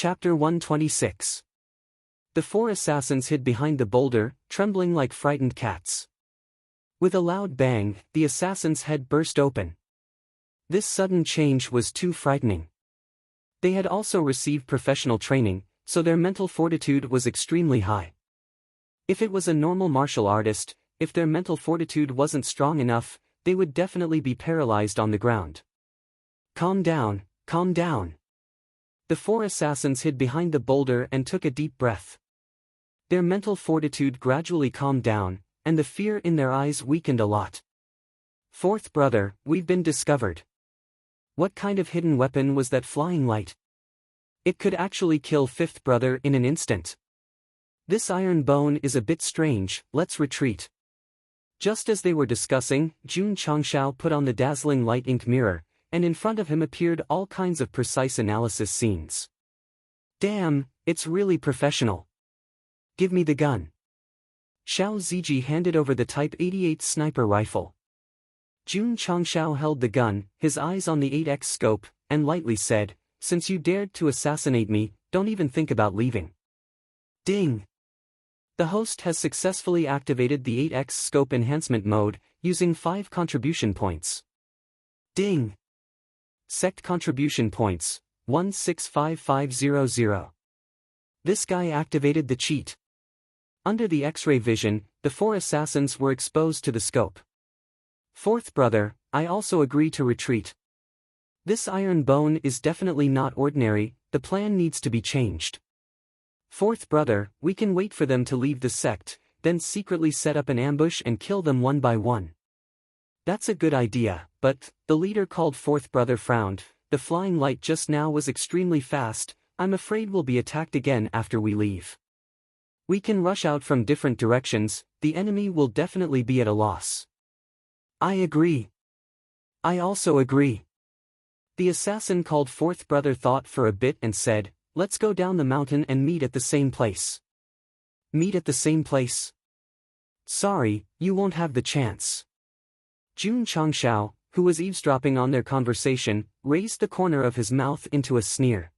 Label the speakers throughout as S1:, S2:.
S1: Chapter 126. The four assassins hid behind the boulder, trembling like frightened cats. With a loud bang, the assassin's head burst open. This sudden change was too frightening. They had also received professional training, so their mental fortitude was extremely high. If it was a normal martial artist, if their mental fortitude wasn't strong enough, they would definitely be paralyzed on the ground. Calm down, calm down. The four assassins hid behind the boulder and took a deep breath. Their mental fortitude gradually calmed down, and the fear in their eyes weakened a lot. Fourth brother, we've been discovered. What kind of hidden weapon was that flying light? It could actually kill fifth brother in an instant. This iron bone is a bit strange, let's retreat. Just as they were discussing, Jun Changshao put on the dazzling light ink mirror, and in front of him appeared all kinds of precise analysis scenes. Damn, it's really professional. Give me the gun. Xiao Ziji handed over the Type 88 sniper rifle. Jun Changshao held the gun, his eyes on the 8x scope, and lightly said, "Since you dared to assassinate me, don't even think about leaving." Ding! The host has successfully activated the 8x scope enhancement mode, using 5 contribution points. Ding! Sect contribution points, 165500. This guy activated the cheat. Under the X-ray vision, the four assassins were exposed to the scope. Fourth brother, I also agree to retreat. This iron bone is definitely not ordinary, the plan needs to be changed. Fourth brother, we can wait for them to leave the sect, then secretly set up an ambush and kill them one by one. That's a good idea, but, the leader called fourth brother frowned, the flying light just now was extremely fast, I'm afraid we'll be attacked again after we leave. We can rush out from different directions, the enemy will definitely be at a loss. I agree. I also agree. The assassin called fourth brother thought for a bit and said, let's go down the mountain and meet at the same place. Meet at the same place? Sorry, you won't have the chance. Jun Changshao, who was eavesdropping on their conversation, raised the corner of his mouth into a sneer.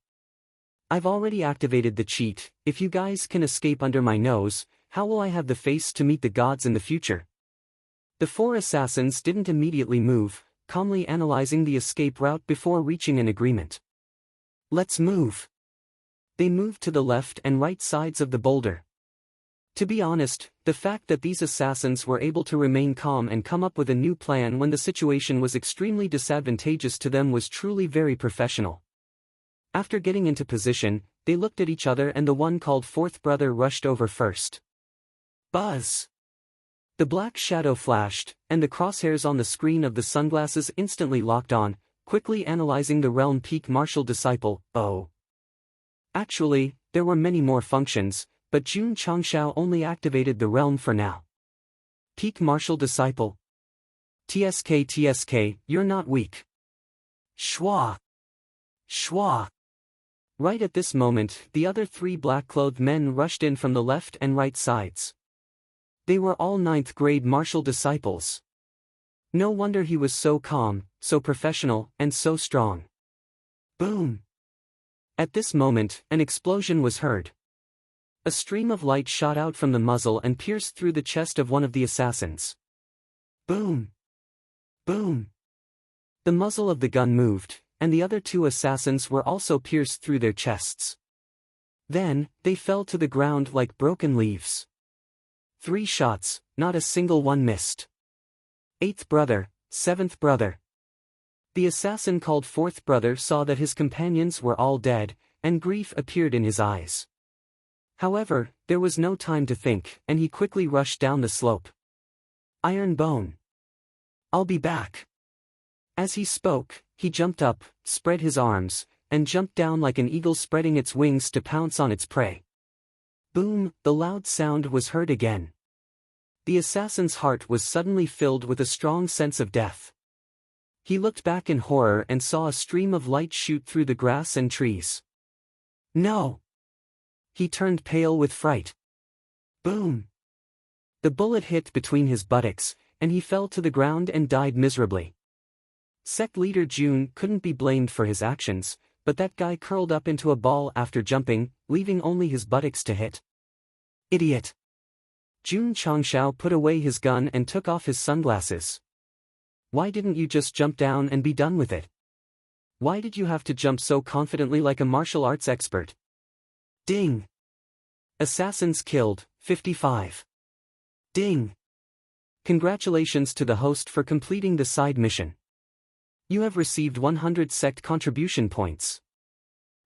S1: I've already activated the cheat, if you guys can escape under my nose, how will I have the face to meet the gods in the future? The four assassins didn't immediately move, calmly analyzing the escape route before reaching an agreement. Let's move. They moved to the left and right sides of the boulder. To be honest, the fact that these assassins were able to remain calm and come up with a new plan when the situation was extremely disadvantageous to them was truly very professional. After getting into position, they looked at each other and the one called fourth brother rushed over first. Buzz! The black shadow flashed, and the crosshairs on the screen of the sunglasses instantly locked on, quickly analyzing the realm peak martial disciple. Oh. Actually, there were many more functions, but Jun Changshao only activated the realm for now. Peak martial disciple. TSK, you're not weak. Shwa! Shwa! Right at this moment, the other 3 black-clothed men rushed in from the left and right sides. They were all 9th grade martial disciples. No wonder he was so calm, so professional, and so strong. Boom! At this moment, an explosion was heard. A stream of light shot out from the muzzle and pierced through the chest of one of the assassins. Boom! Boom! The muzzle of the gun moved, and the other 2 assassins were also pierced through their chests. Then, they fell to the ground like broken leaves. 3 shots, not a single one missed. 8th brother, 7th brother. The assassin called fourth brother saw that his companions were all dead, and grief appeared in his eyes. However, there was no time to think, and he quickly rushed down the slope. Iron bone. I'll be back. As he spoke, he jumped up, spread his arms, and jumped down like an eagle spreading its wings to pounce on its prey. Boom, the loud sound was heard again. The assassin's heart was suddenly filled with a strong sense of death. He looked back in horror and saw a stream of light shoot through the grass and trees. No! He turned pale with fright. Boom! The bullet hit between his buttocks, and he fell to the ground and died miserably. Sect leader Jun couldn't be blamed for his actions, but that guy curled up into a ball after jumping, leaving only his buttocks to hit. Idiot. Jun Changshao put away his gun and took off his sunglasses. Why didn't you just jump down and be done with it? Why did you have to jump so confidently like a martial arts expert? Ding. Assassins killed, 55. Ding. Congratulations to the host for completing the side mission. You have received 100 Sect contribution points.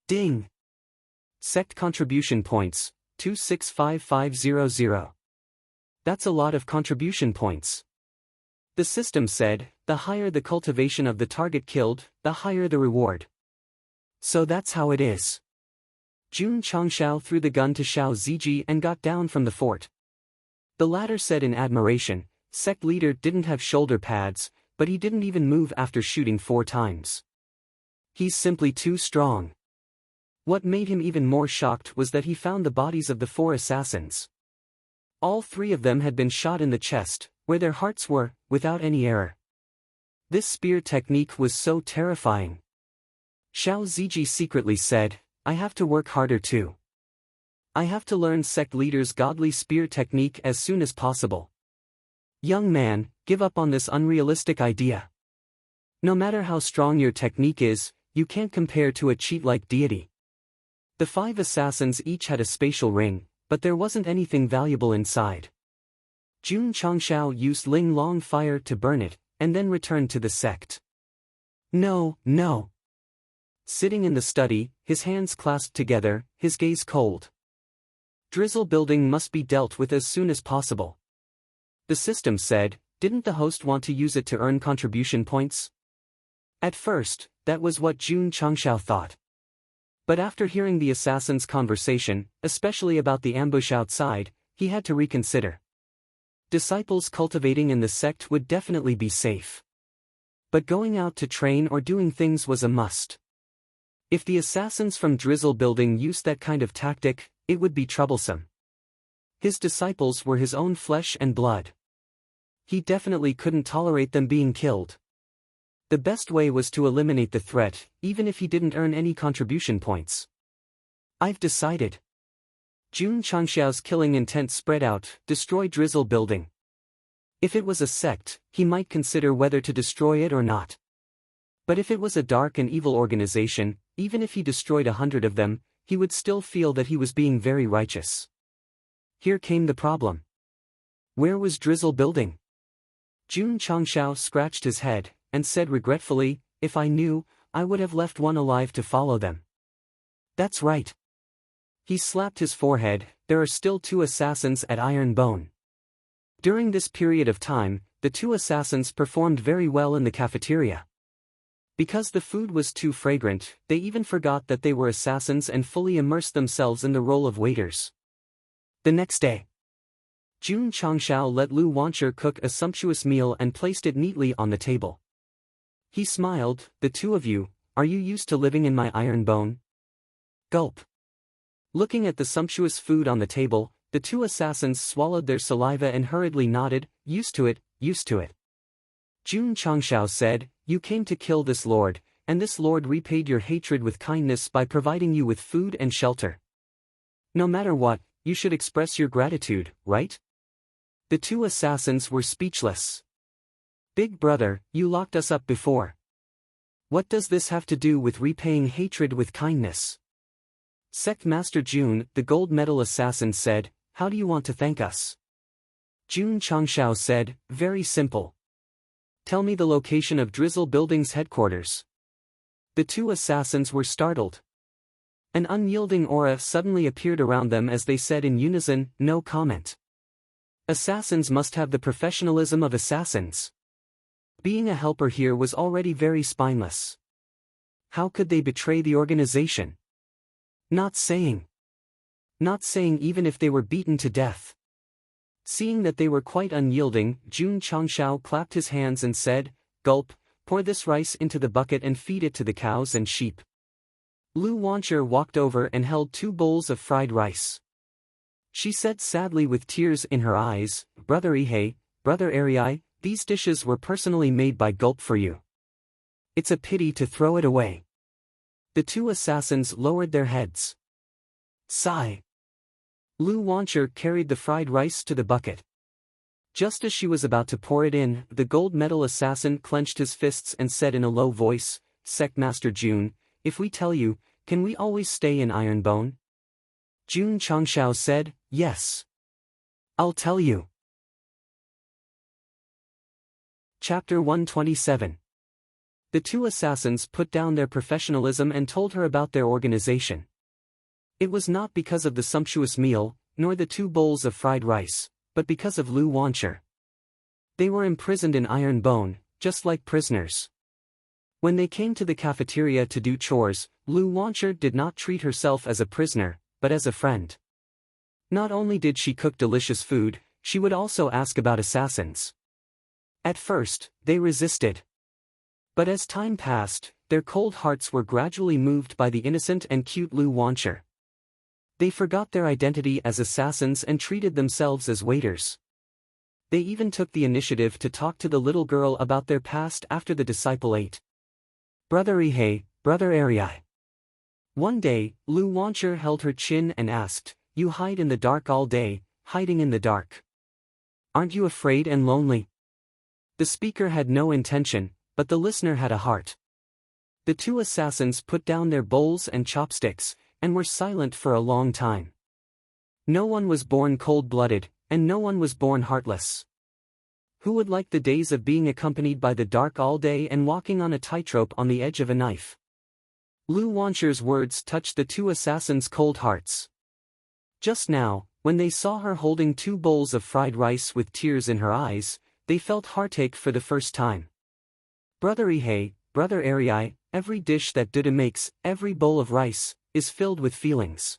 S1: Ding. Sect contribution points, 265500. That's a lot of contribution points. The system said, the higher the cultivation of the target killed, the higher the reward. So that's how it is. Jun Changshao threw the gun to Xiao Ziji and got down from the fort. The latter said in admiration, Sect leader didn't have shoulder pads, but he didn't even move after shooting 4 times. He's simply too strong. What made him even more shocked was that he found the bodies of the 4 assassins. All 3 of them had been shot in the chest, where their hearts were, without any error. This spear technique was so terrifying. Xiao Ziji secretly said, I have to work harder too. I have to learn Sect leader's godly spear technique as soon as possible. Young man, give up on this unrealistic idea. No matter how strong your technique is, you can't compare to a cheat-like deity. The 5 assassins each had a spatial ring, but there wasn't anything valuable inside. Jun Changshao used Ling Long fire to burn it, and then returned to the sect. No. Sitting in the study, his hands clasped together, his gaze cold. Drizzle building must be dealt with as soon as possible. The system said, didn't the host want to use it to earn contribution points? At first, that was what Jun Changshao thought. But after hearing the assassin's conversation, especially about the ambush outside, he had to reconsider. Disciples cultivating in the sect would definitely be safe. But going out to train or doing things was a must. If the assassins from Drizzle building used that kind of tactic, it would be troublesome. His disciples were his own flesh and blood. He definitely couldn't tolerate them being killed. The best way was to eliminate the threat, even if he didn't earn any contribution points. I've decided. Jun Changshao's killing intent spread out, destroy Drizzle building. If it was a sect, he might consider whether to destroy it or not. But if it was a dark and evil organization, even if he destroyed 100 of them, he would still feel that he was being very righteous. Here came the problem. Where was Drizzle building? Jun Changshao scratched his head, and said regretfully, if I knew, I would have left one alive to follow them. That's right. He slapped his forehead, there are still 2 assassins at Iron Bone. During this period of time, the 2 assassins performed very well in the cafeteria. Because the food was too fragrant, they even forgot that they were assassins and fully immersed themselves in the role of waiters. The next day, Jun Changshao let Lu Wancher cook a sumptuous meal and placed it neatly on the table. He smiled, the 2 of you, are you used to living in my Iron Bone? Gulp. Looking at the sumptuous food on the table, the 2 assassins swallowed their saliva and hurriedly nodded, used to it, used to it. Jun Changshao said, you came to kill this lord, and this lord repaid your hatred with kindness by providing you with food and shelter. No matter what, you should express your gratitude, right? The 2 assassins were speechless. Big brother, you locked us up before. What does this have to do with repaying hatred with kindness? Sect Master Jun, the gold medal assassin said, how do you want to thank us? Jun Changshao said, very simple. Tell me the location of Drizzle Building's headquarters. The 2 assassins were startled. An unyielding aura suddenly appeared around them as they said in unison, no comment. Assassins must have the professionalism of assassins. Being a helper here was already very spineless. How could they betray the organization? Not saying even if they were beaten to death. Seeing that they were quite unyielding, Jun Changshao clapped his hands and said, gulp, pour this rice into the bucket and feed it to the cows and sheep. Lu Wancher walked over and held 2 bowls of fried rice. She said sadly with tears in her eyes, Brother Ihei, Brother Arai, these dishes were personally made by Gulp for you. It's a pity to throw it away. The two assassins lowered their heads. Sigh. Lu Wancher carried the fried rice to the bucket. Just as she was about to pour it in, the gold medal assassin clenched his fists and said in a low voice, Sect Master Jun, if we tell you, can we always stay in Ironbone? Jun Changshao said, yes. I'll tell you. Chapter 127. The two assassins put down their professionalism and told her about their organization. It was not because of the sumptuous meal, nor the 2 bowls of fried rice, but because of Lu Wancher. They were imprisoned in Ironbone, just like prisoners. When they came to the cafeteria to do chores, Lu Wancher did not treat herself as a prisoner, but as a friend. Not only did she cook delicious food, she would also ask about assassins. At first, they resisted. But as time passed, their cold hearts were gradually moved by the innocent and cute Lu Wancher. They forgot their identity as assassins and treated themselves as waiters. They even took the initiative to talk to the little girl about their past after the disciple ate. Brother Ihei, Brother Ariai. One day, Lu Wancher held her chin and asked, you hide in the dark all day, hiding in the dark. Aren't you afraid and lonely? The speaker had no intention, but the listener had a heart. The two assassins put down their bowls and chopsticks, and were silent for a long time. No one was born cold-blooded, and no one was born heartless. Who would like the days of being accompanied by the dark all day and walking on a tightrope on the edge of a knife? Lu Wancher's words touched the two assassins' cold hearts. Just now, when they saw her holding 2 bowls of fried rice with tears in her eyes, they felt heartache for the first time. Brother Ihei, Brother Ariai, every dish that Duda makes, every bowl of rice, is filled with feelings.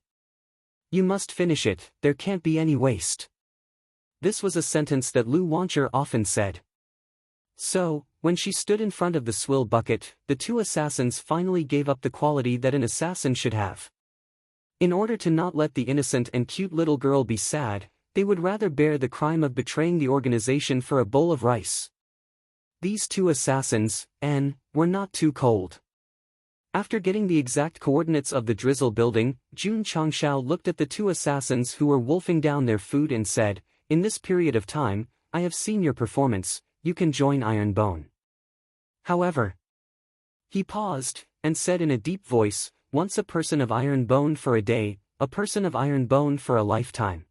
S1: You must finish it, there can't be any waste. This was a sentence that Lu Wancher often said. So, when she stood in front of the swill bucket, the two assassins finally gave up the quality that an assassin should have. In order to not let the innocent and cute little girl be sad, they would rather bear the crime of betraying the organization for a bowl of rice. These two assassins, were not too cold. After getting the exact coordinates of the drizzle building, Jun Changshao looked at the two assassins who were wolfing down their food and said, in this period of time, I have seen your performance, you can join Ironbone. However, he paused, and said in a deep voice, once a person of Ironbone for a day, a person of Ironbone for a lifetime.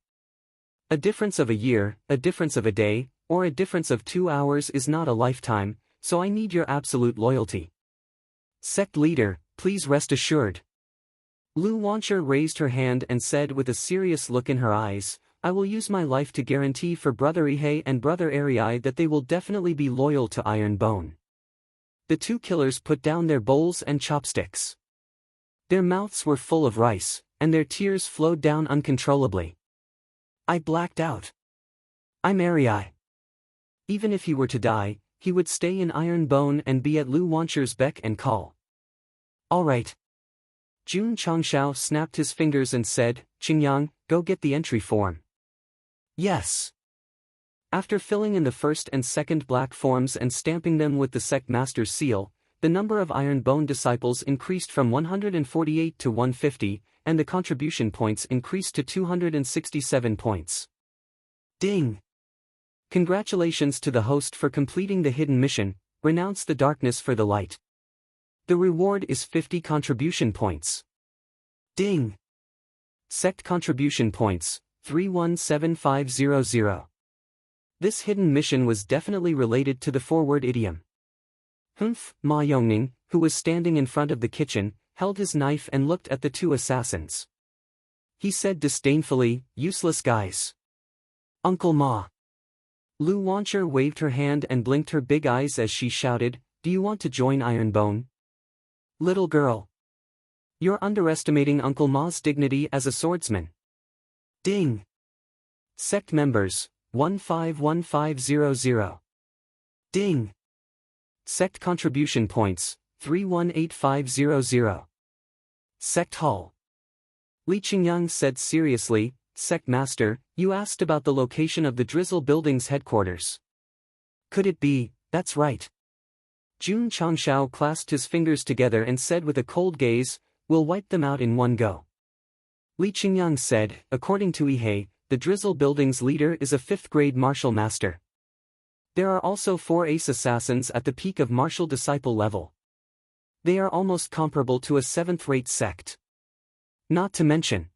S1: A difference of a year, a difference of a day, or a difference of 2 hours is not a lifetime, so I need your absolute loyalty. Sect leader, please rest assured. Lu Wancher raised her hand and said with a serious look in her eyes, I will use my life to guarantee for Brother Ihei and Brother Ariai that they will definitely be loyal to Ironbone. The two killers put down their bowls and chopsticks. Their mouths were full of rice, and their tears flowed down uncontrollably. I blacked out. I'm Ariai. Even if he were to die, he would stay in Ironbone and be at Lu Wancher's beck and call. All right. Jun Changshao snapped his fingers and said, Qingyang, go get the entry form. Yes. After filling in the first and second black forms and stamping them with the sect master's seal, the number of Ironbone disciples increased from 148 to 150, and the contribution points increased to 267 points. Ding! Congratulations to the host for completing the hidden mission, renounce the darkness for the light. The reward is 50 contribution points. Ding! Sect contribution points, 317500. This hidden mission was definitely related to the forward idiom. Humph, Ma Yongning, who was standing in front of the kitchen, held his knife and looked at the two assassins. He said disdainfully, useless guys. Uncle Ma. Lu Wancher waved her hand and blinked her big eyes as she shouted, do you want to join Ironbone? Little girl. You're underestimating Uncle Ma's dignity as a swordsman. Ding! Sect members, 151500. Ding! Sect contribution points, 318500. Sect Hall. Li Qingyang said seriously, Sect Master, you asked about the location of the Drizzle Building's headquarters. Could it be, that's right. Jun Changshao clasped his fingers together and said with a cold gaze, "We'll wipe them out in one go." Li Qingyang said, "According to Ihei, the Drizzle Building's leader is a 5th-grade martial master. There are also 4 ace assassins at the peak of martial disciple level. They are almost comparable to a 7th-rate sect. Not to mention."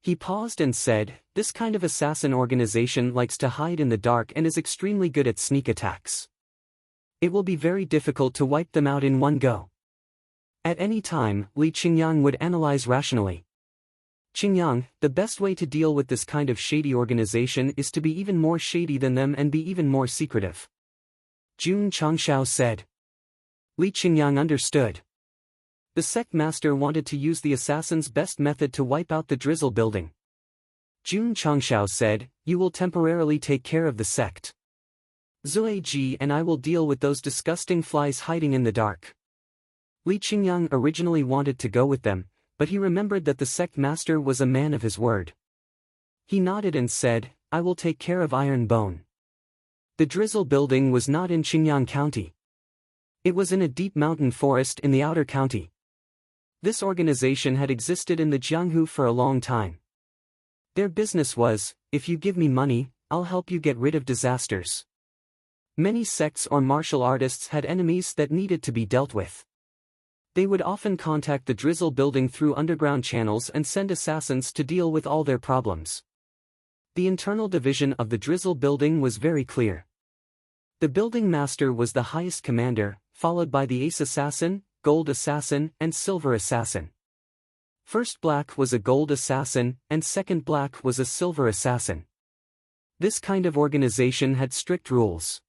S1: He paused and said, "This kind of assassin organization likes to hide in the dark and is extremely good at sneak attacks. It will be very difficult to wipe them out in one go." At any time, Li Qingyang would analyze rationally. "Qingyang, the best way to deal with this kind of shady organization is to be even more shady than them and be even more secretive." Jun Changshao said. Li Qingyang understood. The sect master wanted to use the assassin's best method to wipe out the Drizzle Building. Jun Changshao said, "You will temporarily take care of the sect. Zui Ji and I will deal with those disgusting flies hiding in the dark." Li Qingyang originally wanted to go with them, but he remembered that the sect master was a man of his word. He nodded and said, "I will take care of Iron Bone." The Drizzle Building was not in Qingyang County. It was in a deep mountain forest in the outer county. This organization had existed in the Jianghu for a long time. Their business was, "If you give me money, I'll help you get rid of disasters." Many sects or martial artists had enemies that needed to be dealt with. They would often contact the Drizzle Building through underground channels and send assassins to deal with all their problems. The internal division of the Drizzle Building was very clear. The building master was the highest commander, followed by the ace assassin, gold assassin, and silver assassin. First black was a gold assassin, and second black was a silver assassin. This kind of organization had strict rules.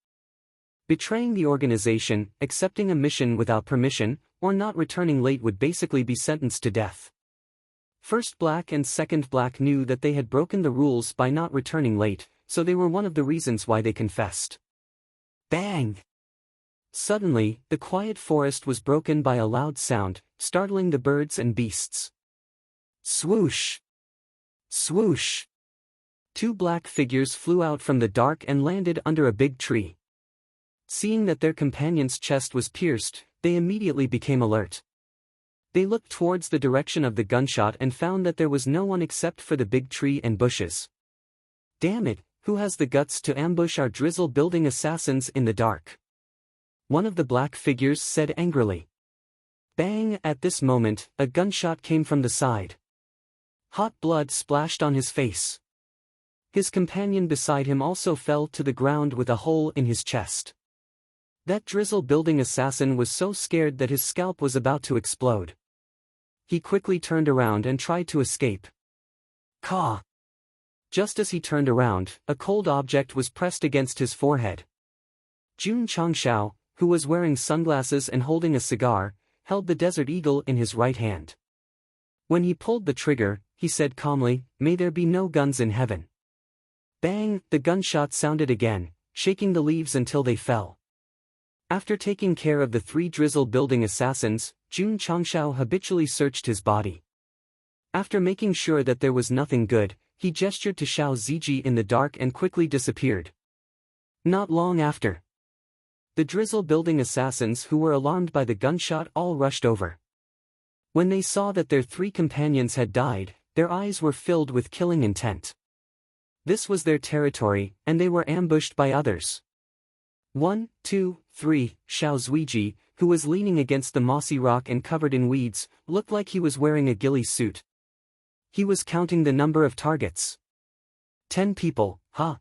S1: Betraying the organization, accepting a mission without permission, or not returning late would basically be sentenced to death. First black and second black knew that they had broken the rules by not returning late, so they were one of the reasons why they confessed. Bang! Suddenly, the quiet forest was broken by a loud sound, startling the birds and beasts. Swoosh! Swoosh! 2 black figures flew out from the dark and landed under a big tree. Seeing that their companion's chest was pierced, they immediately became alert. They looked towards the direction of the gunshot and found that there was no one except for the big tree and bushes. "Damn it, who has the guts to ambush our Drizzle Building assassins in the dark?" one of the black figures said angrily. Bang! At this moment, a gunshot came from the side. Hot blood splashed on his face. His companion beside him also fell to the ground with a hole in his chest. That Drizzle Building assassin was so scared that his scalp was about to explode. He quickly turned around and tried to escape. Caw! Just as he turned around, a cold object was pressed against his forehead. Jun Changshao, who was wearing sunglasses and holding a cigar, held the Desert Eagle in his right hand. When he pulled the trigger, he said calmly, "May there be no guns in heaven." Bang! The gunshot sounded again, shaking the leaves until they fell. After taking care of the 3 Drizzle Building assassins, Jun Changshao habitually searched his body. After making sure that there was nothing good, he gestured to Xiao Ziji in the dark and quickly disappeared. Not long after, the Drizzle Building assassins who were alarmed by the gunshot all rushed over. When they saw that their 3 companions had died, their eyes were filled with killing intent. This was their territory, and they were ambushed by others. 1, 2, 3, Xiao Zuiji, who was leaning against the mossy rock and covered in weeds, looked like he was wearing a ghillie suit. He was counting the number of targets. 10 people, huh?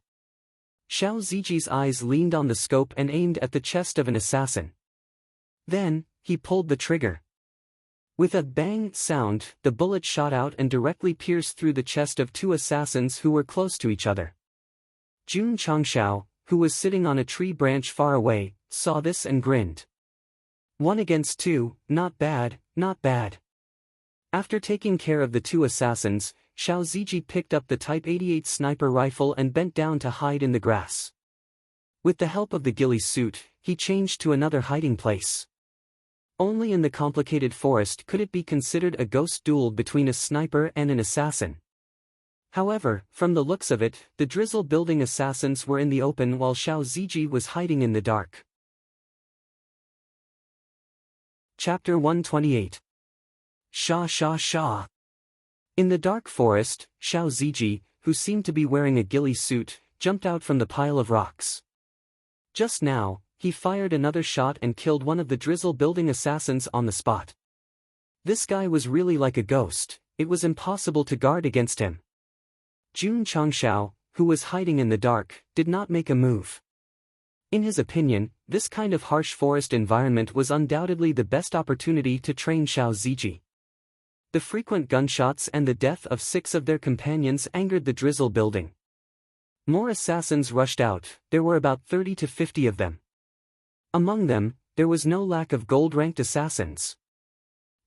S1: Xiao Ziji's eyes leaned on the scope and aimed at the chest of an assassin. Then, he pulled the trigger. With a bang sound, the bullet shot out and directly pierced through the chest of 2 assassins who were close to each other. Jun Changshao, who was sitting on a tree branch far away, saw this and grinned. 1 against 2, not bad, not bad. After taking care of the 2 assassins, Xiao Ziji picked up the Type 88 sniper rifle and bent down to hide in the grass. With the help of the ghillie suit, he changed to another hiding place. Only in the complicated forest could it be considered a ghost duel between a sniper and an assassin. However, from the looks of it, the Drizzle Building assassins were in the open while Xiao Ziji was hiding in the dark. Chapter 128. Sha Sha Sha. In the dark forest, Xiao Ziji, who seemed to be wearing a ghillie suit, jumped out from the pile of rocks. Just now, he fired another shot and killed one of the drizzle building assassins on the spot. This guy was really like a ghost, it was impossible to guard against him. Jun Changshao, who was hiding in the dark, did not make a move. In his opinion, this kind of harsh forest environment was undoubtedly the best opportunity to train Xiao Ziji. The frequent gunshots and the death of 6 of their companions angered the drizzle building. More assassins rushed out, there were about 30 to 50 of them. Among them, there was no lack of gold-ranked assassins.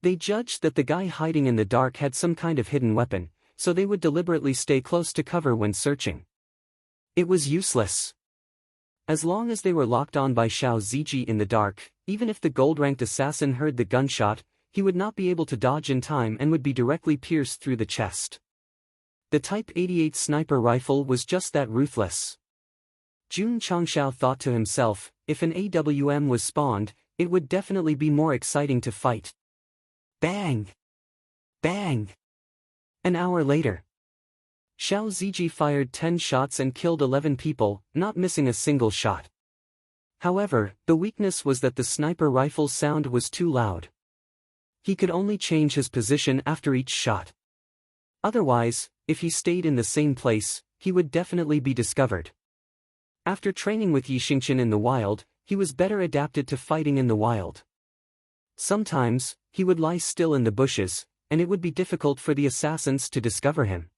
S1: They judged that the guy hiding in the dark had some kind of hidden weapon, so they would deliberately stay close to cover when searching. It was useless. As long as they were locked on by Xiao Ziji in the dark, even if the gold-ranked assassin heard the gunshot, he would not be able to dodge in time and would be directly pierced through the chest. The Type 88 sniper rifle was just that ruthless. Jun Changshao thought to himself, if an AWM was spawned, it would definitely be more exciting to fight. Bang! Bang! An hour later, Xiao Ziji fired 10 shots and killed 11 people, not missing a single shot. However, the weakness was that the sniper rifle's sound was too loud. He could only change his position after each shot. Otherwise, if he stayed in the same place, he would definitely be discovered. After training with Yixingqian in the wild, he was better adapted to fighting in the wild. Sometimes, he would lie still in the bushes, and it would be difficult for the assassins to discover him.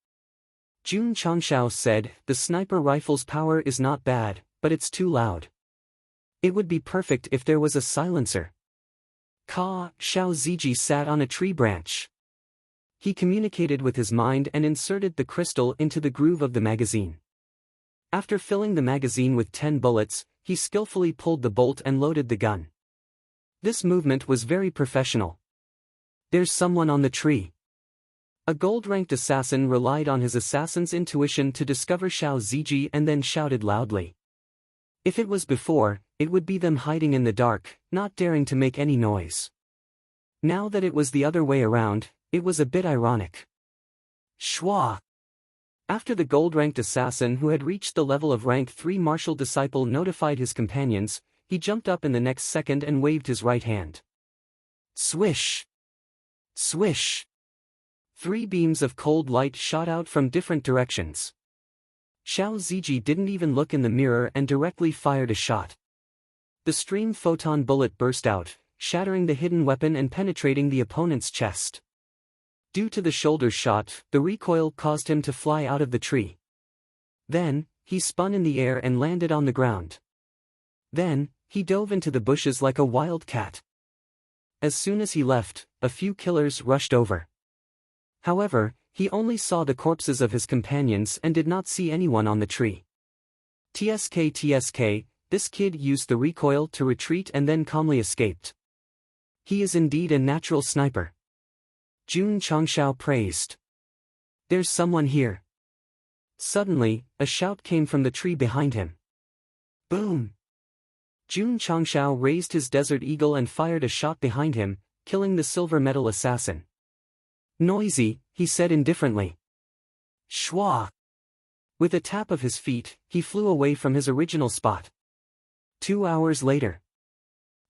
S1: Jun Changshao said, the sniper rifle's power is not bad, but it's too loud. It would be perfect if there was a silencer. Xiao Ziji sat on a tree branch. He communicated with his mind and inserted the crystal into the groove of the magazine. After filling the magazine with 10 bullets, he skillfully pulled the bolt and loaded the gun. This movement was very professional. There's someone on the tree. A gold-ranked assassin relied on his assassin's intuition to discover Xiao Ziji and then shouted loudly. If it was before, it would be them hiding in the dark, not daring to make any noise. Now that it was the other way around, it was a bit ironic. Shwa! After the gold-ranked assassin who had reached the level of rank 3 martial disciple notified his companions, he jumped up in the next second and waved his right hand. Swish! Swish! 3 beams of cold light shot out from different directions. Xiao Ziji didn't even look in the mirror and directly fired a shot. The stream photon bullet burst out, shattering the hidden weapon and penetrating the opponent's chest. Due to the shoulder shot, the recoil caused him to fly out of the tree. Then, he spun in the air and landed on the ground. Then, he dove into the bushes like a wild cat. As soon as he left, a few killers rushed over. However, he only saw the corpses of his companions and did not see anyone on the tree. TSK, this kid used the recoil to retreat and then calmly escaped. He is indeed a natural sniper. Jun Changshao praised. There's someone here. Suddenly, a shout came from the tree behind him. Boom! Jun Changshao raised his Desert Eagle and fired a shot behind him, killing the silver metal assassin. Noisy, he said indifferently. Shwa! With a tap of his feet, he flew away from his original spot. 2 hours later,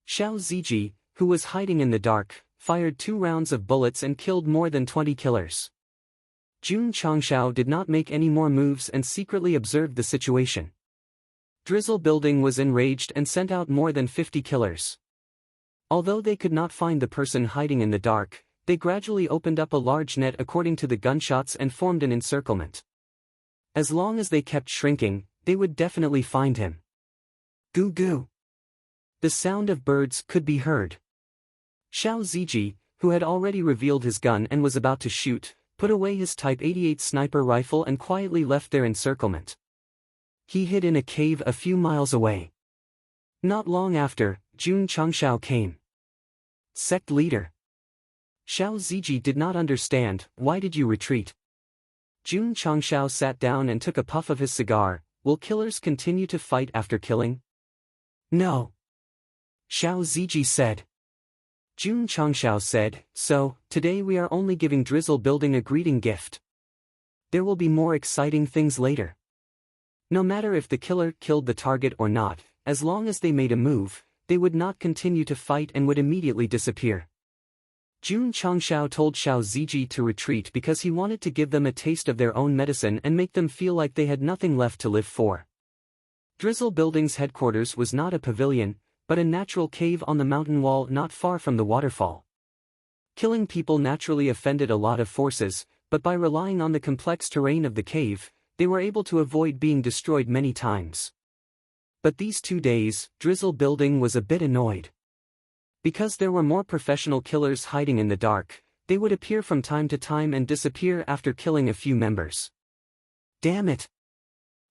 S1: Xiao Ziji, who was hiding in the dark, fired 2 rounds of bullets and killed more than 20 killers. Jun Changshao did not make any more moves and secretly observed the situation. Drizzle Building was enraged and sent out more than 50 killers. Although they could not find the person hiding in the dark, they gradually opened up a large net according to the gunshots and formed an encirclement. As long as they kept shrinking, they would definitely find him. Goo goo! The sound of birds could be heard. Xiao Ziji, who had already revealed his gun and was about to shoot, put away his Type 88 sniper rifle and quietly left their encirclement. He hid in a cave a few miles away. Not long after, Jun Changshao came. Sect leader. Xiao Ziji did not understand, why did you retreat? Jun Changshao sat down and took a puff of his cigar. Will killers continue to fight after killing? No. Xiao Ziji said. Jun Changshao said, "So, today we are only giving Drizzle Building a greeting gift. There will be more exciting things later. No matter if the killer killed the target or not, as long as they made a move, they would not continue to fight and would immediately disappear." Jun Changshao told Xiao Ziji to retreat because he wanted to give them a taste of their own medicine and make them feel like they had nothing left to live for. Drizzle Building's headquarters was not a pavilion, but a natural cave on the mountain wall not far from the waterfall. Killing people naturally offended a lot of forces, but by relying on the complex terrain of the cave, they were able to avoid being destroyed many times. But these 2 days, Drizzle Building was a bit annoyed. Because there were more professional killers hiding in the dark, they would appear from time to time and disappear after killing a few members. Damn it!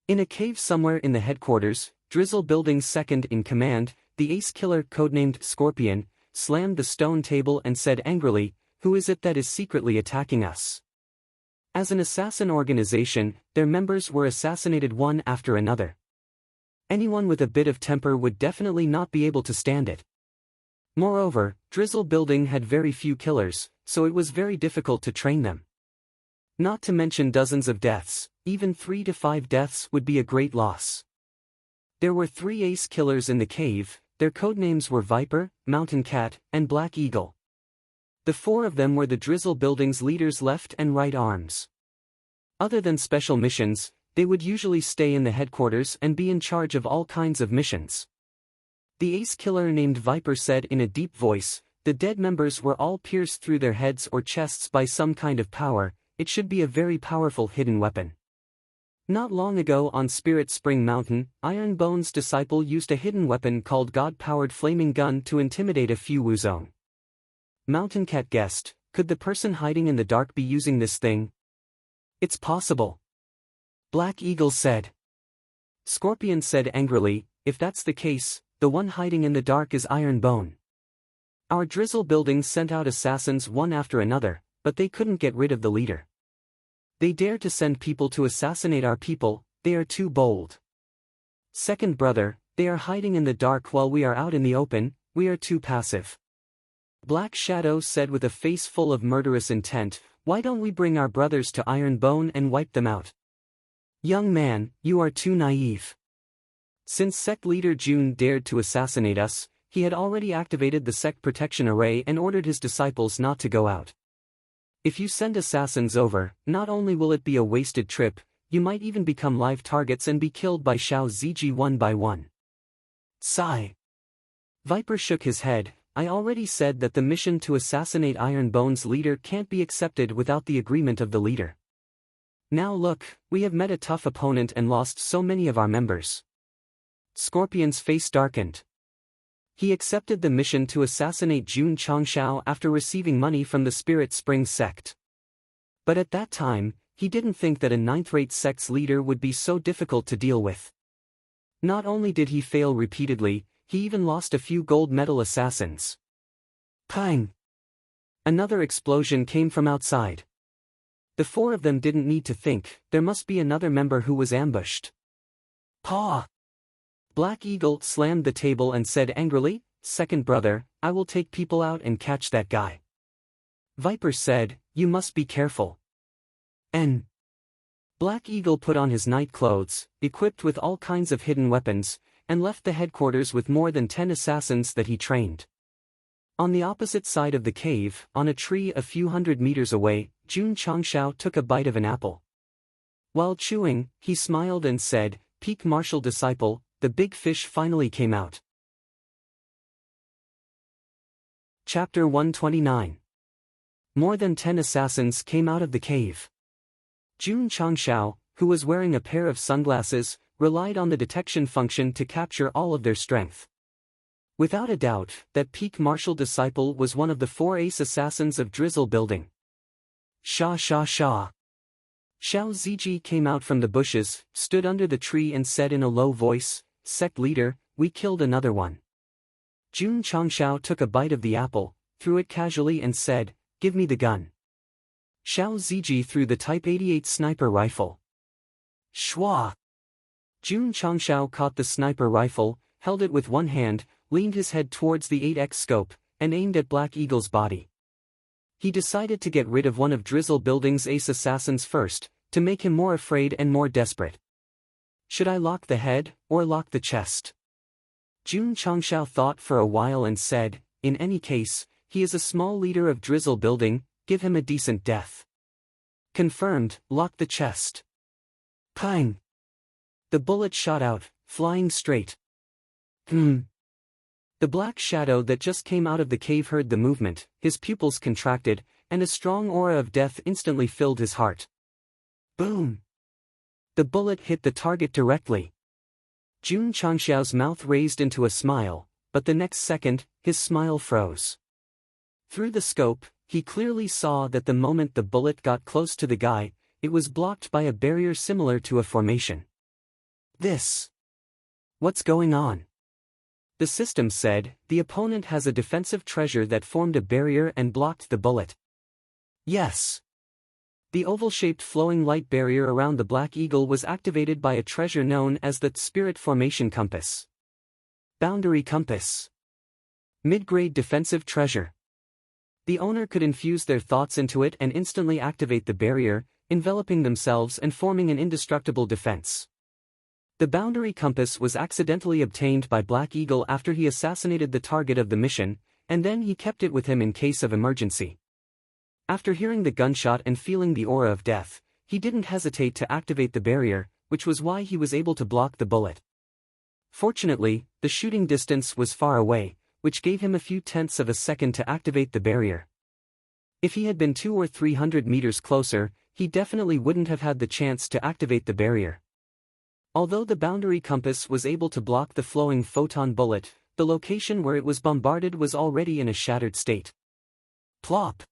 S1: In a cave somewhere in the headquarters, Drizzle Building's second in command, the ace killer codenamed Scorpion, slammed the stone table and said angrily, "Who is it that is secretly attacking us?" As an assassin organization, their members were assassinated one after another. Anyone with a bit of temper would definitely not be able to stand it. Moreover, Drizzle Building had very few killers, so it was very difficult to train them. Not to mention dozens of deaths, even 3 to 5 deaths would be a great loss. There were 3 ace killers in the cave. Their codenames were Viper, Mountain Cat, and Black Eagle. The 4 of them were the Drizzle Building's leaders' left and right arms. Other than special missions, they would usually stay in the headquarters and be in charge of all kinds of missions. The ace killer named Viper said in a deep voice, "The dead members were all pierced through their heads or chests by some kind of power. It should be a very powerful hidden weapon." Not long ago on Spirit Spring Mountain, Iron Bone's disciple used a hidden weapon called God-powered flaming gun to intimidate a few Wuzong. Mountain Cat guessed, could the person hiding in the dark be using this thing? It's possible. Black Eagle said. Scorpion said angrily, "If that's the case, the one hiding in the dark is Iron Bone. Our Drizzle Building sent out assassins one after another, but they couldn't get rid of the leader. They dare to send people to assassinate our people, they are too bold. Second brother, they are hiding in the dark while we are out in the open, we are too passive." Black Shadow said with a face full of murderous intent, "Why don't we bring our brothers to Iron Bone and wipe them out?" "Young man, you are too naive. Since Sect leader Jun dared to assassinate us, he had already activated the Sect protection array and ordered his disciples not to go out. If you send assassins over, not only will it be a wasted trip, you might even become live targets and be killed by Xiao Ziji one by one." Sigh. Viper shook his head, "I already said that the mission to assassinate Iron Bone's leader can't be accepted without the agreement of the leader. Now look, we have met a tough opponent and lost so many of our members." Scorpion's face darkened. He accepted the mission to assassinate Jun Changshao after receiving money from the Spirit Spring Sect. But at that time, he didn't think that a 9th-rate sect's leader would be so difficult to deal with. Not only did he fail repeatedly, he even lost a few gold medal assassins. Pang! Another explosion came from outside. The 4 of them didn't need to think, there must be another member who was ambushed. Paw! Black Eagle slammed the table and said angrily, "Second brother, I will take people out and catch that guy." Viper said, "You must be careful." Black Eagle put on his night clothes, equipped with all kinds of hidden weapons, and left the headquarters with more than 10 assassins that he trained. On the opposite side of the cave, on a tree a few hundred meters away, Jun Changshao took a bite of an apple. While chewing, he smiled and said, "Peak martial disciple, the big fish finally came out." Chapter 129. More than 10 assassins came out of the cave. Jun Changshao, who was wearing a pair of sunglasses, relied on the detection function to capture all of their strength. Without a doubt, that peak martial disciple was one of the 4 ace assassins of Drizzle Building. Sha sha sha. Xiao Ziji came out from the bushes, stood under the tree and said in a low voice, "Sect leader, we killed another one." Jun Changshao took a bite of the apple, threw it casually and said, "Give me the gun." Xiao Ziji threw the Type 88 sniper rifle. Shwa! Jun Changshao caught the sniper rifle, held it with one hand, leaned his head towards the 8x scope, and aimed at Black Eagle's body. He decided to get rid of one of Drizzle Building's ace assassins first, to make him more afraid and more desperate. Should I lock the head, or lock the chest? Jun Changshao thought for a while and said, in any case, he is a small leader of Drizzle Building, give him a decent death. Confirmed, lock the chest. Pang! The bullet shot out, flying straight. The black shadow that just came out of the cave heard the movement, his pupils contracted, and a strong aura of death instantly filled his heart. Boom! The bullet hit the target directly. Jun Changshao's mouth raised into a smile, but the next second, his smile froze. Through the scope, he clearly saw that the moment the bullet got close to the guy, it was blocked by a barrier similar to a formation. What's going on? The system said, the opponent has a defensive treasure that formed a barrier and blocked the bullet. Yes. The oval-shaped flowing light barrier around the Black Eagle was activated by a treasure known as the Spirit Formation Compass. Boundary Compass. Mid-grade defensive treasure. The owner could infuse their thoughts into it and instantly activate the barrier, enveloping themselves and forming an indestructible defense. The Boundary Compass was accidentally obtained by Black Eagle after he assassinated the target of the mission, and then he kept it with him in case of emergency. After hearing the gunshot and feeling the aura of death, he didn't hesitate to activate the barrier, which was why he was able to block the bullet. Fortunately, the shooting distance was far away, which gave him a few tenths of a second to activate the barrier. If he had been 200 or 300 meters closer, he definitely wouldn't have had the chance to activate the barrier. Although the Boundary Compass was able to block the flowing photon bullet, the location where it was bombarded was already in a shattered state. Plop!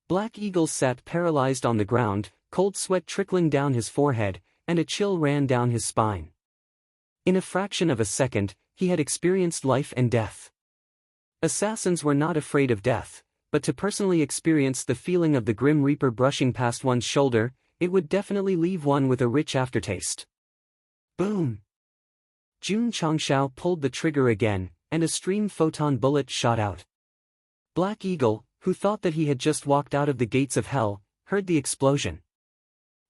S1: Black Eagle sat paralyzed on the ground, cold sweat trickling down his forehead, and a chill ran down his spine. In a fraction of a second, he had experienced life and death. Assassins were not afraid of death, but to personally experience the feeling of the Grim Reaper brushing past one's shoulder, it would definitely leave one with a rich aftertaste. Boom! Jun Changshao pulled the trigger again, and a stream photon bullet shot out. Black Eagle, who thought that he had just walked out of the gates of hell, heard the explosion.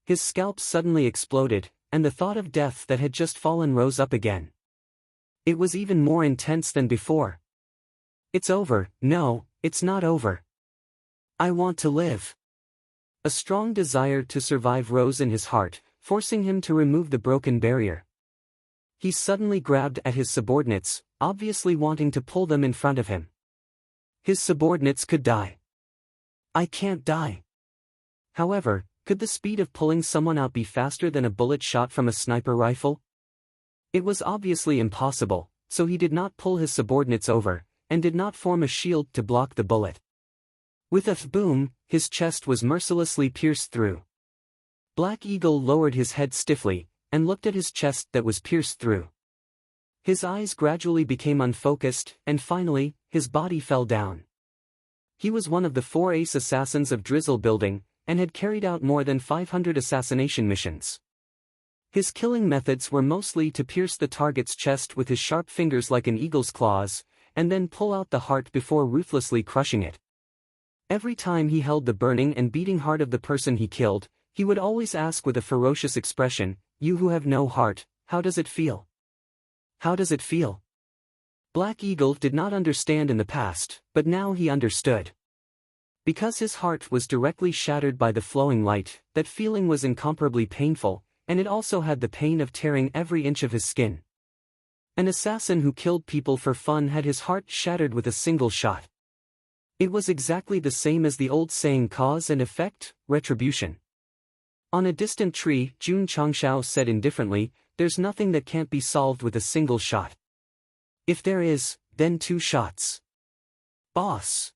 S1: His scalp suddenly exploded, and the thought of death that had just fallen rose up again. It was even more intense than before. It's over. No, it's not over. I want to live. A strong desire to survive rose in his heart, forcing him to remove the broken barrier. He suddenly grabbed at his subordinates, obviously wanting to pull them in front of him. His subordinates could die. I can't die. However, could the speed of pulling someone out be faster than a bullet shot from a sniper rifle? It was obviously impossible, so he did not pull his subordinates over, and did not form a shield to block the bullet. With a boom, his chest was mercilessly pierced through. Black Eagle lowered his head stiffly, and looked at his chest that was pierced through. His eyes gradually became unfocused, and finally, his body fell down. He was one of the 4 ace assassins of Drizzle Building, and had carried out more than 500 assassination missions. His killing methods were mostly to pierce the target's chest with his sharp fingers like an eagle's claws, and then pull out the heart before ruthlessly crushing it. Every time he held the burning and beating heart of the person he killed, he would always ask with a ferocious expression, "You who have no heart, how does it feel? How does it feel?" Black Eagle did not understand in the past, but now he understood. Because his heart was directly shattered by the flowing light, that feeling was incomparably painful, and it also had the pain of tearing every inch of his skin. An assassin who killed people for fun had his heart shattered with a single shot. It was exactly the same as the old saying cause and effect, retribution. On a distant tree, Jun Changshao said indifferently, "There's nothing that can't be solved with a single shot. If there is, then 2 shots. Boss."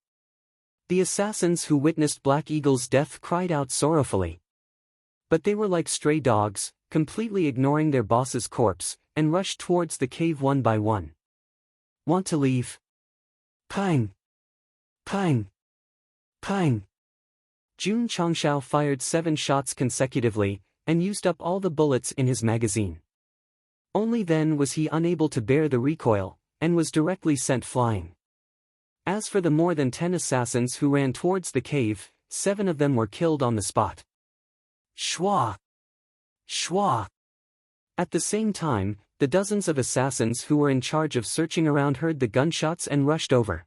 S1: The assassins who witnessed Black Eagle's death cried out sorrowfully. But they were like stray dogs, completely ignoring their boss's corpse, and rushed towards the cave one by one. Want to leave? Pang! Pang! Pang! Jun Changshao fired 7 shots consecutively, and used up all the bullets in his magazine. Only then was he unable to bear the recoil, and was directly sent flying. As for the more than 10 assassins who ran towards the cave, 7 of them were killed on the spot. Shwa! Shwa! At the same time, the dozens of assassins who were in charge of searching around heard the gunshots and rushed over.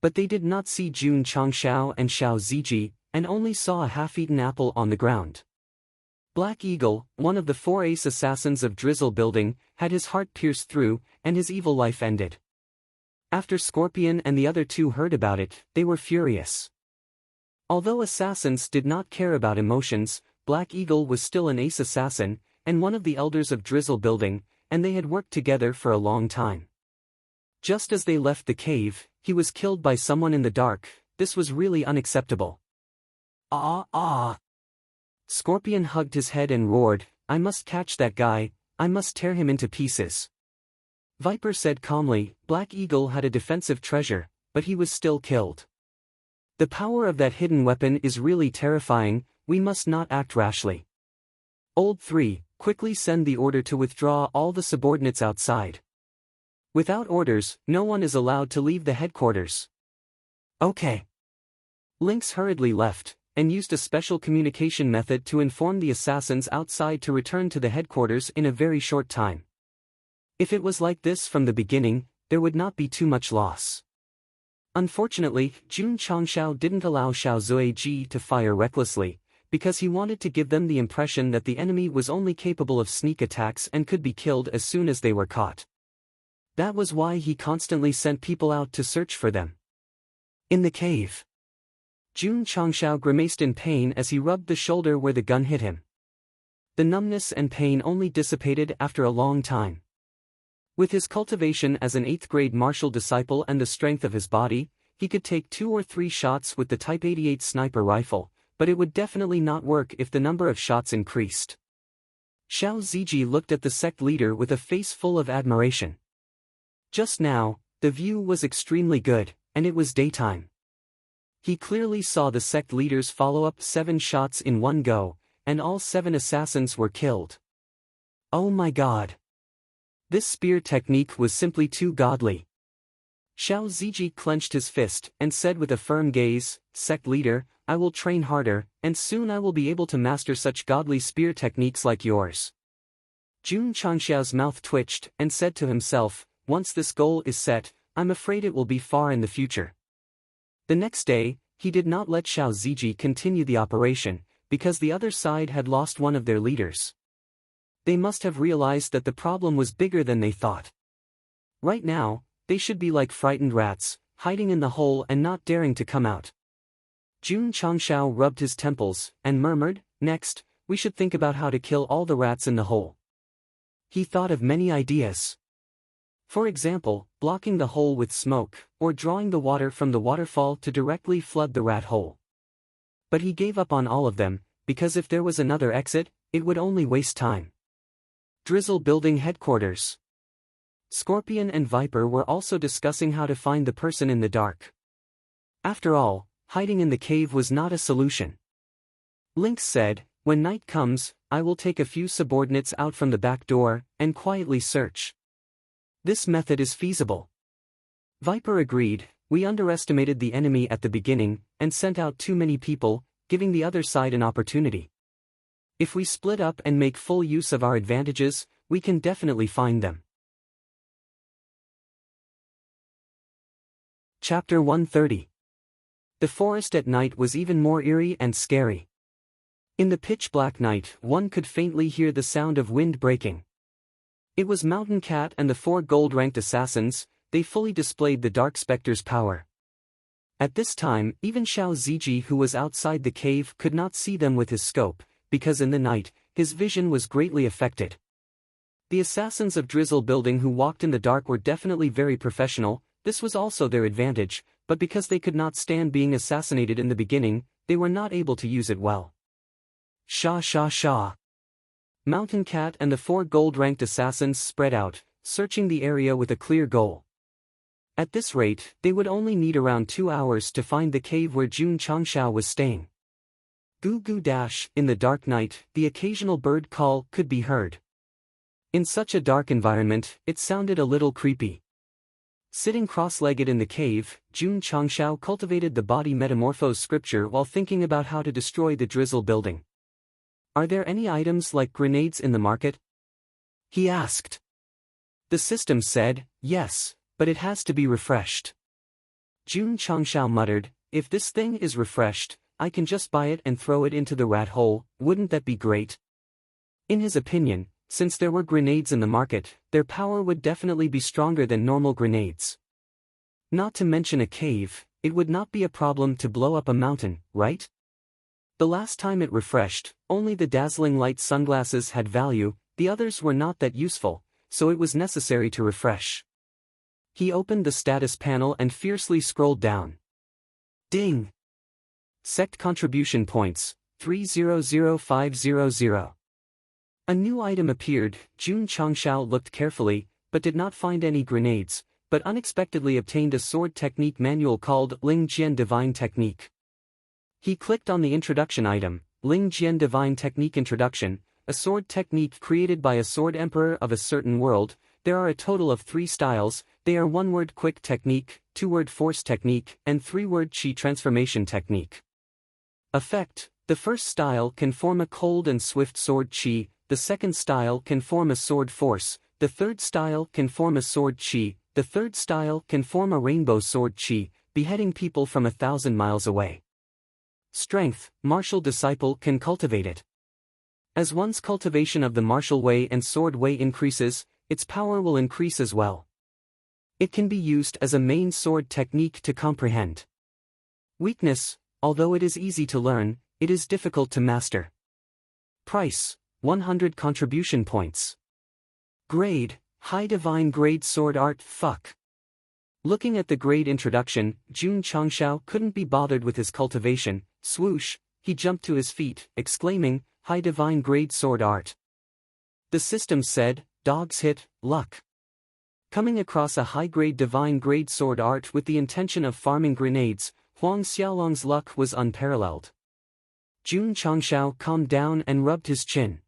S1: But they did not see Jun Changshao and Xiao Ziji, and only saw a half-eaten apple on the ground. Black Eagle, one of the 4 ace assassins of Drizzle Building, had his heart pierced through, and his evil life ended. After Scorpion and the other 2 heard about it, they were furious. Although assassins did not care about emotions, Black Eagle was still an ace assassin, and one of the elders of Drizzle Building, and they had worked together for a long time. Just as they left the cave, he was killed by someone in the dark. This was really unacceptable. Ah! Scorpion hugged his head and roared, "I must catch that guy, I must tear him into pieces." Viper said calmly, "Black Eagle had a defensive treasure, but he was still killed. The power of that hidden weapon is really terrifying, we must not act rashly. Old 3, quickly send the order to withdraw all the subordinates outside. Without orders, no one is allowed to leave the headquarters." Okay. Lynx hurriedly left, and used a special communication method to inform the assassins outside to return to the headquarters in a very short time. If it was like this from the beginning, there would not be too much loss. Unfortunately, Jun Changshao didn't allow Xiao Zueji to fire recklessly, because he wanted to give them the impression that the enemy was only capable of sneak attacks and could be killed as soon as they were caught. That was why he constantly sent people out to search for them. In the cave, Jun Changshao grimaced in pain as he rubbed the shoulder where the gun hit him. The numbness and pain only dissipated after a long time. With his cultivation as an 8th grade martial disciple and the strength of his body, he could take 2 or 3 shots with the Type 88 sniper rifle, but it would definitely not work if the number of shots increased. Xiao Ziji looked at the sect leader with a face full of admiration. Just now, the view was extremely good, and it was daytime. He clearly saw the sect leaders follow up 7 shots in one go, and all 7 assassins were killed. Oh my god! This spear technique was simply too godly. Xiao Ziji clenched his fist and said with a firm gaze, "Sect leader, I will train harder, and soon I will be able to master such godly spear techniques like yours." Jun Changxiao's mouth twitched and said to himself, "Once this goal is set, I'm afraid it will be far in the future." The next day, he did not let Xiao Ziji continue the operation, because the other side had lost one of their leaders. They must have realized that the problem was bigger than they thought. Right now, they should be like frightened rats, hiding in the hole and not daring to come out. Jun Changshao rubbed his temples, and murmured, "Next, we should think about how to kill all the rats in the hole." He thought of many ideas. For example, blocking the hole with smoke, or drawing the water from the waterfall to directly flood the rat hole. But he gave up on all of them, because if there was another exit, it would only waste time. Drizzle Building Headquarters. Scorpion and Viper were also discussing how to find the person in the dark. After all, hiding in the cave was not a solution. Lynx said, "When night comes, I will take a few subordinates out from the back door, and quietly search. This method is feasible." Viper agreed, "We underestimated the enemy at the beginning, and sent out too many people, giving the other side an opportunity. If we split up and make full use of our advantages, we can definitely find them." Chapter 130. The forest at night was even more eerie and scary. In the pitch-black night, one could faintly hear the sound of wind breaking. It was Mountain Cat and the 4 gold-ranked assassins. They fully displayed the Dark Spectre's power. At this time, even Xiao Ziji, who was outside the cave, could not see them with his scope, because in the night, his vision was greatly affected. The assassins of Drizzle Building who walked in the dark were definitely very professional. This was also their advantage, but because they could not stand being assassinated in the beginning, they were not able to use it well. Sha. Mountain Cat and the 4 gold-ranked assassins spread out, searching the area with a clear goal. At this rate, they would only need around 2 hours to find the cave where Jun Changshao was staying. Goo goo dash, in the dark night, the occasional bird call could be heard. In such a dark environment, it sounded a little creepy. Sitting cross-legged in the cave, Jun Changshao cultivated the body metamorphose scripture while thinking about how to destroy the drizzle building. Are there any items like grenades in the market? He asked. The system said, yes, but it has to be refreshed. Jun Changshao muttered, if this thing is refreshed, I can just buy it and throw it into the rat hole, wouldn't that be great? In his opinion, since there were grenades in the market, their power would definitely be stronger than normal grenades. Not to mention a cave, it would not be a problem to blow up a mountain, right? The last time it refreshed, only the dazzling light sunglasses had value, the others were not that useful, so it was necessary to refresh. He opened the status panel and fiercely scrolled down. Ding! Sect contribution points, 300500. A new item appeared. Jun Changshao looked carefully, but did not find any grenades, but unexpectedly obtained a sword technique manual called Ling Jian Divine Technique. He clicked on the introduction item, Ling Jian Divine Technique Introduction, a sword technique created by a sword emperor of a certain world. There are a total of 3 styles. They are 1-word quick technique, 2-word force technique, and 3-word chi transformation technique. Effect: the first style can form a cold and swift sword chi, the second style can form a sword force, the third style can form a sword chi, the third style can form a rainbow sword chi, beheading people from 1,000 miles away. Strength: martial disciple can cultivate it. As one's cultivation of the martial way and sword way increases, its power will increase as well. It can be used as a main sword technique to comprehend. Weakness: although it is easy to learn, it is difficult to master. Price: 100 contribution points. Grade: High Divine Grade Sword Art. Fuck. Looking at the grade introduction, Jun Changshao couldn't be bothered with his cultivation. Swoosh, he jumped to his feet, exclaiming, High Divine Grade Sword Art. The system said, Dog's Hit, Luck. Coming across a high-grade Divine Grade Sword Art with the intention of farming grenades, Huang Xiaolong's luck was unparalleled. Jun Changshao calmed down and rubbed his chin.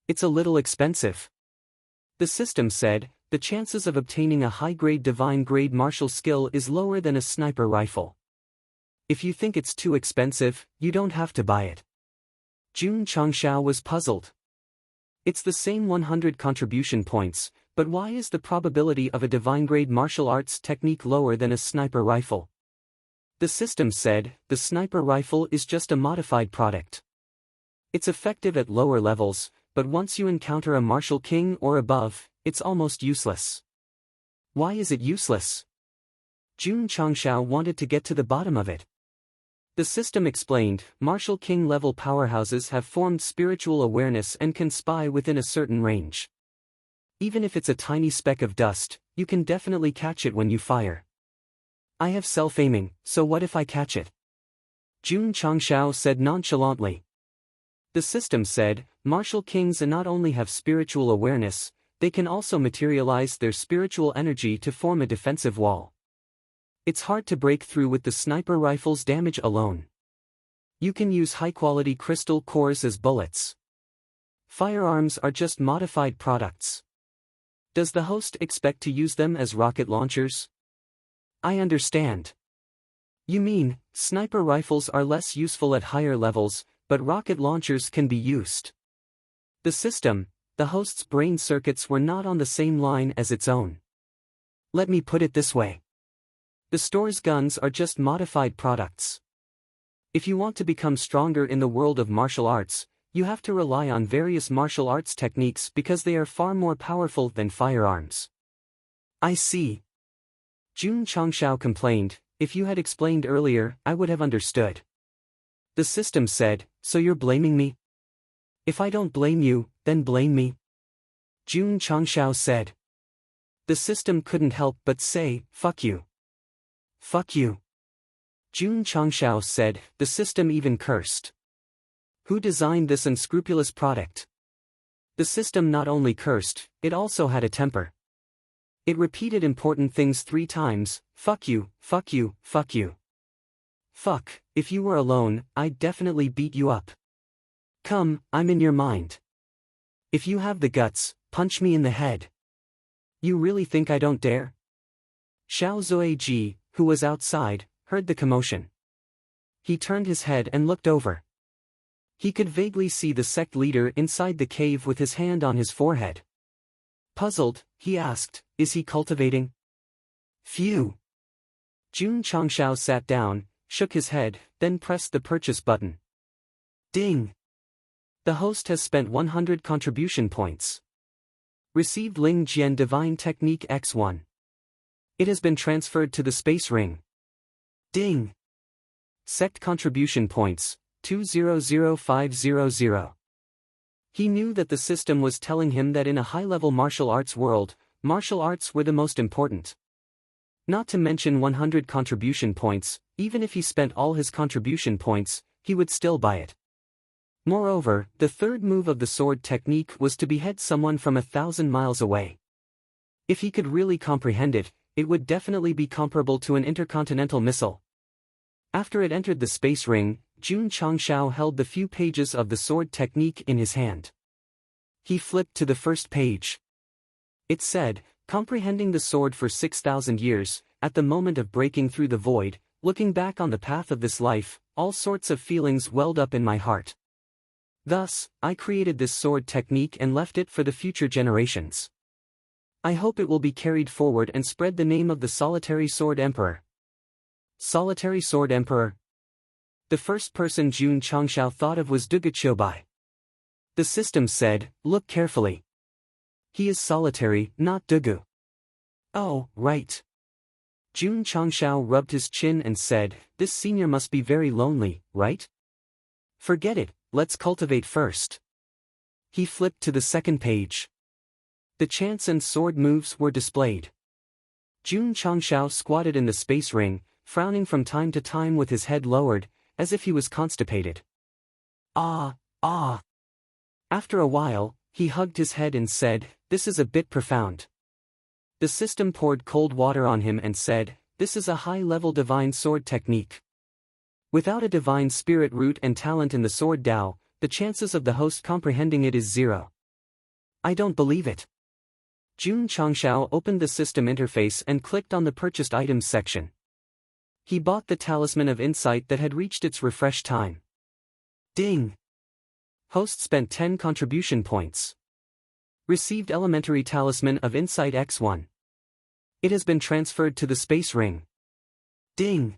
S1: It's a little expensive. The system said, the chances of obtaining a high-grade divine grade martial skill is lower than a sniper rifle. If you think it's too expensive, you don't have to buy it. Jun Changshao was puzzled. It's the same 100 contribution points, but why is the probability of a divine grade martial arts technique lower than a sniper rifle? The system said, the sniper rifle is just a modified product. It's effective at lower levels, but once you encounter a martial king or above, it's almost useless. Why is it useless? Jun Changshao wanted to get to the bottom of it. The system explained, martial king level powerhouses have formed spiritual awareness and can spy within a certain range. Even if it's a tiny speck of dust, you can definitely catch it when you fire. I have self-aiming, so what if I catch it? Jun Changshao said nonchalantly. The system said, martial kings not only have spiritual awareness, they can also materialize their spiritual energy to form a defensive wall. It's hard to break through with the sniper rifle's damage alone. You can use high-quality crystal cores as bullets. Firearms are just modified products. Does the host expect to use them as rocket launchers? I understand. You mean, sniper rifles are less useful at higher levels, but rocket launchers can be used. The system, the host's brain circuits were not on the same line as its own. Let me put it this way. The store's guns are just modified products. If you want to become stronger in the world of martial arts, you have to rely on various martial arts techniques because they are far more powerful than firearms. I see. Jun Changshao complained, if you had explained earlier, I would have understood. The system said, so you're blaming me? If I don't blame you, then blame me. Jun Changshao said. The system couldn't help but say, fuck you. Fuck you. Jun Changshao said, the system even cursed. Who designed this unscrupulous product? The system not only cursed, it also had a temper. It repeated important things 3 times, fuck you, fuck you, fuck you. Fuck, if you were alone, I'd definitely beat you up. Come, I'm in your mind. If you have the guts, punch me in the head. You really think I don't dare? Xiao Zuiji, who was outside, heard the commotion. He turned his head and looked over. He could vaguely see the sect leader inside the cave with his hand on his forehead. Puzzled, he asked, "Is he cultivating?" "Phew." Jun Changshao sat down, shook his head, then pressed the purchase button. Ding! The host has spent 100 contribution points. Received Ling Jian Divine Technique X1. It has been transferred to the space ring. Ding! Sect contribution points, 200500. He knew that the system was telling him that in a high-level martial arts world, martial arts were the most important. Not to mention 100 contribution points, even if he spent all his contribution points, he would still buy it. Moreover, the third move of the sword technique was to behead someone from 1,000 miles away. If he could really comprehend it, it would definitely be comparable to an intercontinental missile. After it entered the space ring, Jun Changshao held the few pages of the sword technique in his hand. He flipped to the first page. It said, "Comprehending the sword for 6,000 years, at the moment of breaking through the void, looking back on the path of this life, all sorts of feelings welled up in my heart. Thus, I created this sword technique and left it for the future generations. I hope it will be carried forward and spread the name of the Solitary Sword Emperor." Solitary Sword Emperor? The first person Jun Changshao thought of was Dugu Qiubai. The system said, "Look carefully. He is solitary, not Dugu." Oh, right. Jun Changshao rubbed his chin and said, "This senior must be very lonely, right? Forget it, let's cultivate first." He flipped to the second page. The chants and sword moves were displayed. Jun Changshao squatted in the space ring, frowning from time to time with his head lowered, as if he was constipated. Ah. After a while, he hugged his head and said, "This is a bit profound." The system poured cold water on him and said, "This is a high-level divine sword technique. Without a divine spirit root and talent in the sword Dao, the chances of the host comprehending it is 0. I don't believe it." Jun Changshao opened the system interface and clicked on the purchased items section. He bought the Talisman of Insight that had reached its refresh time. Ding! Host spent 10 contribution points. Received Elementary Talisman of Insight X1. It has been transferred to the space ring. Ding!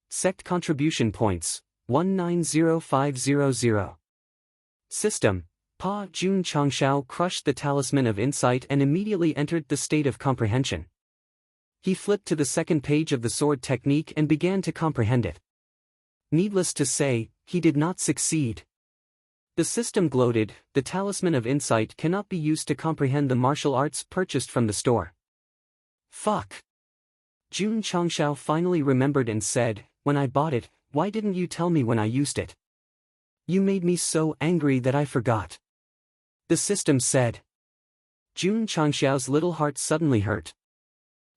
S1: Sect contribution points, 190500. System, Pa Jun Changshao crushed the Talisman of Insight and immediately entered the state of comprehension. He flipped to the second page of the sword technique and began to comprehend it. Needless to say, he did not succeed. The system gloated, "The Talisman of Insight cannot be used to comprehend the martial arts purchased from the store." Fuck. Jun Changshao finally remembered and said, "When I bought it, why didn't you tell me when I used it? You made me so angry that I forgot." The system said. Jun Changshao's little heart suddenly hurt.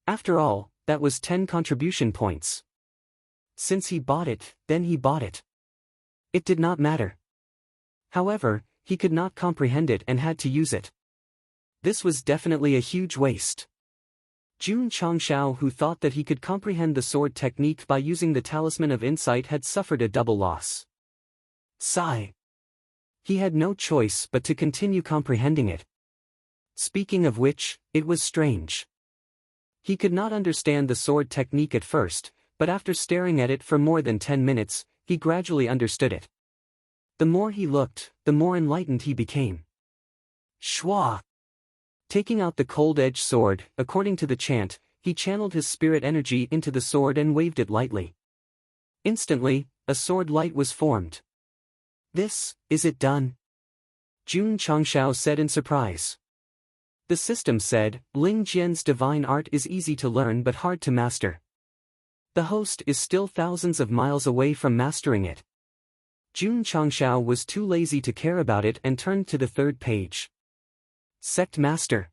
S1: After all, that was 10 contribution points. Since he bought it, then he bought it. It did not matter. However, he could not comprehend it and had to use it. This was definitely a huge waste. Jun Changshao, who thought that he could comprehend the sword technique by using the Talisman of Insight, had suffered a double loss. Sigh. He had no choice but to continue comprehending it. Speaking of which, it was strange. He could not understand the sword technique at first, but after staring at it for more than 10 minutes, he gradually understood it. The more he looked, the more enlightened he became. Shwa! Taking out the cold-edged sword, according to the chant, he channeled his spirit energy into the sword and waved it lightly. Instantly, a sword light was formed. Is it done? Jun Changshao said in surprise. The system said, Ling Jian's divine art is easy to learn but hard to master. The host is still thousands of miles away from mastering it. Jun Changshao was too lazy to care about it and turned to the third page. Sect Master.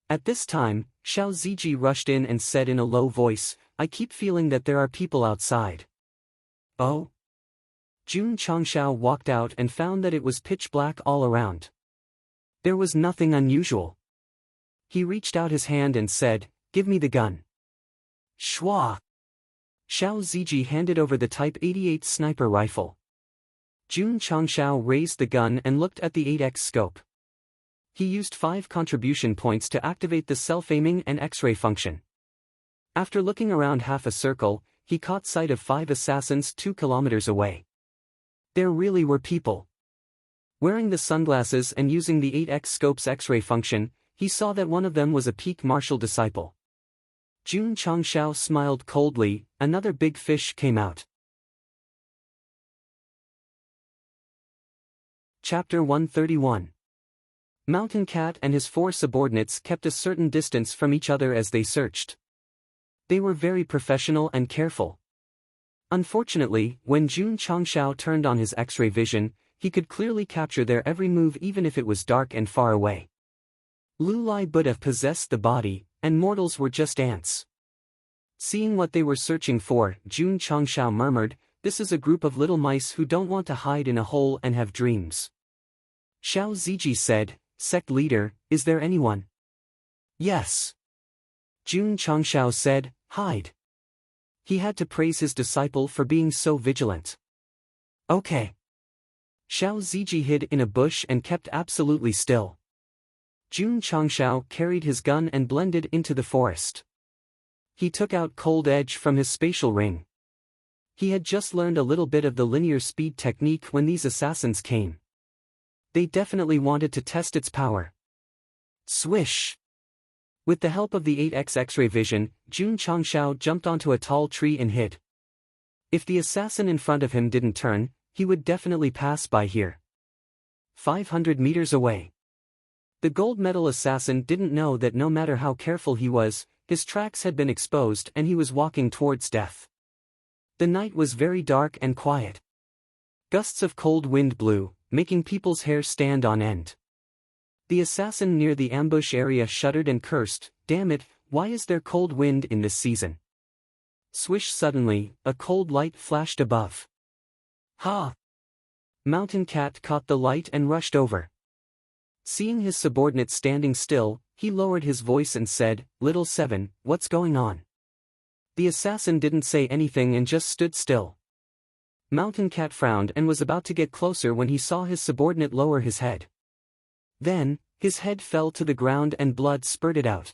S1: At this time, Xiao Ziji rushed in and said in a low voice, I keep feeling that there are people outside. Oh? Jun Changshao walked out and found that it was pitch black all around. There was nothing unusual. He reached out his hand and said, Give me the gun. Shwa! Xiao Ziji handed over the Type 88 sniper rifle. Jun Changshao raised the gun and looked at the 8x scope. He used 5 contribution points to activate the self-aiming and X-ray function. After looking around half a circle, he caught sight of 5 assassins 2 kilometers away. There really were people. Wearing the sunglasses and using the 8x scope's X-ray function, he saw that one of them was a peak martial disciple. Jun Changshao smiled coldly. Another big fish came out. Chapter 131. Mountain Cat and his 4 subordinates kept a certain distance from each other as they searched. They were very professional and careful. Unfortunately, when Jun Changshao turned on his X-ray vision, he could clearly capture their every move even if it was dark and far away. Lulai Buddha possessed the body, and mortals were just ants. Seeing what they were searching for, Jun Changshao murmured, "This is a group of little mice who don't want to hide in a hole and have dreams." Xiao Ziji said, "Sect leader, is there anyone?" "Yes." Jun Changshao said, "Hide." He had to praise his disciple for being so vigilant. "Okay." Xiao Ziji hid in a bush and kept absolutely still. Jun Changshao carried his gun and blended into the forest. He took out Cold Edge from his spatial ring. He had just learned a little bit of the linear speed technique when these assassins came. They definitely wanted to test its power. Swish! With the help of the 8x X-ray vision, Jun Changshao jumped onto a tall tree and hid. If the assassin in front of him didn't turn, he would definitely pass by here. 500 meters away. The gold medal assassin didn't know that no matter how careful he was, his tracks had been exposed and he was walking towards death. The night was very dark and quiet. Gusts of cold wind blew, making people's hair stand on end. The assassin near the ambush area shuddered and cursed, "Damn it, why is there cold wind in this season?" Swish! Suddenly, a cold light flashed above. Ha! Mountain Cat caught the light and rushed over. Seeing his subordinate standing still, he lowered his voice and said, "Little Seven, what's going on?" The assassin didn't say anything and just stood still. Mountain Cat frowned and was about to get closer when he saw his subordinate lower his head. Then, his head fell to the ground and blood spurted out.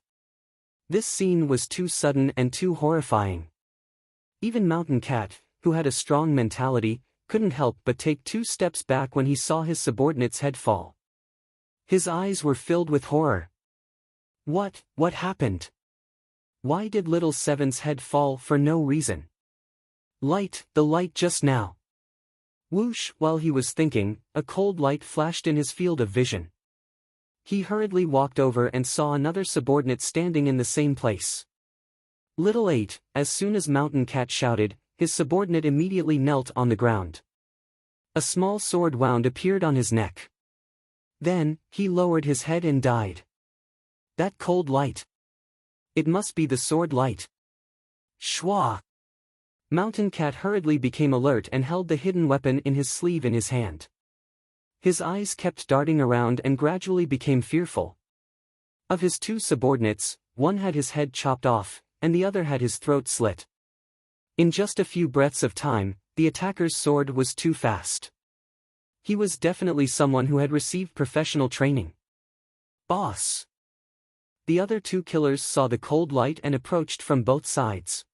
S1: This scene was too sudden and too horrifying. Even Mountain Cat, who had a strong mentality, couldn't help but take 2 steps back when he saw his subordinate's head fall. His eyes were filled with horror. What happened? Why did Little Seven's head fall for no reason? The light just now. Whoosh! While he was thinking, a cold light flashed in his field of vision. He hurriedly walked over and saw another subordinate standing in the same place. Little 8, as soon as Mountain Cat shouted, his subordinate immediately knelt on the ground. A small sword wound appeared on his neck. Then, he lowered his head and died. That cold light. It must be the sword light. Shwa! Mountain Cat hurriedly became alert and held the hidden weapon in his sleeve in his hand. His eyes kept darting around and gradually became fearful. Of his 2 subordinates, one had his head chopped off, and the other had his throat slit. In just a few breaths of time, the attacker's sword was too fast. He was definitely someone who had received professional training. Boss! The other 2 killers saw the cold light and approached from both sides.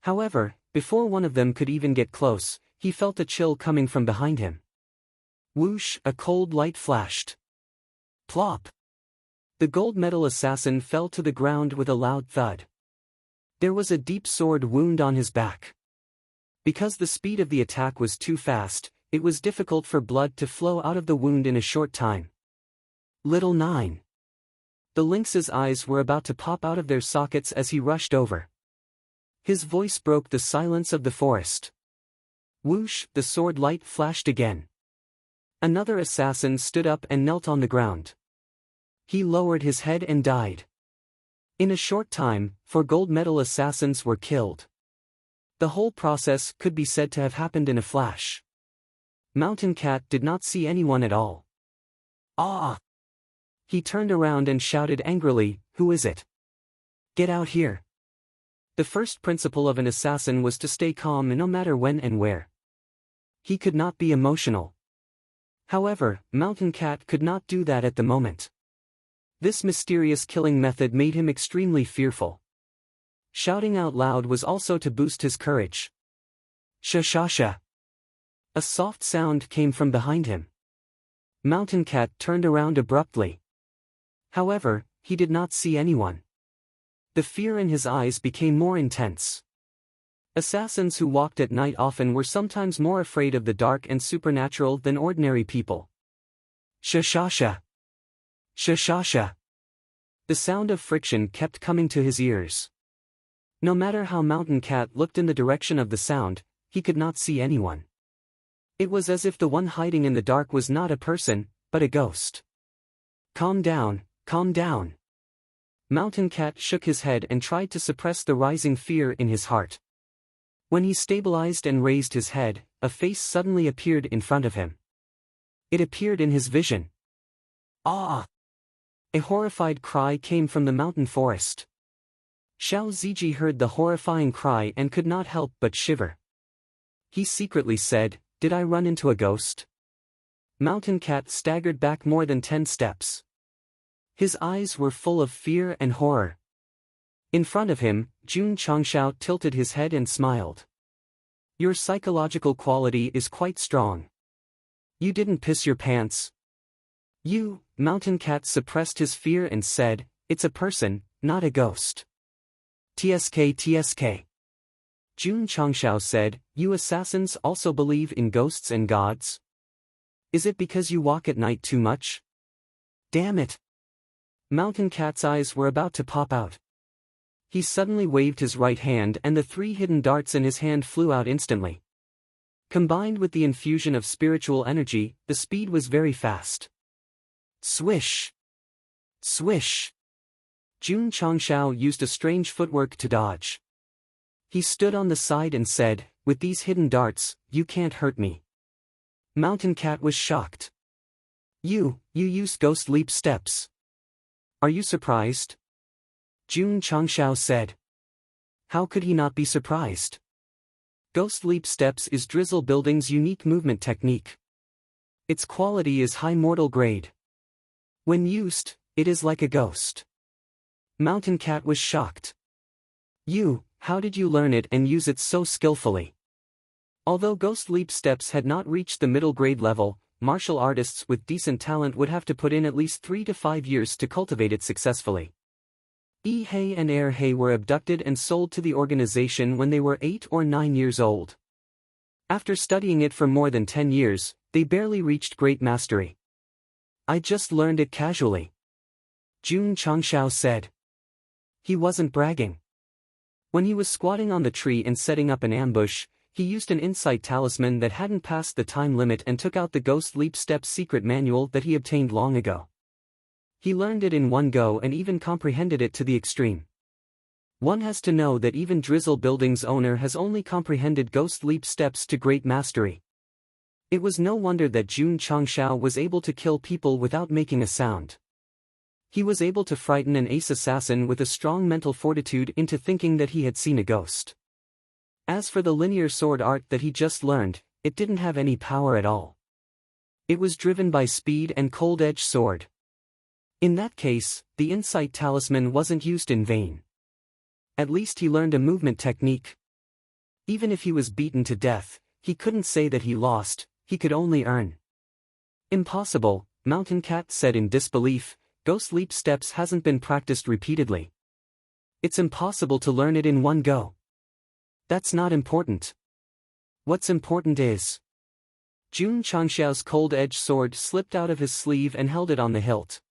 S1: However, before one of them could even get close, he felt a chill coming from behind him. Whoosh! A cold light flashed. Plop! The gold medal assassin fell to the ground with a loud thud. There was a deep sword wound on his back. Because the speed of the attack was too fast, it was difficult for blood to flow out of the wound in a short time. Little 9. The lynx's eyes were about to pop out of their sockets as he rushed over. His voice broke the silence of the forest. Whoosh! The sword light flashed again. Another assassin stood up and knelt on the ground. He lowered his head and died. In a short time, 4 gold medal assassins were killed. The whole process could be said to have happened in a flash. Mountain Cat did not see anyone at all. Ah! He turned around and shouted angrily, "Who is it? Get out here!" The first principle of an assassin was to stay calm no matter when and where. He could not be emotional. However, Mountain Cat could not do that at the moment. This mysterious killing method made him extremely fearful. Shouting out loud was also to boost his courage. Sha-sha-sha. A soft sound came from behind him. Mountain Cat turned around abruptly. However, he did not see anyone. The fear in his eyes became more intense. Assassins who walked at night often were sometimes more afraid of the dark and supernatural than ordinary people. Sha-sha-sha. Sha-sha-sha. The sound of friction kept coming to his ears. No matter how Mountain Cat looked in the direction of the sound, he could not see anyone. It was as if the one hiding in the dark was not a person, but a ghost. Calm down, calm down. Mountain Cat shook his head and tried to suppress the rising fear in his heart. When he stabilized and raised his head, a face suddenly appeared in front of him. It appeared in his vision. Ah! A horrified cry came from the mountain forest. Xiao Ziji heard the horrifying cry and could not help but shiver. He secretly said, "Did I run into a ghost?" Mountain Cat staggered back more than 10 steps. His eyes were full of fear and horror. In front of him, Jun Changshao tilted his head and smiled. "Your psychological quality is quite strong. You didn't piss your pants." Mountain Cat suppressed his fear and said, "It's a person, not a ghost." "TSK TSK. Jun Changshao said, "You assassins also believe in ghosts and gods? Is it because you walk at night too much?" "Damn it." Mountain Cat's eyes were about to pop out. He suddenly waved his right hand and the 3 hidden darts in his hand flew out instantly. Combined with the infusion of spiritual energy, the speed was very fast. Swish! Swish! Jun Changshao used a strange footwork to dodge. He stood on the side and said, "With these hidden darts, you can't hurt me." Mountain Cat was shocked. You used ghost leap steps. Are you surprised?" Jun Changshao said. How could he not be surprised? Ghost leap steps is Drizzle Building's unique movement technique. Its quality is high mortal grade. When used, it is like a ghost. Mountain Cat was shocked. How did you learn it and use it so skillfully?" Although Ghost Leap Steps had not reached the middle grade level, martial artists with decent talent would have to put in at least 3 to 5 years to cultivate it successfully. Yi Hei and Er Hei were abducted and sold to the organization when they were 8 or 9 years old. After studying it for more than 10 years, they barely reached great mastery. "I just learned it casually," Jun Changshao said. He wasn't bragging. When he was squatting on the tree and setting up an ambush, he used an insight talisman that hadn't passed the time limit and took out the Ghost Leap Steps secret manual that he obtained long ago. He learned it in one go and even comprehended it to the extreme. One has to know that even Drizzle Building's owner has only comprehended Ghost Leap Steps to great mastery. It was no wonder that Jun Changshao was able to kill people without making a sound. He was able to frighten an ace assassin with a strong mental fortitude into thinking that he had seen a ghost. As for the linear sword art that he just learned, it didn't have any power at all. It was driven by speed and cold-edged sword. In that case, the insight talisman wasn't used in vain. At least he learned a movement technique. Even if he was beaten to death, he couldn't say that he lost, he could only earn. "Impossible," Mountain Cat said in disbelief. "Ghost Leap Steps hasn't been practiced repeatedly. It's impossible to learn it in one go." "That's not important. What's important is..." Jun Changshao's cold-edged sword slipped out of his sleeve and held it on the hilt.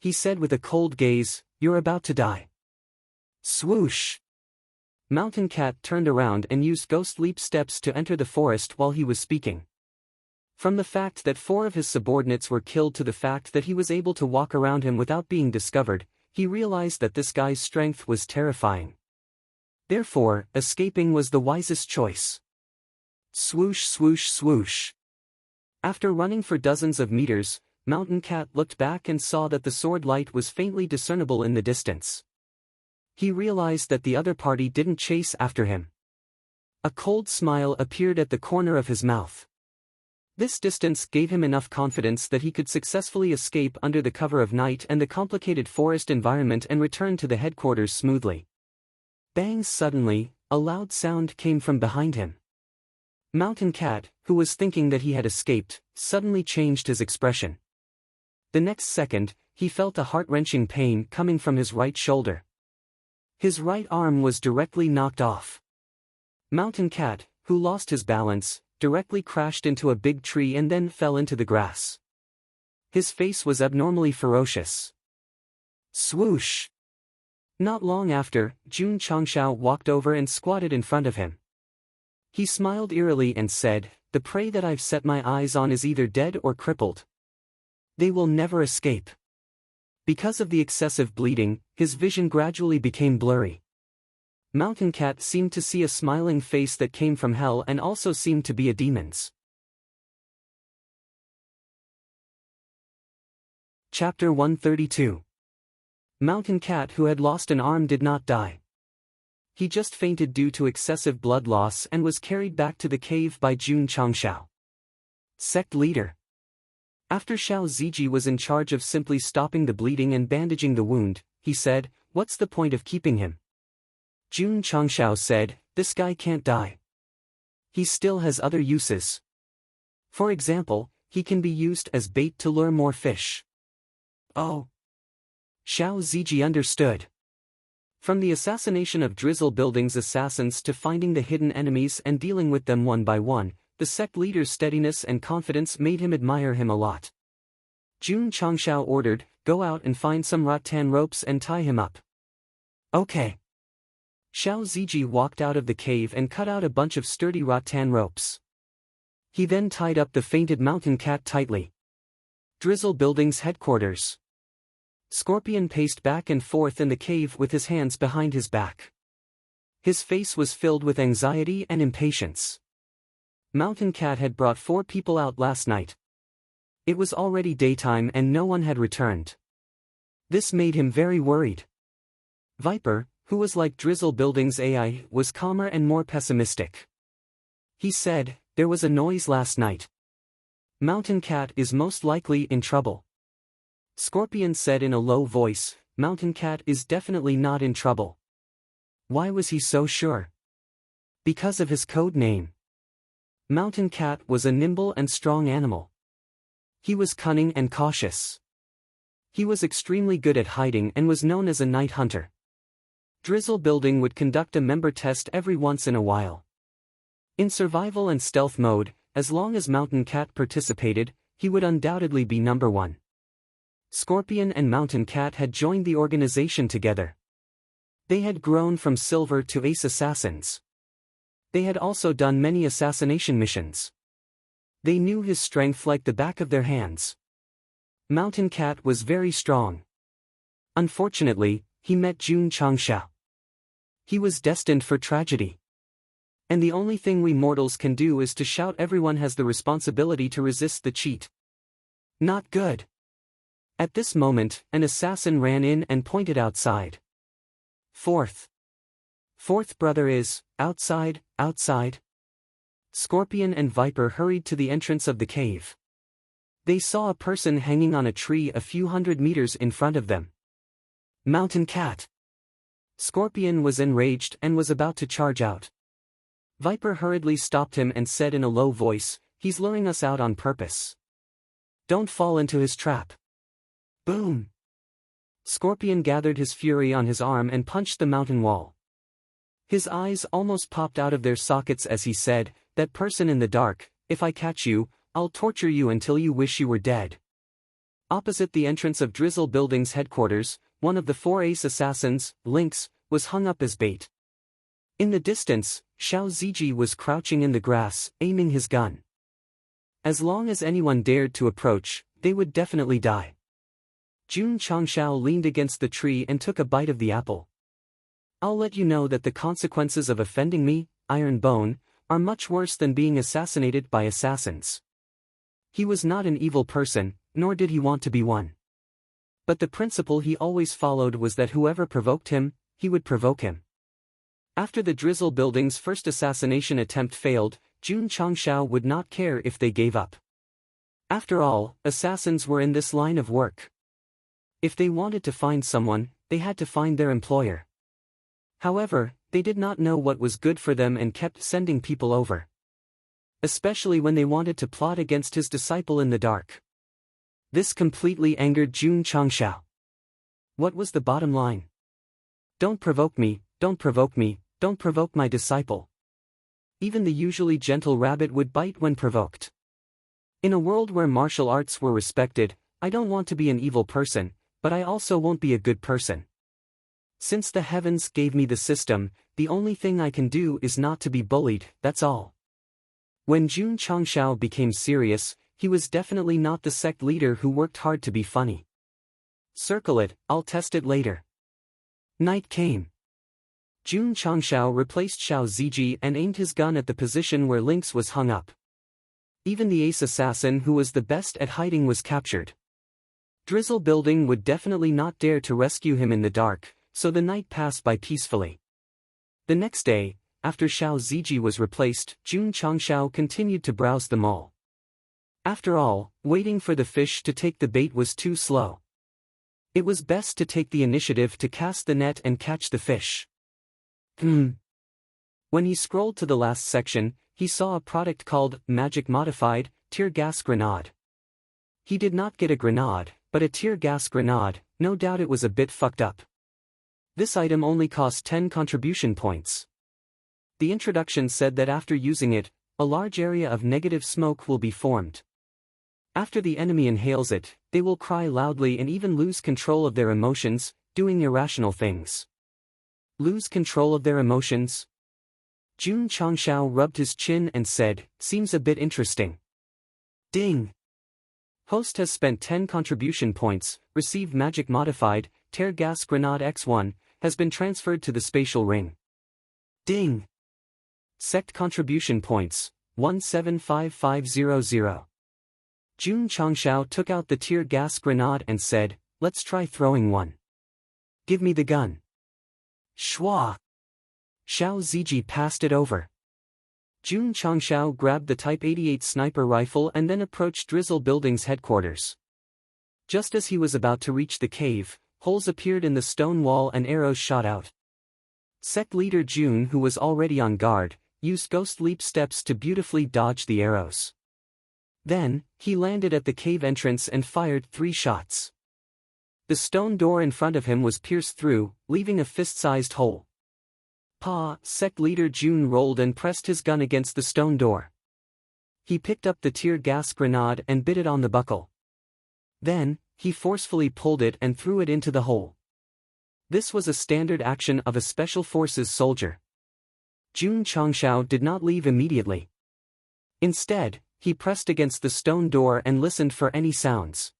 S1: He said with a cold gaze, "You're about to die." Swoosh! Mountain Cat turned around and used Ghost Leap Steps to enter the forest while he was speaking. From the fact that 4 of his subordinates were killed to the fact that he was able to walk around him without being discovered, he realized that this guy's strength was terrifying. Therefore, escaping was the wisest choice. Swoosh swoosh swoosh. After running for dozens of meters, Mountain Cat looked back and saw that the sword light was faintly discernible in the distance. He realized that the other party didn't chase after him. A cold smile appeared at the corner of his mouth. This distance gave him enough confidence that he could successfully escape under the cover of night and the complicated forest environment and return to the headquarters smoothly. Bang! Suddenly, a loud sound came from behind him. Mountain Cat, who was thinking that he had escaped, suddenly changed his expression. The next second, he felt a heart-wrenching pain coming from his right shoulder. His right arm was directly knocked off. Mountain Cat, who lost his balance, directly crashed into a big tree and then fell into the grass. His face was abnormally ferocious. Swoosh! Not long after, Jun Changshao walked over and squatted in front of him. He smiled eerily and said, "The prey that I've set my eyes on is either dead or crippled. They will never escape." Because of the excessive bleeding, his vision gradually became blurry. Mountain Cat seemed to see a smiling face that came from hell and also seemed to be a demon's. Chapter 132. Mountain Cat who had lost an arm did not die. He just fainted due to excessive blood loss and was carried back to the cave by Jun Changshao. Sect leader. After Xiao Ziji was in charge of simply stopping the bleeding and bandaging the wound, he said, "What's the point of keeping him?" Jun Changshao said, "This guy can't die. He still has other uses. For example, he can be used as bait to lure more fish." Oh. Xiao Ziji understood. From the assassination of Drizzle Building's assassins to finding the hidden enemies and dealing with them one by one, the sect leader's steadiness and confidence made him admire him a lot. Jun Changshao ordered, "Go out and find some rattan ropes and tie him up." Okay. Xiao Ziji walked out of the cave and cut out a bunch of sturdy rattan ropes. He then tied up the fainted Mountain Cat tightly. Drizzle Building's headquarters. Scorpion paced back and forth in the cave with his hands behind his back. His face was filled with anxiety and impatience. Mountain Cat had brought 4 people out last night. It was already daytime and no one had returned. This made him very worried. Viper, who was like Drizzle Building's AI, was calmer and more pessimistic. He said, "There was a noise last night. Mountain Cat is most likely in trouble." Scorpion said in a low voice, "Mountain Cat is definitely not in trouble." Why was he so sure? Because of his code name. Mountain Cat was a nimble and strong animal. He was cunning and cautious. He was extremely good at hiding and was known as a night hunter. Drizzle Building would conduct a member test every once in a while. In survival and stealth mode, as long as Mountain Cat participated, he would undoubtedly be number 1. Scorpion and Mountain Cat had joined the organization together. They had grown from silver to ace assassins. They had also done many assassination missions. They knew his strength like the back of their hands. Mountain Cat was very strong. Unfortunately, he met Jun Changshao. He was destined for tragedy. And the only thing we mortals can do is to shout everyone has the responsibility to resist the cheat. Not good. At this moment, an assassin ran in and pointed outside. Fourth brother is, outside. Scorpion and Viper hurried to the entrance of the cave. They saw a person hanging on a tree a few hundred meters in front of them. Mountain Cat. Scorpion was enraged and was about to charge out. Viper hurriedly stopped him and said in a low voice, "He's luring us out on purpose. Don't fall into his trap." Boom! Scorpion gathered his fury on his arm and punched the mountain wall. His eyes almost popped out of their sockets as he said, "That person in the dark, if I catch you, I'll torture you until you wish you were dead." Opposite the entrance of Drizzle Building's headquarters, one of the 4 ace assassins, Lynx, was hung up as bait. In the distance, Xiao Ziji was crouching in the grass, aiming his gun. As long as anyone dared to approach, they would definitely die. Jun Changshao leaned against the tree and took a bite of the apple. "I'll let you know that the consequences of offending me, Iron Bone, are much worse than being assassinated by assassins." He was not an evil person, nor did he want to be one. But the principle he always followed was that whoever provoked him, he would provoke him. After the Drizzle Building's first assassination attempt failed, Jun Changshao would not care if they gave up. After all, assassins were in this line of work. If they wanted to find someone, they had to find their employer. However, they did not know what was good for them and kept sending people over. Especially when they wanted to plot against his disciple in the dark. This completely angered Jun Changshao. What was the bottom line? Don't provoke me, don't provoke me, don't provoke my disciple. Even the usually gentle rabbit would bite when provoked. In a world where martial arts were respected, I don't want to be an evil person, but I also won't be a good person. Since the heavens gave me the system, the only thing I can do is not to be bullied, that's all. When Jun Changshao became serious, he was definitely not the sect leader who worked hard to be funny. Circle it, I'll test it later. Night came. Jun Changshao replaced Xiao Ziji and aimed his gun at the position where Lynx was hung up. Even the ace assassin who was the best at hiding was captured. Drizzle Building would definitely not dare to rescue him in the dark, so the night passed by peacefully. The next day, after Xiao Ziji was replaced, Jun Changshao continued to browse the mall. After all, waiting for the fish to take the bait was too slow. It was best to take the initiative to cast the net and catch the fish. When he scrolled to the last section, he saw a product called Magic Modified Tear Gas Grenade. He did not get a grenade, but a tear gas grenade. No doubt it was a bit fucked up. This item only cost 10 contribution points. The introduction said that after using it, a large area of negative smoke will be formed. After the enemy inhales it, they will cry loudly and even lose control of their emotions, doing irrational things. Lose control of their emotions? Jun Changshao rubbed his chin and said, seems a bit interesting. Ding! Host has spent 10 contribution points, received Magic Modified, Tear Gas Grenade X1, has been transferred to the spatial ring. Ding! Sect contribution points, 175500. Jun Changshao took out the tear gas grenade and said, let's try throwing one. Give me the gun. Shwa! Xiao Ziji passed it over. Jun Changshao grabbed the Type 88 sniper rifle and then approached Drizzle Building's headquarters. Just as he was about to reach the cave, holes appeared in the stone wall and arrows shot out. Sect leader Jun, who was already on guard, used ghost leap steps to beautifully dodge the arrows. Then, he landed at the cave entrance and fired 3 shots. The stone door in front of him was pierced through, leaving a fist-sized hole. Sect leader Jun rolled and pressed his gun against the stone door. He picked up the tear gas grenade and bit it on the buckle. Then, he forcefully pulled it and threw it into the hole. This was a standard action of a Special Forces soldier. Jun Changshao did not leave immediately. Instead, he pressed against the stone door and listened for any sounds.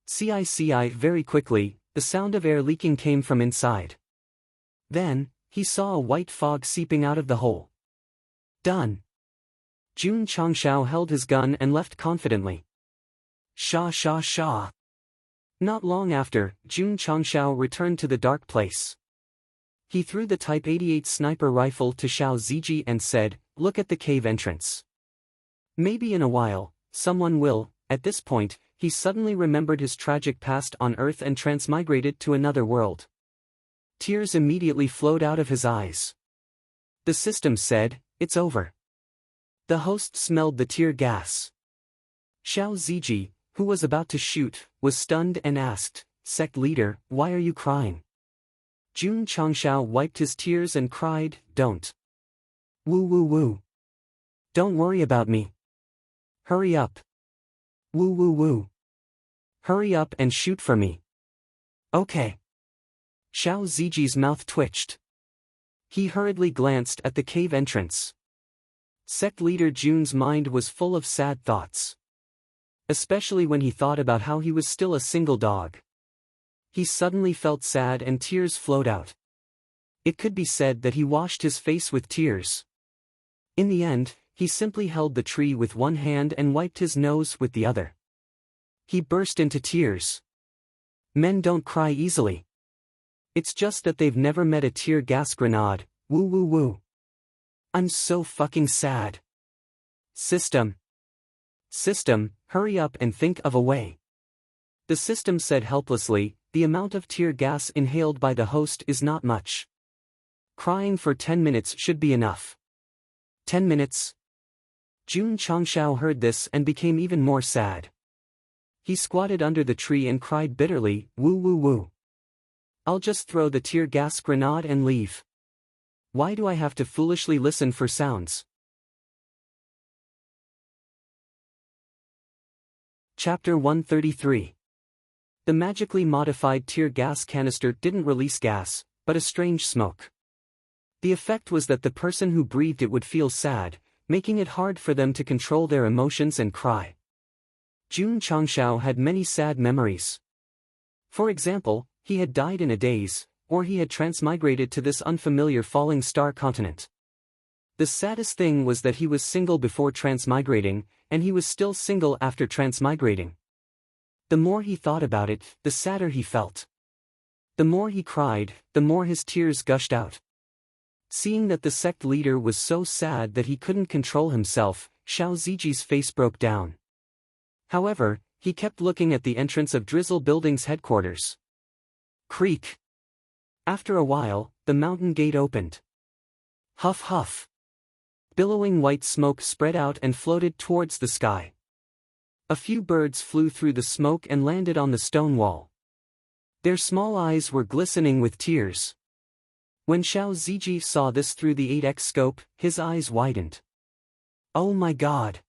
S1: Very quickly, the sound of air leaking came from inside. Then, he saw a white fog seeping out of the hole. Done. Jun Changshao held his gun and left confidently. Sha. Not long after, Jun Changshao returned to the dark place. He threw the Type 88 sniper rifle to Xiao Ziji and said, look at the cave entrance. Maybe in a while, someone will. At this point, he suddenly remembered his tragic past on Earth and transmigrated to another world. Tears immediately flowed out of his eyes. The system said, it's over. The host smelled the tear gas. Xiao Ziji, who was about to shoot, was stunned and asked, Sect leader, why are you crying? Jun Changshao wiped his tears and cried, don't. Woo. Don't worry about me. Hurry up. Woo. Hurry up and shoot for me. Okay. Xiao Ziji's mouth twitched. He hurriedly glanced at the cave entrance. Sect leader Jun's mind was full of sad thoughts. Especially when he thought about how he was still a single dog. He suddenly felt sad and tears flowed out. It could be said that he washed his face with tears. In the end, he simply held the tree with one hand and wiped his nose with the other. He burst into tears. Men don't cry easily. It's just that they've never met a tear gas grenade, woo woo woo. I'm so fucking sad. System, hurry up and think of a way. The system said helplessly, the amount of tear gas inhaled by the host is not much. Crying for 10 minutes should be enough. 10 minutes? Jun Changshao heard this and became even more sad. He squatted under the tree and cried bitterly, woo woo woo. I'll just throw the tear gas grenade and leave. Why do I have to foolishly listen for sounds? Chapter 133. The magically modified tear gas canister didn't release gas, but a strange smoke. The effect was that the person who breathed it would feel sad, making it hard for them to control their emotions and cry. Jun Changshao had many sad memories. For example, he had died in a daze, or he had transmigrated to this unfamiliar falling star continent. The saddest thing was that he was single before transmigrating, and he was still single after transmigrating. The more he thought about it, the sadder he felt. The more he cried, the more his tears gushed out. Seeing that the sect leader was so sad that he couldn't control himself, Xiao Ziji's face broke down. However, he kept looking at the entrance of Drizzle Building's headquarters. Creak. After a while, the mountain gate opened. Huff huff. Billowing white smoke spread out and floated towards the sky. A few birds flew through the smoke and landed on the stone wall. Their small eyes were glistening with tears. When Xiao Ziji saw this through the 8x scope, his eyes widened. Oh my god!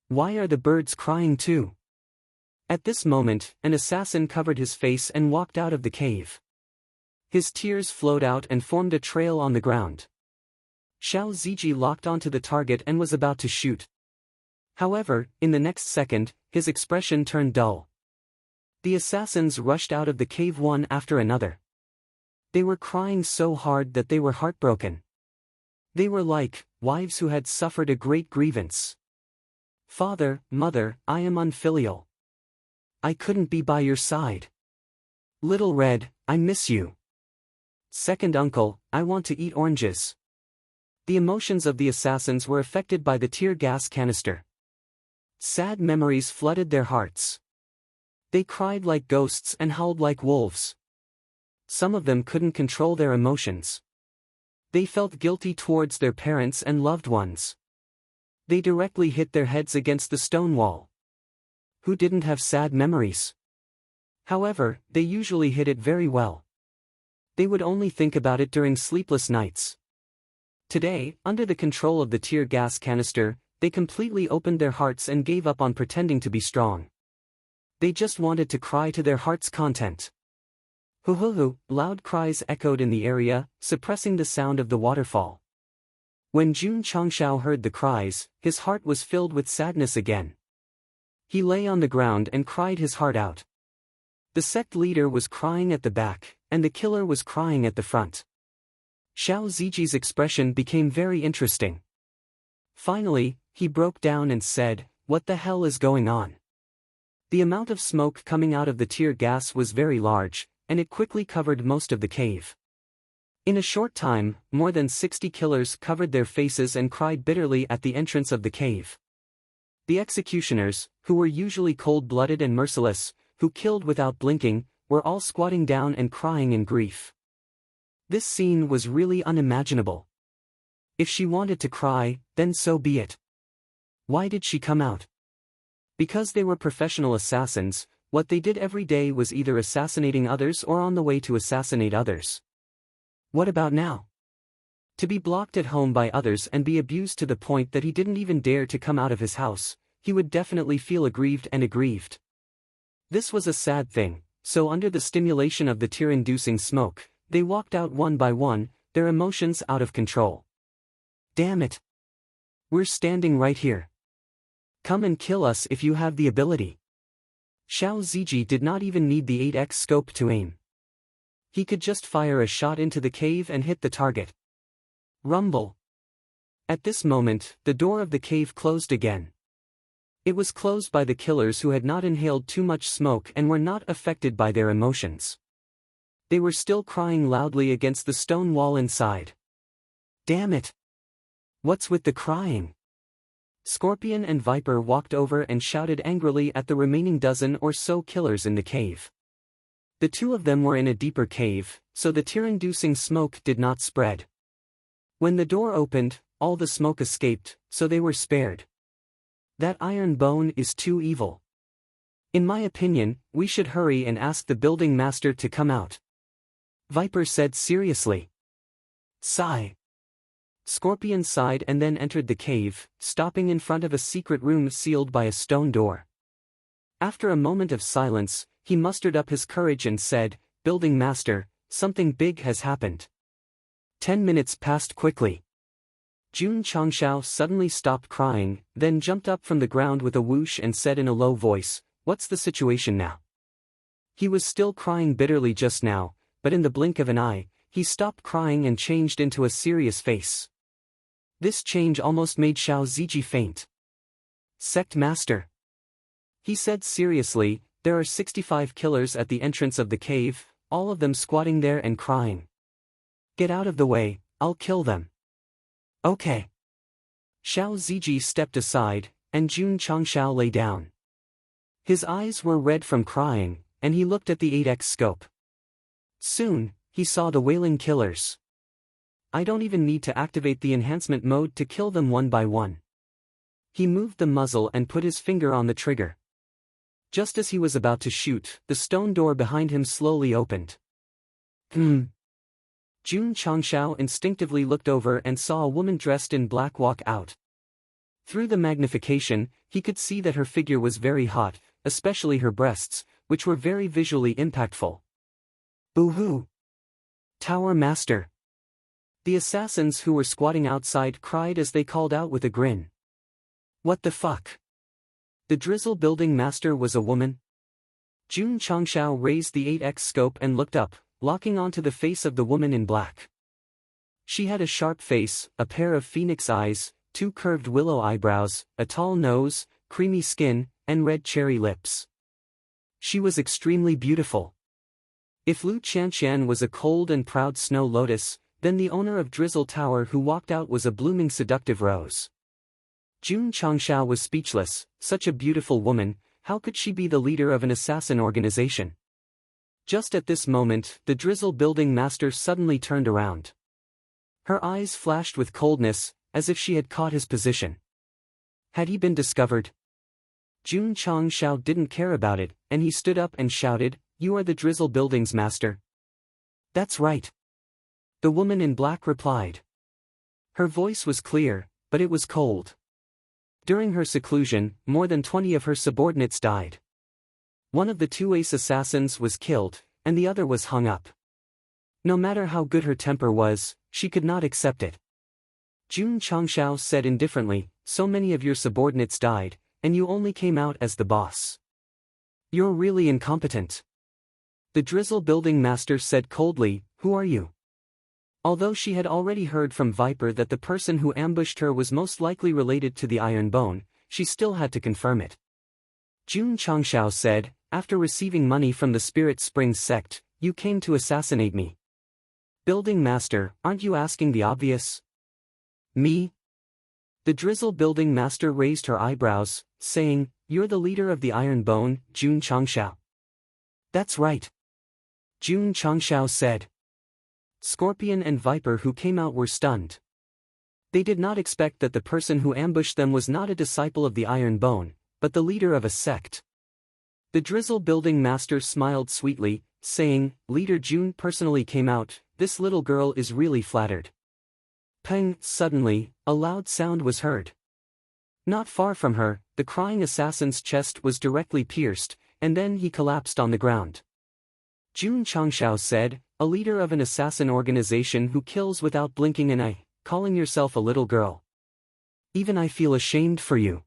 S1: Why are the birds crying too? At this moment, an assassin covered his face and walked out of the cave. His tears flowed out and formed a trail on the ground. Xiao Ziji locked onto the target and was about to shoot. However, in the next second, his expression turned dull. The assassins rushed out of the cave one after another. They were crying so hard that they were heartbroken. They were like wives who had suffered a great grievance. Father, mother, I am unfilial. I couldn't be by your side. Little Red, I miss you. Second uncle, I want to eat oranges. The emotions of the assassins were affected by the tear gas canister. Sad memories flooded their hearts. They cried like ghosts and howled like wolves. Some of them couldn't control their emotions. They felt guilty towards their parents and loved ones. They directly hit their heads against the stone wall. Who didn't have sad memories? However, they usually hid it very well. They would only think about it during sleepless nights. Today, under the control of the tear gas canister, they completely opened their hearts and gave up on pretending to be strong. They just wanted to cry to their heart's content. Hoo hoo hoo, loud cries echoed in the area, suppressing the sound of the waterfall. When Jun Changshao heard the cries, his heart was filled with sadness again. He lay on the ground and cried his heart out. The sect leader was crying at the back, and the killer was crying at the front. Xiao Ziji's expression became very interesting. Finally, he broke down and said, "What the hell is going on?" The amount of smoke coming out of the tear gas was very large, and it quickly covered most of the cave. In a short time, more than 60 killers covered their faces and cried bitterly at the entrance of the cave. The executioners, who were usually cold-blooded and merciless, who killed without blinking, were all squatting down and crying in grief. This scene was really unimaginable. If she wanted to cry, then so be it. Why did she come out? Because they were professional assassins, what they did every day was either assassinating others or on the way to assassinate others. What about now? To be blocked at home by others and be abused to the point that he didn't even dare to come out of his house, he would definitely feel aggrieved and aggrieved. This was a sad thing, so under the stimulation of the tear-inducing smoke, they walked out one by one, their emotions out of control. Damn it! We're standing right here. Come and kill us if you have the ability. Xiao Ziji did not even need the 8x scope to aim. He could just fire a shot into the cave and hit the target. Rumble. At this moment, the door of the cave closed again. It was closed by the killers who had not inhaled too much smoke and were not affected by their emotions. They were still crying loudly against the stone wall inside. Damn it! What's with the crying? Scorpion and Viper walked over and shouted angrily at the remaining dozen or so killers in the cave. The two of them were in a deeper cave, so the tear-inducing smoke did not spread. When the door opened, all the smoke escaped, so they were spared. That iron bone is too evil. In my opinion, we should hurry and ask the building master to come out. Viper said seriously. Sigh. Scorpion sighed and then entered the cave, stopping in front of a secret room sealed by a stone door. After a moment of silence, he mustered up his courage and said, "Building master, something big has happened." 10 minutes passed quickly. Jun Changshao suddenly stopped crying, then jumped up from the ground with a whoosh and said in a low voice, "What's the situation now?" He was still crying bitterly just now, but in the blink of an eye, he stopped crying and changed into a serious face. This change almost made Xiao Ziji faint. "Sect master," he said seriously, "there are 65 killers at the entrance of the cave, all of them squatting there and crying. Get out of the way, I'll kill them." "Okay." Xiao Ziji stepped aside, and Jun Changshao lay down. His eyes were red from crying, and he looked at the 8x scope. Soon, he saw the wailing killers. "I don't even need to activate the enhancement mode to kill them one by one." He moved the muzzle and put his finger on the trigger. Just as he was about to shoot, the stone door behind him slowly opened. Jun Changshao instinctively looked over and saw a woman dressed in black walk out. Through the magnification, he could see that her figure was very hot, especially her breasts, which were very visually impactful. "Boo-hoo! Tower Master!" The assassins who were squatting outside cried as they called out with a grin. "What the fuck? The Drizzle Building Master was a woman?" Jun Changshao raised the 8x scope and looked up, locking onto the face of the woman in black. She had a sharp face, a pair of phoenix eyes, 2 curved willow eyebrows, a tall nose, creamy skin, and red cherry lips. She was extremely beautiful. If Lu Qianqian was a cold and proud snow lotus, then the owner of Drizzle Tower who walked out was a blooming seductive rose. Jun Changshao was speechless. Such a beautiful woman, how could she be the leader of an assassin organization? Just at this moment, the Drizzle Building Master suddenly turned around. Her eyes flashed with coldness, as if she had caught his position. Had he been discovered? Jun Changshao didn't care about it, and he stood up and shouted, "You are the Drizzle Building's master?" "That's right," the woman in black replied. Her voice was clear, but it was cold. During her seclusion, more than 20 of her subordinates died. One of the 2 ace assassins was killed, and the other was hung up. No matter how good her temper was, she could not accept it. Jun Changshao said indifferently, "So many of your subordinates died, and you only came out as the boss. You're really incompetent." The Drizzle Building Master said coldly, "Who are you?" Although she had already heard from Viper that the person who ambushed her was most likely related to the Iron Bone, she still had to confirm it. Jun Changshao said, "After receiving money from the Spirit Springs Sect, you came to assassinate me. Building Master, aren't you asking the obvious?" "Me?" The Drizzle Building Master raised her eyebrows, saying, "You're the leader of the Iron Bone, Jun Changshao." "That's right," Jun Changshao said. Scorpion and Viper who came out were stunned. They did not expect that the person who ambushed them was not a disciple of the Iron Bone, but the leader of a sect. The Drizzle Building Master smiled sweetly, saying, "Leader Jun personally came out, this little girl is really flattered." Peng! Suddenly, a loud sound was heard. Not far from her, the crying assassin's chest was directly pierced, and then he collapsed on the ground. Jun Changshao said, "A leader of an assassin organization who kills without blinking an eye, calling yourself a little girl. Even I feel ashamed for you."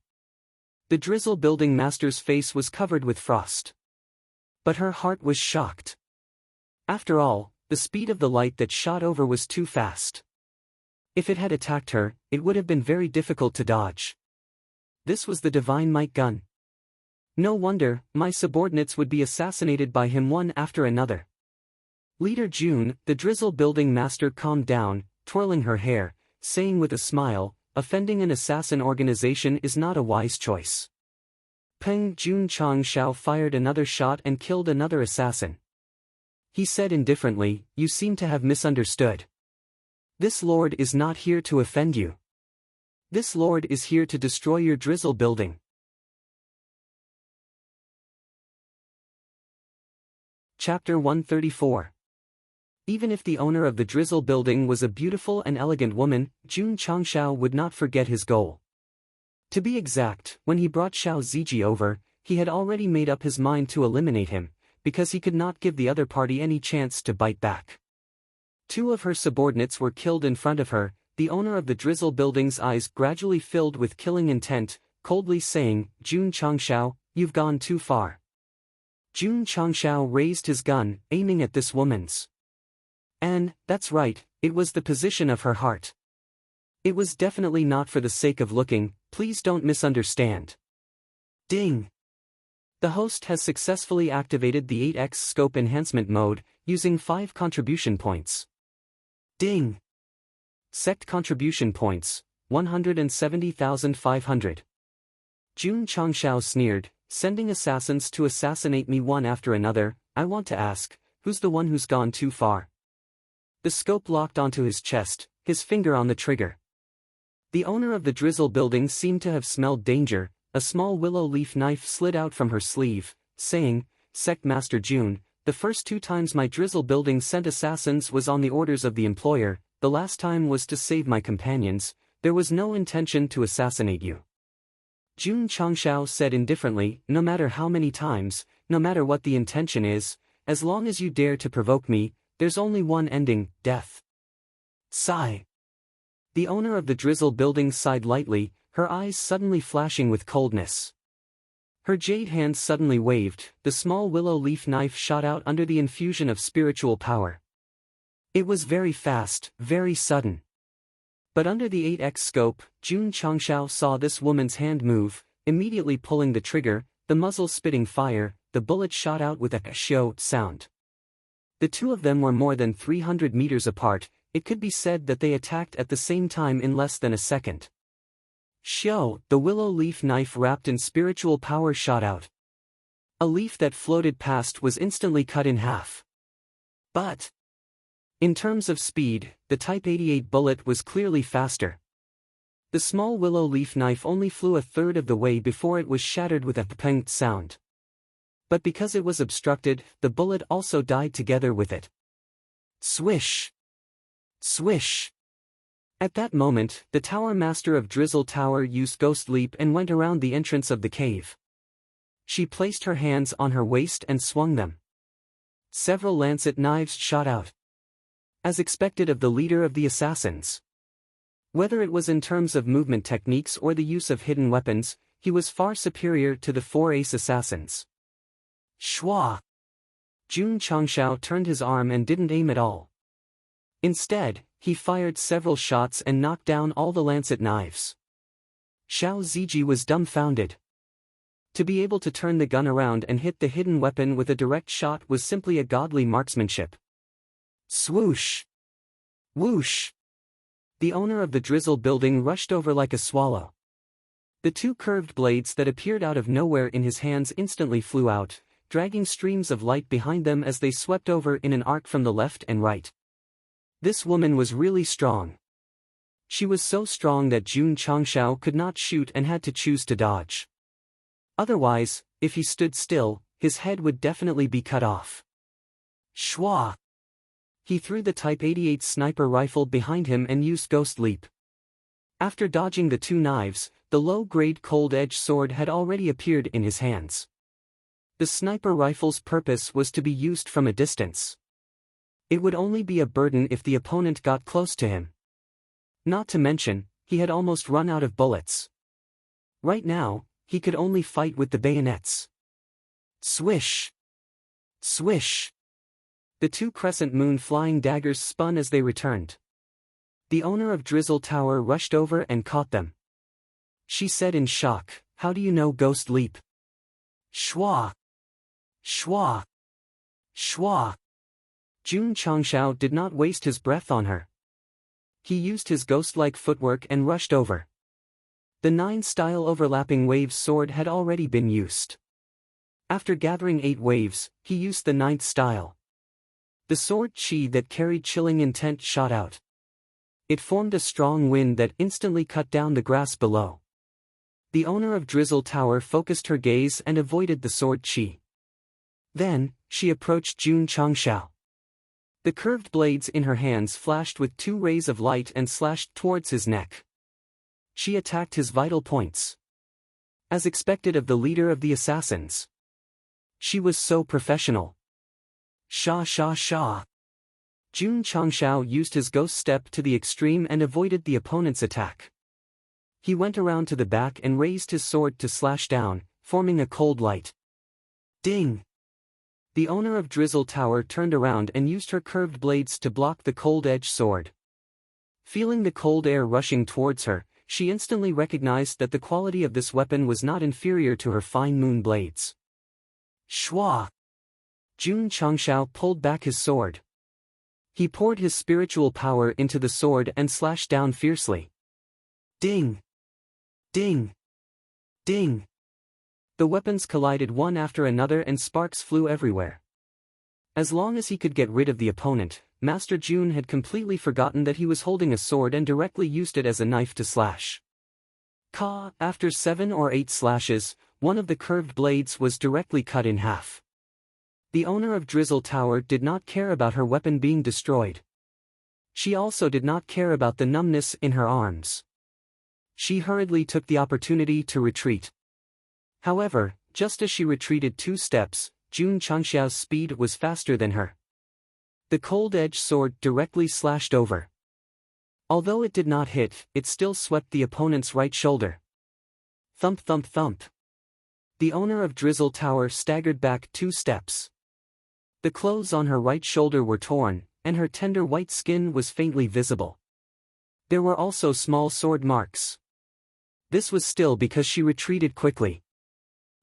S1: The Drizzle Building Master's face was covered with frost. But her heart was shocked. After all, the speed of the light that shot over was too fast. If it had attacked her, it would have been very difficult to dodge. This was the Divine Might gun. No wonder, my subordinates would be assassinated by him one after another. Leader June, the drizzle building master, calmed down, twirling her hair, saying with a smile, offending an assassin organization is not a wise choice. Peng Jun Changshao fired another shot and killed another assassin. He said indifferently, "You seem to have misunderstood. This lord is not here to offend you. This lord is here to destroy your drizzle building." Chapter 134. Even if the owner of the drizzle building was a beautiful and elegant woman, Jun Changshao would not forget his goal. To be exact, when he brought Xiao Ziji over, he had already made up his mind to eliminate him, because he could not give the other party any chance to bite back. Two of her subordinates were killed in front of her. The owner of the drizzle building's eyes gradually filled with killing intent, coldly saying, "Jun Changshao, you've gone too far." Jun Changshao raised his gun, aiming at this woman's. And, that's right, it was the position of her heart. It was definitely not for the sake of looking, please don't misunderstand. Ding! The host has successfully activated the 8x scope enhancement mode, using 5 contribution points. Ding! Sect contribution points, 170,500. Jun Changshao sneered, "Sending assassins to assassinate me one after another, I want to ask, who's the one who's gone too far?" The scope locked onto his chest, his finger on the trigger. The owner of the drizzle building seemed to have smelled danger. A small willow leaf knife slid out from her sleeve, saying, "Sect Master June, the first 2 times my drizzle building sent assassins was on the orders of the employer, the last time was to save my companions, there was no intention to assassinate you." Jun Changshao said indifferently, "No matter how many times, no matter what the intention is, as long as you dare to provoke me, there's only one ending, death." Sigh. The owner of the drizzle building sighed lightly, her eyes suddenly flashing with coldness. Her jade hand suddenly waved, the small willow leaf knife shot out under the infusion of spiritual power. It was very fast, very sudden. But under the 8x scope, Jun Changshao saw this woman's hand move, immediately pulling the trigger, the muzzle spitting fire, the bullet shot out with a shio sound. The two of them were more than 300 meters apart. It could be said that they attacked at the same time in less than a second. Shio, the willow leaf knife wrapped in spiritual power shot out. A leaf that floated past was instantly cut in half. But in terms of speed, the Type 88 bullet was clearly faster. The small willow leaf knife only flew a third of the way before it was shattered with a peng sound. But because it was obstructed, the bullet also died together with it. Swish! Swish! At that moment, the tower master of Drizzle Tower used Ghost Leap and went around the entrance of the cave. She placed her hands on her waist and swung them. Several lancet knives shot out. As expected of the leader of the assassins. Whether it was in terms of movement techniques or the use of hidden weapons, he was far superior to the 4 ace assassins. Shwa! Jun Changshao turned his arm and didn't aim at all. Instead, he fired several shots and knocked down all the lancet knives. Xiao Ziji was dumbfounded. To be able to turn the gun around and hit the hidden weapon with a direct shot was simply a godly marksmanship. Swoosh! Whoosh! The owner of the drizzle building rushed over like a swallow. The 2 curved blades that appeared out of nowhere in his hands instantly flew out, dragging streams of light behind them as they swept over in an arc from the left and right. This woman was really strong. She was so strong that Jun Changshao could not shoot and had to choose to dodge. Otherwise, if he stood still, his head would definitely be cut off. Shwa! He threw the Type 88 sniper rifle behind him and used Ghost Leap. After dodging the 2 knives, the low-grade cold-edge sword had already appeared in his hands. The sniper rifle's purpose was to be used from a distance. It would only be a burden if the opponent got close to him. Not to mention, he had almost run out of bullets. Right now, he could only fight with the bayonets. Swish! Swish! The 2 crescent moon flying daggers spun as they returned. The owner of Drizzle Tower rushed over and caught them. She said in shock, "How do you know Ghost Leap?" Shwa! Shwa! Shwa! Jun Changshao did not waste his breath on her. He used his ghost-like footwork and rushed over. The 9-style overlapping waves sword had already been used. After gathering 8 waves, he used the 9th style. The sword chi that carried chilling intent shot out. It formed a strong wind that instantly cut down the grass below. The owner of Drizzle Tower focused her gaze and avoided the sword chi. Then, she approached Jun Changshao. The curved blades in her hands flashed with 2 rays of light and slashed towards his neck. She attacked his vital points. As expected of the leader of the assassins. She was so professional. Sha sha sha. Jun Changshao used his ghost step to the extreme and avoided the opponent's attack. He went around to the back and raised his sword to slash down, forming a cold light. Ding! The owner of Drizzle Tower turned around and used her curved blades to block the cold-edged sword. Feeling the cold air rushing towards her, she instantly recognized that the quality of this weapon was not inferior to her fine moon blades. Shwa! Jun Changshao pulled back his sword. He poured his spiritual power into the sword and slashed down fiercely. Ding! Ding! Ding! The weapons collided one after another and sparks flew everywhere. As long as he could get rid of the opponent, Master Jun had completely forgotten that he was holding a sword and directly used it as a knife to slash. After 7 or 8 slashes, one of the curved blades was directly cut in half. The owner of Drizzle Tower did not care about her weapon being destroyed. She also did not care about the numbness in her arms. She hurriedly took the opportunity to retreat. However, just as she retreated 2 steps, Jun Changshao's speed was faster than her. The cold-edged sword directly slashed over. Although it did not hit, it still swept the opponent's right shoulder. Thump thump thump. The owner of Drizzle Tower staggered back 2 steps. The clothes on her right shoulder were torn, and her tender white skin was faintly visible. There were also small sword marks. This was still because she retreated quickly.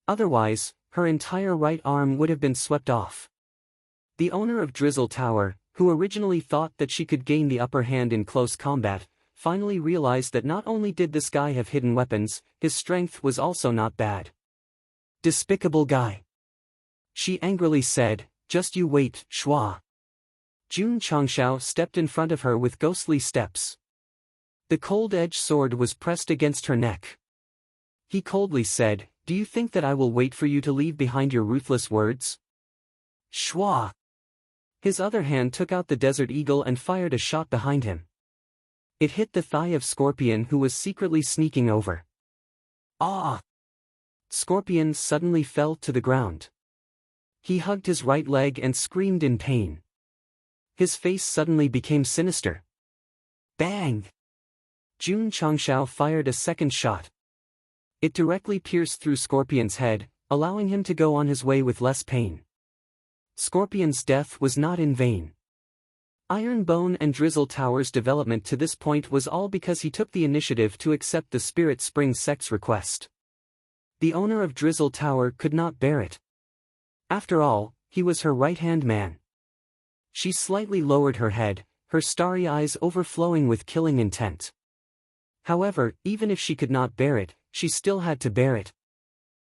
S1: Otherwise, her entire right arm would have been swept off. The owner of Drizzle Tower, who originally thought that she could gain the upper hand in close combat, finally realized that not only did this guy have hidden weapons, his strength was also not bad. Despicable guy. She angrily said, "Just you wait, Shua." Jun Changshao stepped in front of her with ghostly steps. The cold-edged sword was pressed against her neck. He coldly said, "Do you think that I will wait for you to leave behind your ruthless words?" Shua. His other hand took out the Desert Eagle and fired a shot behind him. It hit the thigh of Scorpion, who was secretly sneaking over. Ah! Scorpion suddenly fell to the ground. He hugged his right leg and screamed in pain. His face suddenly became sinister. Bang! Jun Changshao fired a second shot. It directly pierced through Scorpion's head, allowing him to go on his way with less pain. Scorpion's death was not in vain. Ironbone and Drizzle Tower's development to this point was all because he took the initiative to accept the Spirit Spring Sect's request. The owner of Drizzle Tower could not bear it. After all, he was her right-hand man. She slightly lowered her head, her starry eyes overflowing with killing intent. However, even if she could not bear it, she still had to bear it.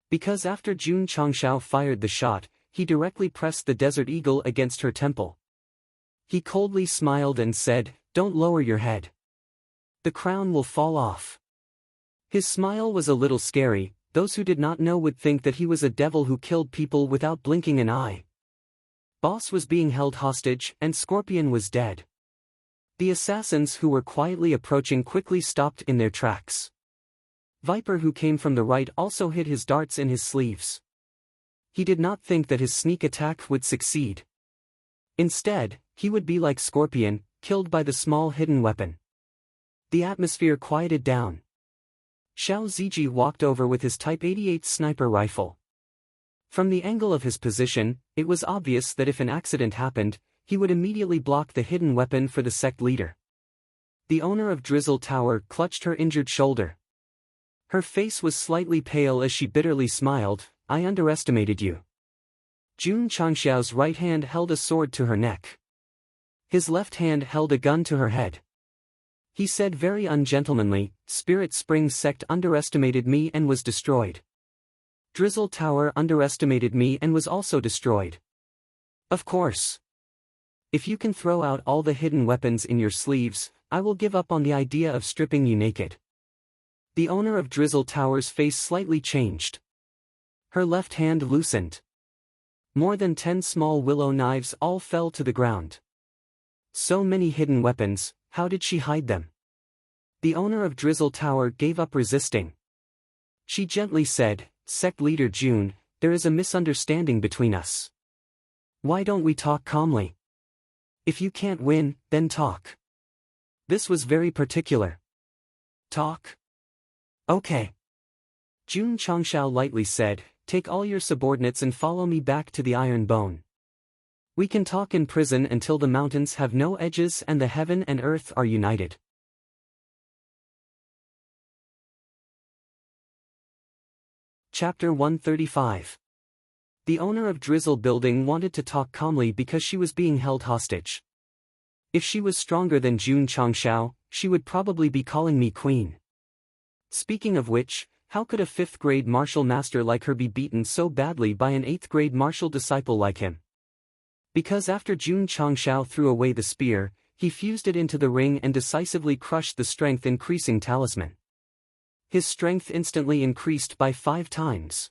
S1: Because after Jun Changshao fired the shot, he directly pressed the Desert Eagle against her temple. He coldly smiled and said, "Don't lower your head. The crown will fall off." His smile was a little scary. Those who did not know would think that he was a devil who killed people without blinking an eye. Boss was being held hostage, and Scorpion was dead. The assassins who were quietly approaching quickly stopped in their tracks. Viper, who came from the right, also hid his darts in his sleeves. He did not think that his sneak attack would succeed. Instead, he would be like Scorpion, killed by the small hidden weapon. The atmosphere quieted down. Xiao Ziji walked over with his Type 88 sniper rifle. From the angle of his position, it was obvious that if an accident happened, he would immediately block the hidden weapon for the sect leader. The owner of Drizzle Tower clutched her injured shoulder. Her face was slightly pale as she bitterly smiled, "I underestimated you." Jun Changshao's right hand held a sword to her neck. His left hand held a gun to her head. He said very ungentlemanly, Spirit Spring Sect underestimated me and was destroyed. Drizzle Tower underestimated me and was also destroyed. Of course. If you can throw out all the hidden weapons in your sleeves, I will give up on the idea of stripping you naked. The owner of Drizzle Tower's face slightly changed. Her left hand loosened. More than 10 small willow knives all fell to the ground. So many hidden weapons, how did she hide them? The owner of Drizzle Tower gave up resisting. She gently said, Sect Leader June, there is a misunderstanding between us. Why don't we talk calmly? If you can't win, then talk. This was very particular. Talk? Okay. June Changshao lightly said, take all your subordinates and follow me back to the Iron Bone. We can talk in prison until the mountains have no edges and the heaven and earth are united. Chapter 135. The owner of Drizzle Building wanted to talk calmly because she was being held hostage. If she was stronger than June Changshao, she would probably be calling me queen. Speaking of which, how could a 5th grade martial master like her be beaten so badly by an 8th grade martial disciple like him? Because after June Changshao threw away the spear, he fused it into the ring and decisively crushed the strength-increasing talisman. His strength instantly increased by 5 times.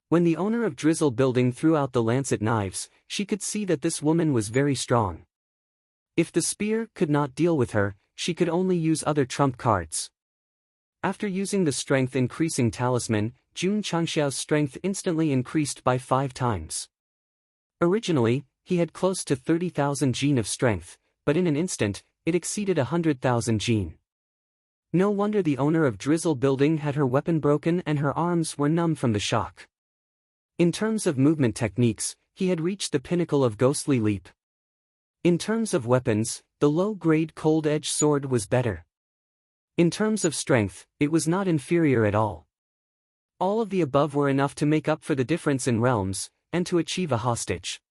S1: When the owner of Drizzle Building threw out the lancet knives, she could see that this woman was very strong. If the spear could not deal with her, she could only use other trump cards. After using the strength-increasing talisman, June Changshao's strength instantly increased by 5 times. Originally, he had close to 30,000 gene of strength, but in an instant, it exceeded 100,000 gene. No wonder the owner of Drizzle Building had her weapon broken and her arms were numb from the shock. In terms of movement techniques, he had reached the pinnacle of ghostly leap. In terms of weapons, the low-grade cold-edge sword was better. In terms of strength, it was not inferior at all. All of the above were enough to make up for the difference in realms, and to achieve a hostage.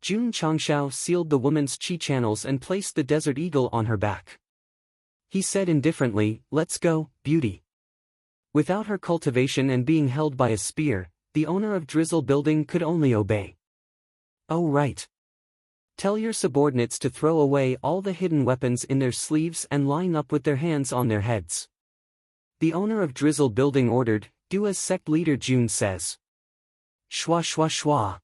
S1: June Changshao sealed the woman's chi channels and placed the desert eagle on her back. He said indifferently, let's go, beauty. Without her cultivation and being held by a spear, the owner of Drizzle Building could only obey. Oh right. Tell your subordinates to throw away all the hidden weapons in their sleeves and line up with their hands on their heads. The owner of Drizzle Building ordered, do as Sect Leader June says. Shwa shwa shwa.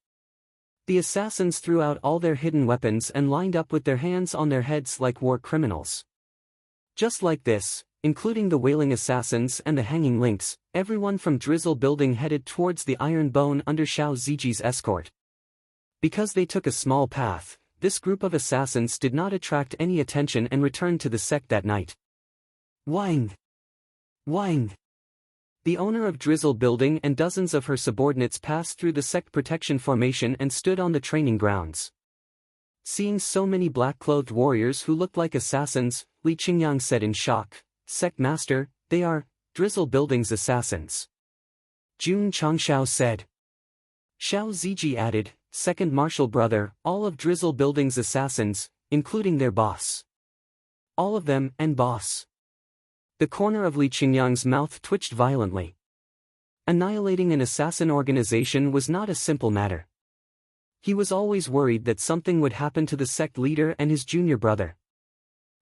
S1: The assassins threw out all their hidden weapons and lined up with their hands on their heads like war criminals. Just like this, including the wailing assassins and the hanging lynx, everyone from Drizzle Building headed towards the Iron Bone under Xiao Ziji's escort. Because they took a small path, this group of assassins did not attract any attention and returned to the sect that night. Wang! Wang! The owner of Drizzle Building and dozens of her subordinates passed through the sect protection formation and stood on the training grounds. Seeing so many black-clothed warriors who looked like assassins, Li Qingyang said in shock, Sect Master, they are Drizzle Building's assassins. June Changshao said. Xiao Ziji added, Second Martial Brother, all of Drizzle Building's assassins, including their boss. All of them, and boss. The corner of Li Qingyang's mouth twitched violently. Annihilating an assassin organization was not a simple matter. He was always worried that something would happen to the sect leader and his junior brother.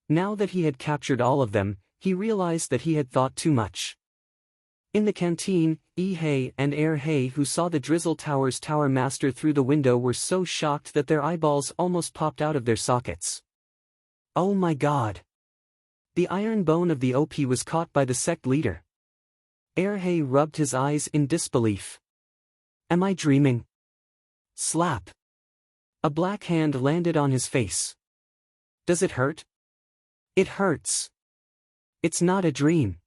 S1: Now that he had captured all of them, he realized that he had thought too much. In the canteen, Yi He and Air He, who saw the Drizzle Tower's tower master through the window, were so shocked that their eyeballs almost popped out of their sockets. Oh my god! The iron bone of the OP was caught by the sect leader. Air He rubbed his eyes in disbelief. Am I dreaming? Slap! A black hand landed on his face. Does it hurt? It hurts. It's not a dream.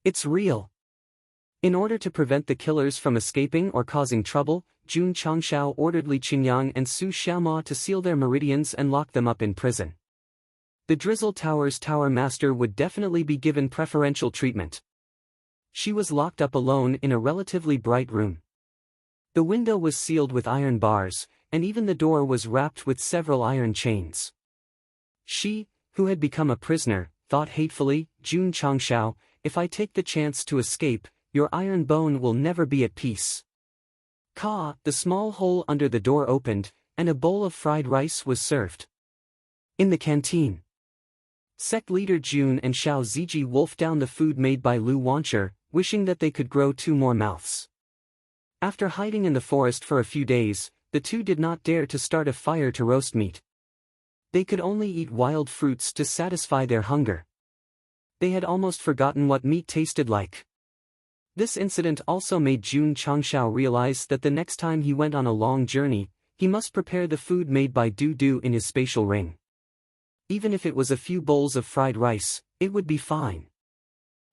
S1: It's real. In order to prevent the killers from escaping or causing trouble, June Changshao ordered Li Qingyang and Su Xiaoma to seal their meridians and lock them up in prison. The Drizzle Tower's tower master would definitely be given preferential treatment. She was locked up alone in a relatively bright room. The window was sealed with iron bars, and even the door was wrapped with several iron chains. She, who had become a prisoner, thought hatefully, Jun Changshao, if I take the chance to escape, your iron bone will never be at peace. The small hole under the door opened, and a bowl of fried rice was served. In the canteen, Sect leader Jun and Xiao Ziji wolfed down the food made by Lu Wancher, wishing that they could grow 2 more mouths. After hiding in the forest for a few days, the two did not dare to start a fire to roast meat. They could only eat wild fruits to satisfy their hunger. They had almost forgotten what meat tasted like. This incident also made Jun Changshao realize that the next time he went on a long journey, he must prepare the food made by Du Du in his spatial ring. Even if it was a few bowls of fried rice, it would be fine.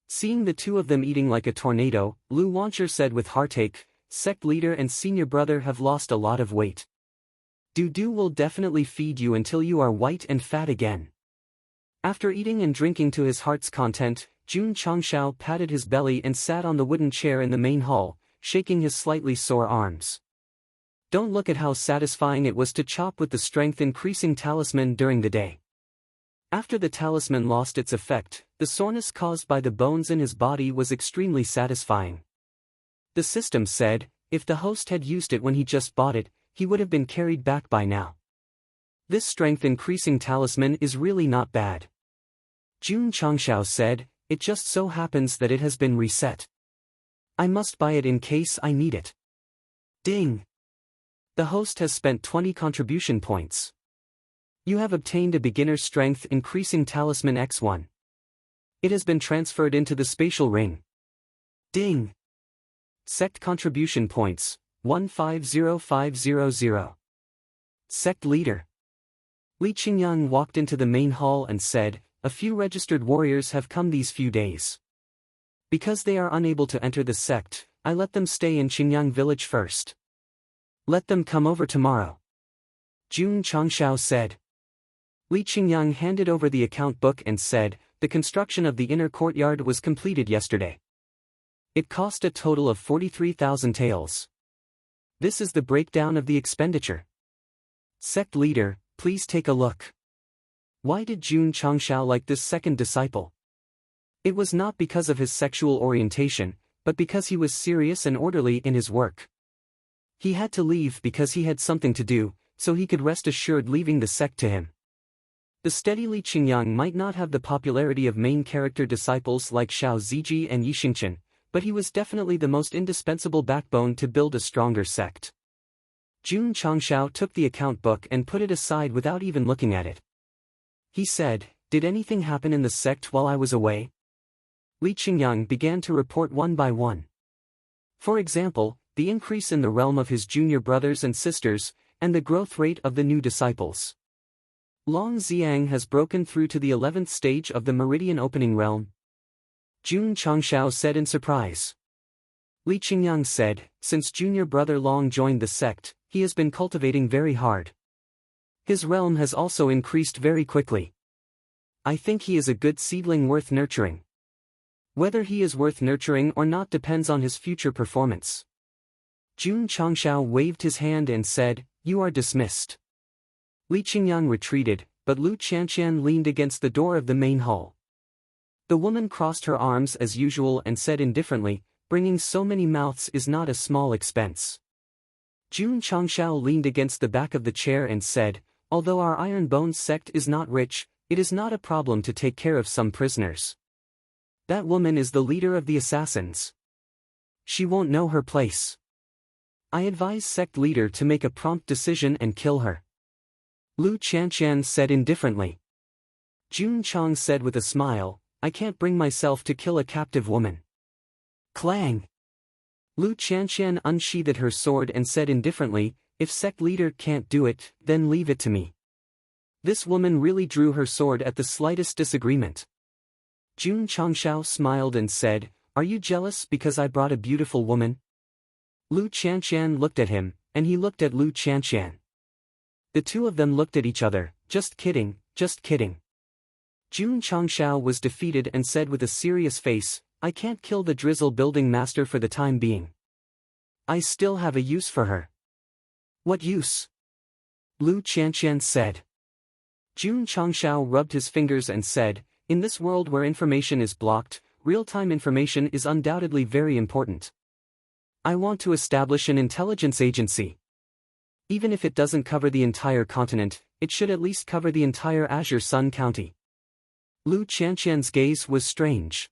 S1: Seeing the two of them eating like a tornado, Lu Wancher said with heartache, Sect leader and senior brother have lost a lot of weight. Du Du will definitely feed you until you are white and fat again. After eating and drinking to his heart's content, Jun Changshao patted his belly and sat on the wooden chair in the main hall, shaking his slightly sore arms. Don't look at how satisfying it was to chop with the strength-increasing talisman during the day. After the talisman lost its effect, the soreness caused by the bones in his body was extremely satisfying. The system said, if the host had used it when he just bought it, he would have been carried back by now. This strength-increasing talisman is really not bad. Jun Changshao said, it just so happens that it has been reset. I must buy it in case I need it. Ding! The host has spent 20 contribution points. You have obtained a beginner strength increasing talisman X1. It has been transferred into the spatial ring. Ding! Sect contribution points, 150500. Sect leader. Li Qingyang walked into the main hall and said, a few registered warriors have come these few days. Because they are unable to enter the sect, I let them stay in Qingyang village first. Let them come over tomorrow. Jun Changshao said. Li Qingyang handed over the account book and said, the construction of the inner courtyard was completed yesterday. It cost a total of 43,000 taels. This is the breakdown of the expenditure. Sect leader, please take a look. Why did Jun Changshao like this second disciple? It was not because of his sexual orientation, but because he was serious and orderly in his work. He had to leave because he had something to do, so he could rest assured leaving the sect to him. The steady Li Qingyang might not have the popularity of main character disciples like Xiao Ziji and Yi Xingqian, but he was definitely the most indispensable backbone to build a stronger sect. Jun Changshao took the account book and put it aside without even looking at it. He said, did anything happen in the sect while I was away? Li Qingyang began to report one by one. For example, the increase in the realm of his junior brothers and sisters, and the growth rate of the new disciples. Long Xiang has broken through to the 11th stage of the meridian opening realm. Jun Changshao said in surprise. Li Qingyang said, since junior brother Long joined the sect, he has been cultivating very hard. His realm has also increased very quickly. I think he is a good seedling worth nurturing. Whether he is worth nurturing or not depends on his future performance. Jun Changshao waved his hand and said, you are dismissed. Li Qingyang retreated, but Lu Qianqian leaned against the door of the main hall. The woman crossed her arms as usual and said indifferently, bringing so many mouths is not a small expense. Jun Changshao leaned against the back of the chair and said, although our Iron Bones sect is not rich, it is not a problem to take care of some prisoners. That woman is the leader of the assassins. She won't know her place. I advise sect leader to make a prompt decision and kill her. Lu Qianqian said indifferently. Jun Chang said with a smile, I can't bring myself to kill a captive woman. Clang! Lu Qianqian unsheathed her sword and said indifferently, if sect leader can't do it, then leave it to me. This woman really drew her sword at the slightest disagreement. Jun Changshao smiled and said, are you jealous because I brought a beautiful woman? Lu Qianqian looked at him, and he looked at Lu Qianqian. The two of them looked at each other, just kidding, just kidding. Jun Changshao was defeated and said with a serious face, I can't kill the drizzle building master for the time being. I still have a use for her. What use? Lu Qianqian said. Jun Changshao rubbed his fingers and said, in this world where information is blocked, real-time information is undoubtedly very important. I want to establish an intelligence agency. Even if it doesn't cover the entire continent, it should at least cover the entire Azure Sun County. Lu Qianqian's gaze was strange.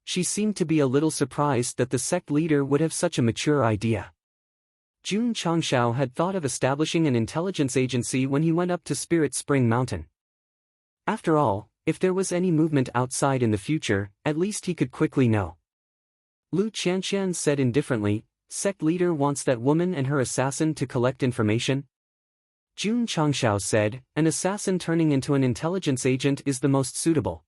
S1: She seemed to be a little surprised that the sect leader would have such a mature idea. Jun Changshao had thought of establishing an intelligence agency when he went up to Spirit Spring Mountain. After all, if there was any movement outside in the future, at least he could quickly know. Lu Qianqian said indifferently, sect leader wants that woman and her assassin to collect information? Jun Changshao said, an assassin turning into an intelligence agent is the most suitable.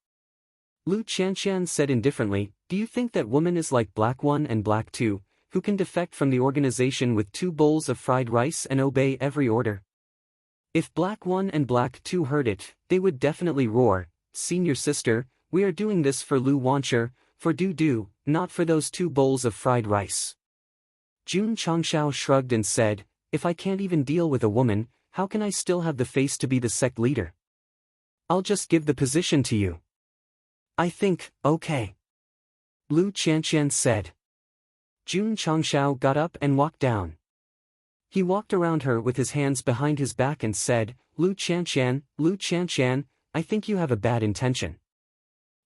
S1: Lu Qianqian said indifferently, do you think that woman is like Black 1 and Black 2, who can defect from the organization with 2 bowls of fried rice and obey every order? If Black 1 and Black 2 heard it, they would definitely roar, senior sister, we are doing this for Lu Wancher, for Do, not for those 2 bowls of fried rice. Jun Changshao shrugged and said, if I can't even deal with a woman, how can I still have the face to be the sect leader? I'll just give the position to you. I think, okay. Lu Qianqian said. Jun Changshao got up and walked down. He walked around her with his hands behind his back and said, Lu Qianqian, I think you have a bad intention.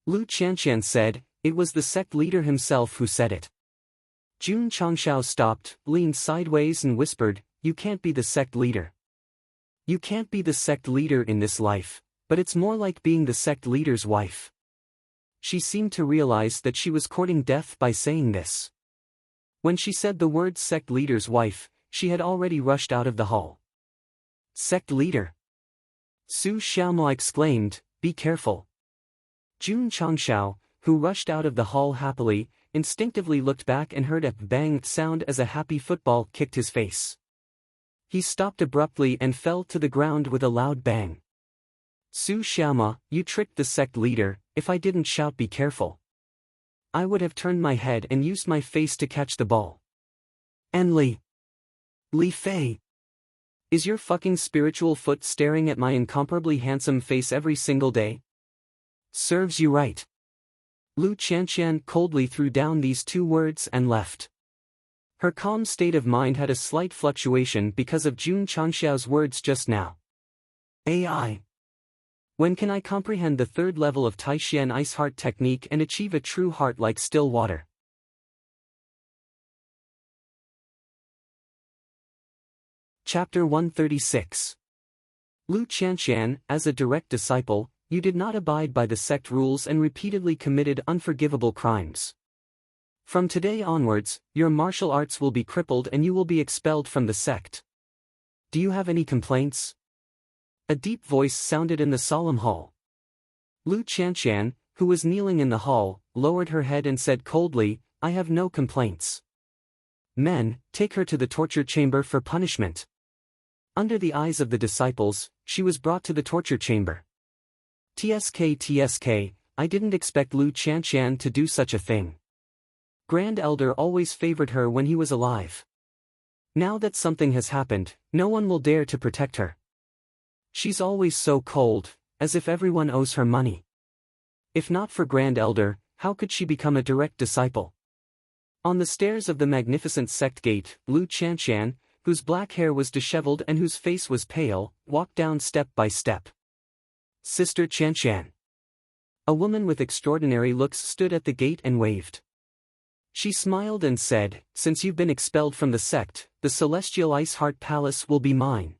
S1: Lu Qianqian said, it was the sect leader himself who said it. Jun Changshao stopped, leaned sideways and whispered, you can't be the sect leader. You can't be the sect leader in this life, but it's more like being the sect leader's wife. She seemed to realize that she was courting death by saying this. When she said the word sect leader's wife, she had already rushed out of the hall. Sect leader. Su Xiaomo exclaimed, be careful. Jun Changshao, who rushed out of the hall happily, instinctively looked back and heard a bang sound as a happy football kicked his face. He stopped abruptly and fell to the ground with a loud bang. Su Xiaomo, you tricked the sect leader, if I didn't shout be careful. I would have turned my head and used my face to catch the ball. And Li Fei. Is your fucking spiritual foot staring at my incomparably handsome face every single day? Serves you right. Lu Qianqian coldly threw down these 2 words and left. Her calm state of mind had a slight fluctuation because of Jun Changshao's words just now. AI. When can I comprehend the 3rd level of Taixian Ice Heart technique and achieve a true heart like still water? Chapter 136. Lu Qianqian, as a direct disciple, you did not abide by the sect rules and repeatedly committed unforgivable crimes. From today onwards, your martial arts will be crippled and you will be expelled from the sect. Do you have any complaints? A deep voice sounded in the solemn hall. Lu Qianqian, who was kneeling in the hall, lowered her head and said coldly, I have no complaints. Men, take her to the torture chamber for punishment. Under the eyes of the disciples, she was brought to the torture chamber. TSK, I didn't expect Lu Qianqian to do such a thing. Grand Elder always favored her when he was alive. Now that something has happened, no one will dare to protect her. She's always so cold, as if everyone owes her money. If not for Grand Elder, how could she become a direct disciple? On the stairs of the magnificent sect gate, Lu Qianqian, whose black hair was disheveled and whose face was pale, walked down step by step. Sister Qianqian. A woman with extraordinary looks stood at the gate and waved. She smiled and said, since you've been expelled from the sect, the Celestial Ice Heart Palace will be mine.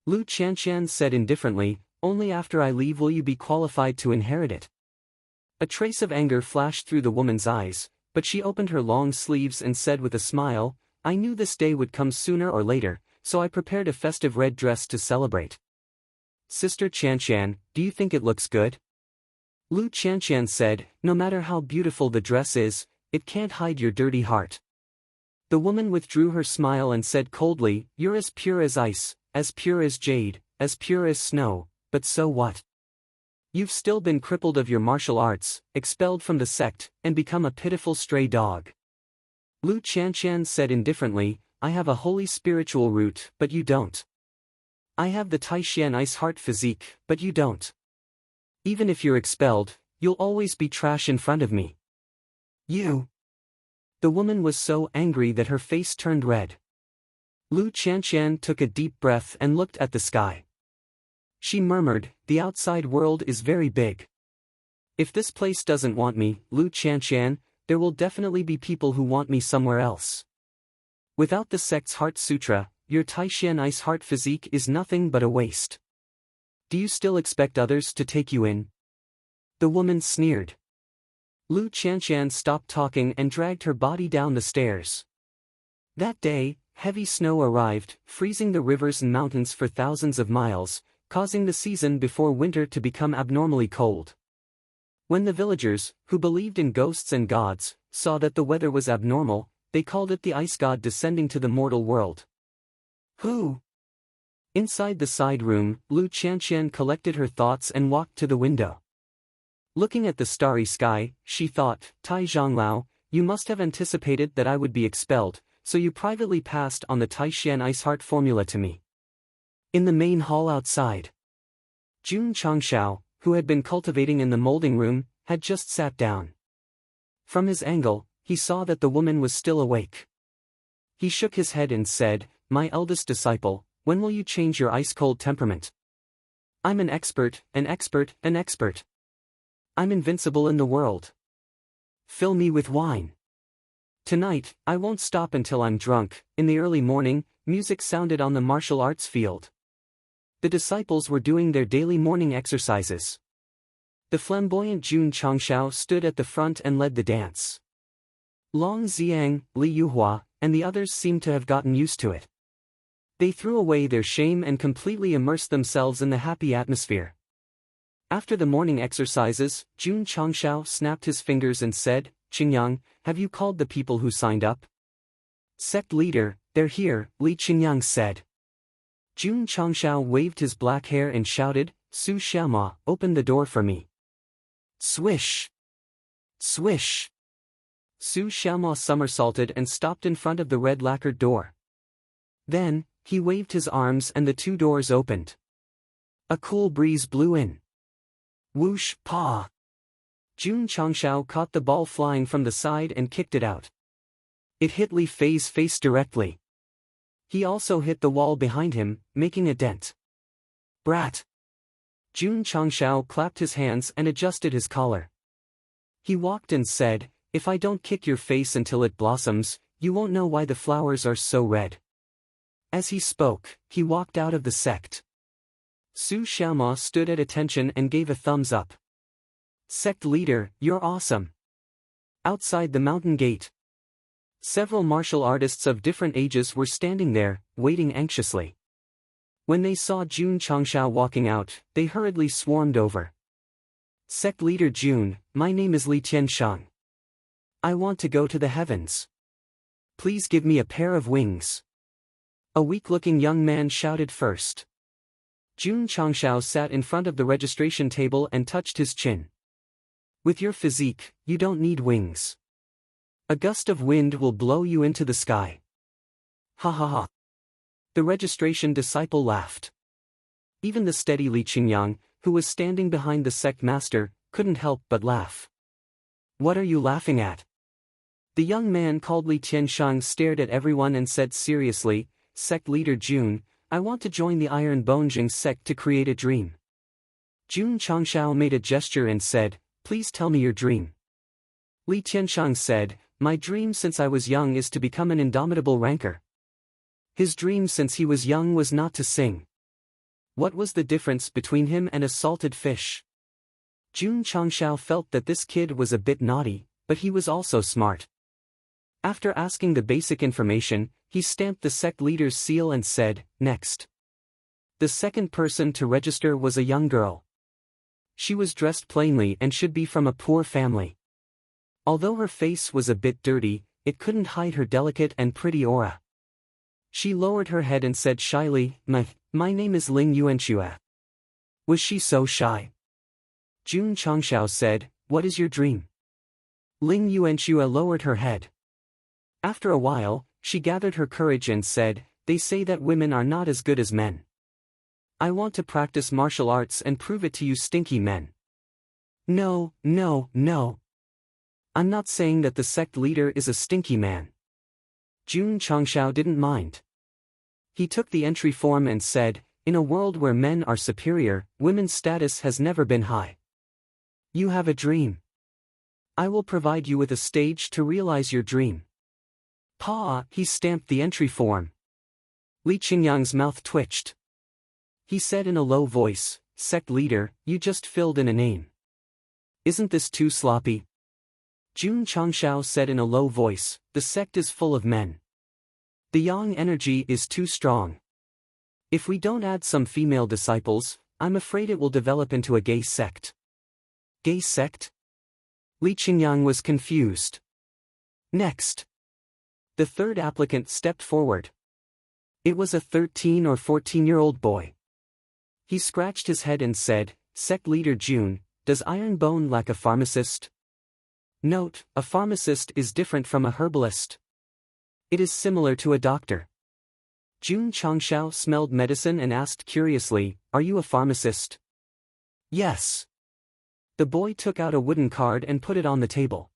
S1: Lu Qianqian said indifferently, only after I leave will you be qualified to inherit it. A trace of anger flashed through the woman's eyes, but she opened her long sleeves and said with a smile, I knew this day would come sooner or later, so I prepared a festive red dress to celebrate. Sister Qianqian, do you think it looks good? Lu Qianqian said, no matter how beautiful the dress is, it can't hide your dirty heart. The woman withdrew her smile and said coldly, you're as pure as ice, as pure as jade, as pure as snow, but so what? You've still been crippled of your martial arts, expelled from the sect, and become a pitiful stray dog. Lu Qianshan said indifferently, I have a holy spiritual root, but you don't. I have the Taishan ice heart physique, but you don't. Even if you're expelled, you'll always be trash in front of me. You. The woman was so angry that her face turned red. Lu Qianshan took a deep breath and looked at the sky. She murmured, the outside world is very big. If this place doesn't want me, Lu Qianshan, there will definitely be people who want me somewhere else. Without the sect's heart sutra, your Taishan ice heart physique is nothing but a waste. Do you still expect others to take you in? The woman sneered. Lu Qianshan stopped talking and dragged her body down the stairs. That day, heavy snow arrived, freezing the rivers and mountains for thousands of miles, causing the season before winter to become abnormally cold. When the villagers, who believed in ghosts and gods, saw that the weather was abnormal, they called it the ice god descending to the mortal world. Who? Inside the side room, Lu Qianshan collected her thoughts and walked to the window. Looking at the starry sky, she thought, Tai Zhonglao, you must have anticipated that I would be expelled, so you privately passed on the Taishan ice heart formula to me. In the main hall outside, Jun Changshao, who had been cultivating in the molding room, had just sat down. From his angle, he saw that the woman was still awake. He shook his head and said, my eldest disciple, when will you change your ice-cold temperament? I'm an expert, an expert, an expert. I'm invincible in the world. Fill me with wine. Tonight, I won't stop until I'm drunk. In the early morning, music sounded on the martial arts field. The disciples were doing their daily morning exercises. The flamboyant Jun Changshao stood at the front and led the dance. Long Xiang, Li Yuhua, and the others seemed to have gotten used to it. They threw away their shame and completely immersed themselves in the happy atmosphere. After the morning exercises, Jun Changshao snapped his fingers and said, Qingyang, have you called the people who signed up? Sect leader, they're here, Li Qingyang said. Jun Changshao waved his black hair and shouted, Su Xiaoma, open the door for me. Swish! Swish! Su Xiaoma somersaulted and stopped in front of the red lacquered door. Then, he waved his arms and the two doors opened. A cool breeze blew in. Whoosh, paw! Jun Changshao caught the ball flying from the side and kicked it out. It hit Li Fei's face directly. He also hit the wall behind him, making a dent. Brat! Jun Changshao clapped his hands and adjusted his collar. He walked and said, if I don't kick your face until it blossoms, you won't know why the flowers are so red. As he spoke, he walked out of the sect. Su Xiaoma stood at attention and gave a thumbs up. Sect leader, you're awesome. Outside the mountain gate, several martial artists of different ages were standing there, waiting anxiously. When they saw Jun Changshao walking out, they hurriedly swarmed over. Sect leader Jun, my name is Li Tianshang. I want to go to the heavens. Please give me a pair of wings. A weak-looking young man shouted first. Jun Changshao sat in front of the registration table and touched his chin. With your physique, you don't need wings. A gust of wind will blow you into the sky. Ha ha ha. The registration disciple laughed. Even the steady Li Qingyang, who was standing behind the sect master, couldn't help but laugh. What are you laughing at? The young man called Li Tianshang stared at everyone and said seriously, Sect leader Jun, I want to join the Iron Bonjing sect to create a dream. Jun Changshao made a gesture and said, please tell me your dream. Li Tianshang said, my dream since I was young is to become an indomitable ranker. His dream since he was young was not to sing. What was the difference between him and a salted fish? Jun Changshao felt that this kid was a bit naughty, but he was also smart. After asking the basic information, he stamped the sect leader's seal and said, next. The second person to register was a young girl. She was dressed plainly and should be from a poor family. Although her face was a bit dirty, it couldn't hide her delicate and pretty aura. She lowered her head and said shyly, my name is Ling Yuanxue. Was she so shy? Jun Changshao said, what is your dream? Ling Yuanxue lowered her head. After a while, she gathered her courage and said, "They say that women are not as good as men. I want to practice martial arts and prove it to you stinky men." "No, no, no. I'm not saying that the sect leader is a stinky man." Jun Changshao didn't mind. He took the entry form and said, "In a world where men are superior, women's status has never been high. You have a dream. I will provide you with a stage to realize your dream." Pa! He stamped the entry form. Li Qingyang's mouth twitched. He said in a low voice, "Sect leader, you just filled in a name. Isn't this too sloppy?" Jun Changshao said in a low voice, "The sect is full of men. The yang energy is too strong. If we don't add some female disciples, I'm afraid it will develop into a gay sect." Gay sect? Li Qingyang was confused. Next. The third applicant stepped forward. It was a 13 or 14-year-old boy. He scratched his head and said, "Sect leader Jun, does Iron Bone lack a pharmacist?" Note, a pharmacist is different from a herbalist. It is similar to a doctor. Jun Changshao smelled medicine and asked curiously, "Are you a pharmacist?" "Yes." The boy took out a wooden card and put it on the table.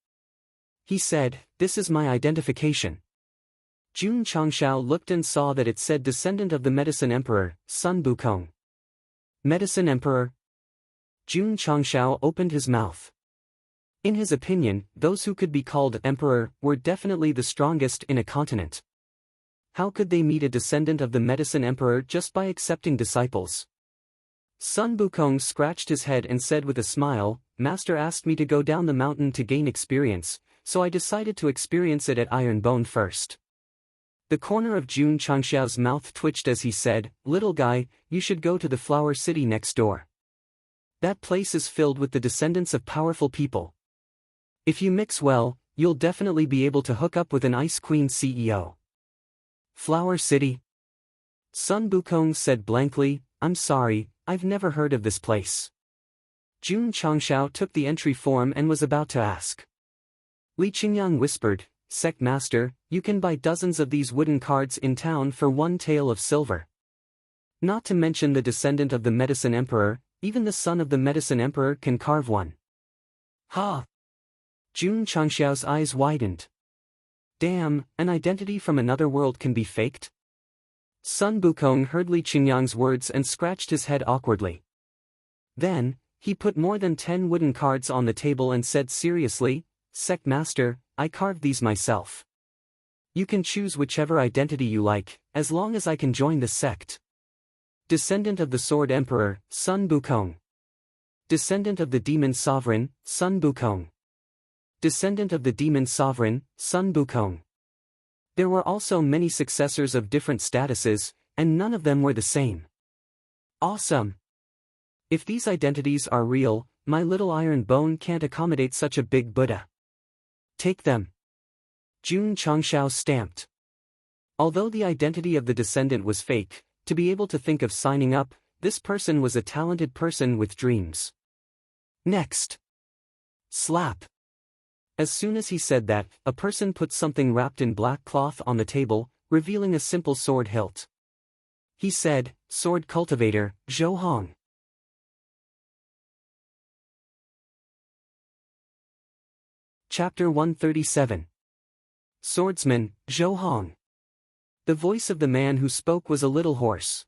S1: He said, "This is my identification." Jun Changshao looked and saw that it said descendant of the Medicine Emperor, Sun Bukong. Medicine Emperor? Jun Changshao opened his mouth. In his opinion, those who could be called emperor were definitely the strongest in a continent. How could they meet a descendant of the Medicine Emperor just by accepting disciples? Sun Bukong scratched his head and said with a smile, "Master asked me to go down the mountain to gain experience, so I decided to experience it at Iron Bone first." The corner of Jun Changshao's mouth twitched as he said, "Little guy, you should go to the Flower City next door. That place is filled with the descendants of powerful people. If you mix well, you'll definitely be able to hook up with an Ice Queen CEO." Flower City? Sun Bukong said blankly, "I'm sorry, I've never heard of this place." Jun Changshao took the entry form and was about to ask. Li Qingyang whispered, "Sect master, you can buy dozens of these wooden cards in town for 1 tael of silver. Not to mention the descendant of the Medicine Emperor, even the son of the Medicine Emperor can carve one." Ha! Jun Changshao's eyes widened. Damn, an identity from another world can be faked? Sun Bukong heard Li Qingyang's words and scratched his head awkwardly. Then, he put more than 10 wooden cards on the table and said seriously, "Sect master, I carved these myself. You can choose whichever identity you like, as long as I can join the sect." Descendant of the Sword Emperor, Sun Bukong. Descendant of the Demon Sovereign, Sun Bukong. Descendant of the Demon Sovereign, Sun Bukong. There were also many successors of different statuses, and none of them were the same. Awesome! If these identities are real, my little iron bone can't accommodate such a big Buddha. Take them. Jun Changshao stamped. Although the identity of the descendant was fake, to be able to think of signing up, this person was a talented person with dreams. Next. Slap. As soon as he said that, a person put something wrapped in black cloth on the table, revealing a simple sword hilt. He said, "Sword cultivator, Zhou Hong." Chapter 137. Swordsman, Zhou Hong. The voice of the man who spoke was a little hoarse.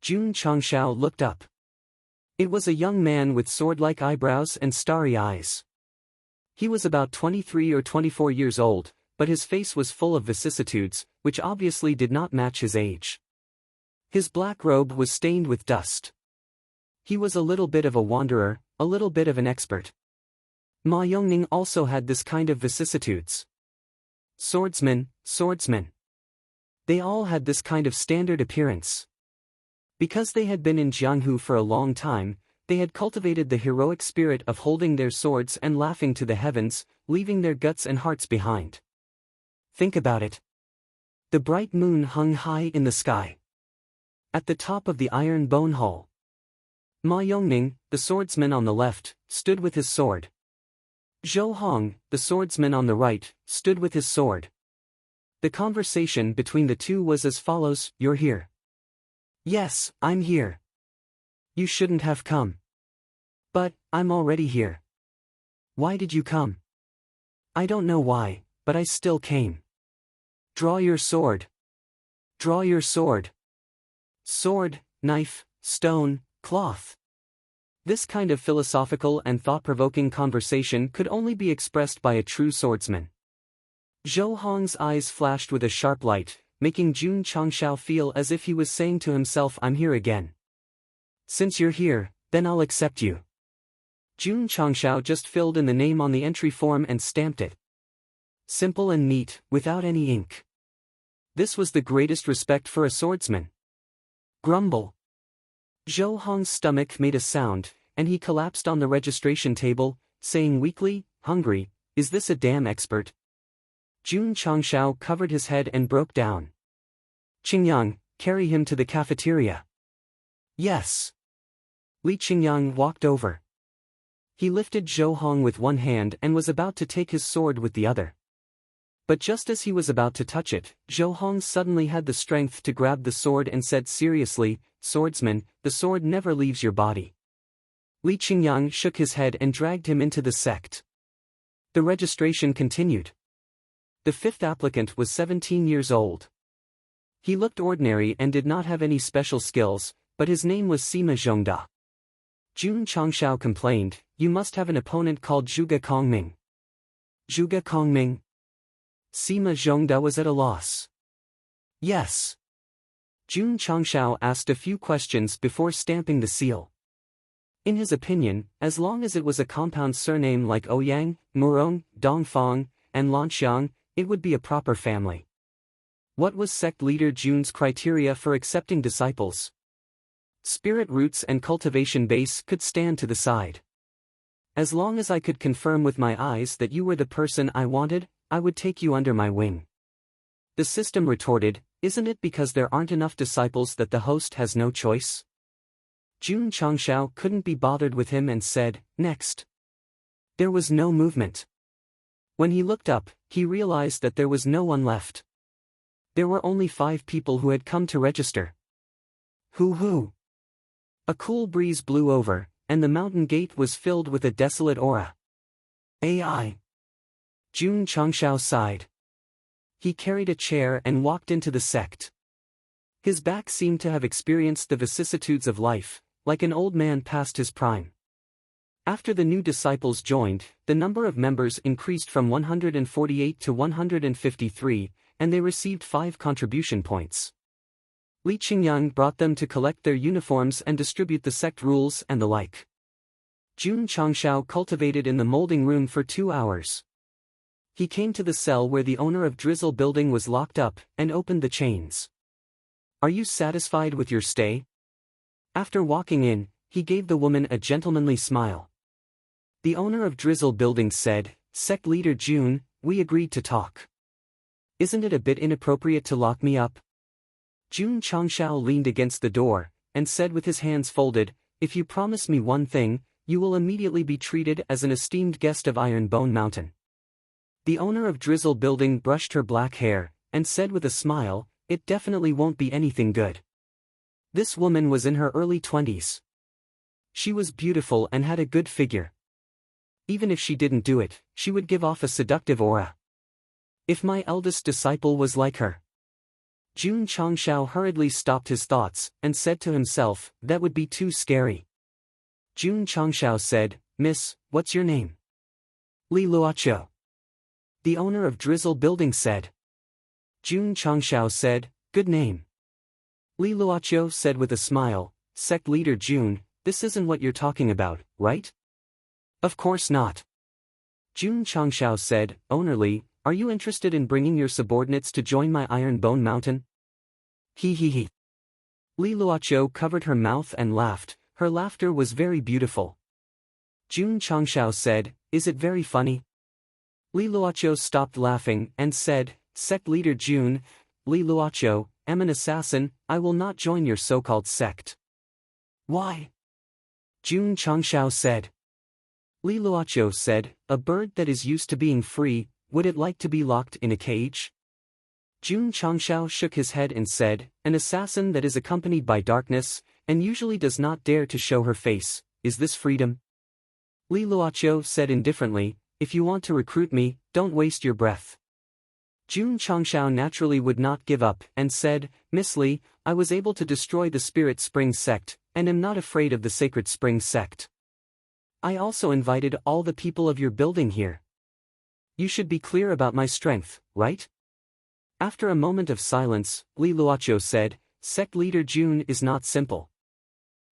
S1: Jun Changshao looked up. It was a young man with sword-like eyebrows and starry eyes. He was about 23 or 24 years old, but his face was full of vicissitudes, which obviously did not match his age. His black robe was stained with dust. He was a little bit of a wanderer, a little bit of an expert. Ma Yongning also had this kind of vicissitudes. Swordsman, swordsman. They all had this kind of standard appearance. Because they had been in Jianghu for a long time, they had cultivated the heroic spirit of holding their swords and laughing to the heavens, leaving their guts and hearts behind. Think about it. The bright moon hung high in the sky. At the top of the iron bone hall. Ma Yongning, the swordsman on the left, stood with his sword. Zhou Hong, the swordsman on the right, stood with his sword. The conversation between the two was as follows: "You're here." "Yes, I'm here." "You shouldn't have come." "But, I'm already here." "Why did you come?" "I don't know why, but I still came." "Draw your sword." "Draw your sword." Sword, knife, stone, cloth. This kind of philosophical and thought-provoking conversation could only be expressed by a true swordsman. Zhou Hong's eyes flashed with a sharp light, making Jun Changshao feel as if he was saying to himself, "I'm here again. Since you're here, then I'll accept you." Jun Changshao just filled in the name on the entry form and stamped it. Simple and neat, without any ink. This was the greatest respect for a swordsman. Grumble. Zhou Hong's stomach made a sound, and he collapsed on the registration table, saying weakly, "Hungry, is this a damn expert?" Jun Changshao covered his head and broke down. "Qingyang, carry him to the cafeteria." "Yes." Li Qingyang walked over. He lifted Zhou Hong with one hand and was about to take his sword with the other. But just as he was about to touch it, Zhou Hong suddenly had the strength to grab the sword and said seriously, "Swordsman, the sword never leaves your body." Li Qingyang shook his head and dragged him into the sect. The registration continued. The fifth applicant was 17 years old. He looked ordinary and did not have any special skills, but his name was Sima Zhongda. Jun Changshao complained, "You must have an opponent called Zhuge Kongming." Zhuge Kongming? Sima Zhongda was at a loss. "Yes." Jun Changshao asked a few questions before stamping the seal. In his opinion, as long as it was a compound surname like Ouyang, Murong, Dongfang, and Lanxiang, it would be a proper family. What was sect leader Jun's criteria for accepting disciples? Spirit roots and cultivation base could stand to the side. As long as I could confirm with my eyes that you were the person I wanted, I would take you under my wing. The system retorted, "Isn't it because there aren't enough disciples that the host has no choice?" Jun Changshao couldn't be bothered with him and said, "Next." There was no movement. When he looked up, he realized that there was no one left. There were only 5 people who had come to register. Who? A cool breeze blew over, and the mountain gate was filled with a desolate aura. AI. Jun Changshao sighed. He carried a chair and walked into the sect. His back seemed to have experienced the vicissitudes of life, like an old man past his prime. After the new disciples joined, the number of members increased from 148 to 153, and they received 5 contribution points. Li Qingyang brought them to collect their uniforms and distribute the sect rules and the like. Jun Changshao cultivated in the molding room for 2 hours. He came to the cell where the owner of Drizzle building was locked up, and opened the chains. "Are you satisfied with your stay?" After walking in, he gave the woman a gentlemanly smile. The owner of Drizzle building said, "Sect leader Jun, we agreed to talk. Isn't it a bit inappropriate to lock me up?" Jun Changshao leaned against the door, and said with his hands folded, "If you promise me one thing, you will immediately be treated as an esteemed guest of Iron Bone Mountain." The owner of Drizzle building brushed her black hair, and said with a smile, "It definitely won't be anything good." This woman was in her early 20s. She was beautiful and had a good figure. Even if she didn't do it, she would give off a seductive aura. If my eldest disciple was like her. Jun Changshao hurriedly stopped his thoughts, and said to himself, "That would be too scary." Jun Changshao said, "Miss, what's your name?" "Li Luoqiu." The owner of Drizzle building said. Jun Changshao said, "Good name." Li Luoqiu said with a smile, "Sect leader Jun, this isn't what you're talking about, right?" "Of course not." Jun Changshao said, "Owner Li, are you interested in bringing your subordinates to join my Iron Bone Mountain?" He. Li Luoqiu covered her mouth and laughed. Her laughter was very beautiful. Jun Changshao said, "Is it very funny?" Li Luoqiu stopped laughing and said, "Sect leader Jun, Li Luoqiu, am an assassin, I will not join your so-called sect." "Why?" Jun Changshao said. Li Luoqiu said, "A bird that is used to being free, would it like to be locked in a cage?" Jun Changshao shook his head and said, an assassin that is accompanied by darkness, and usually does not dare to show her face, is this freedom? Li Luoqiu said indifferently, if you want to recruit me, don't waste your breath. Jun Changshao naturally would not give up, and said, Miss Li, I was able to destroy the Spirit Spring Sect, and am not afraid of the Sacred Spring Sect. I also invited all the people of your building here. You should be clear about my strength, right? After a moment of silence, Li Luoqiu said, Sect leader Jun is not simple.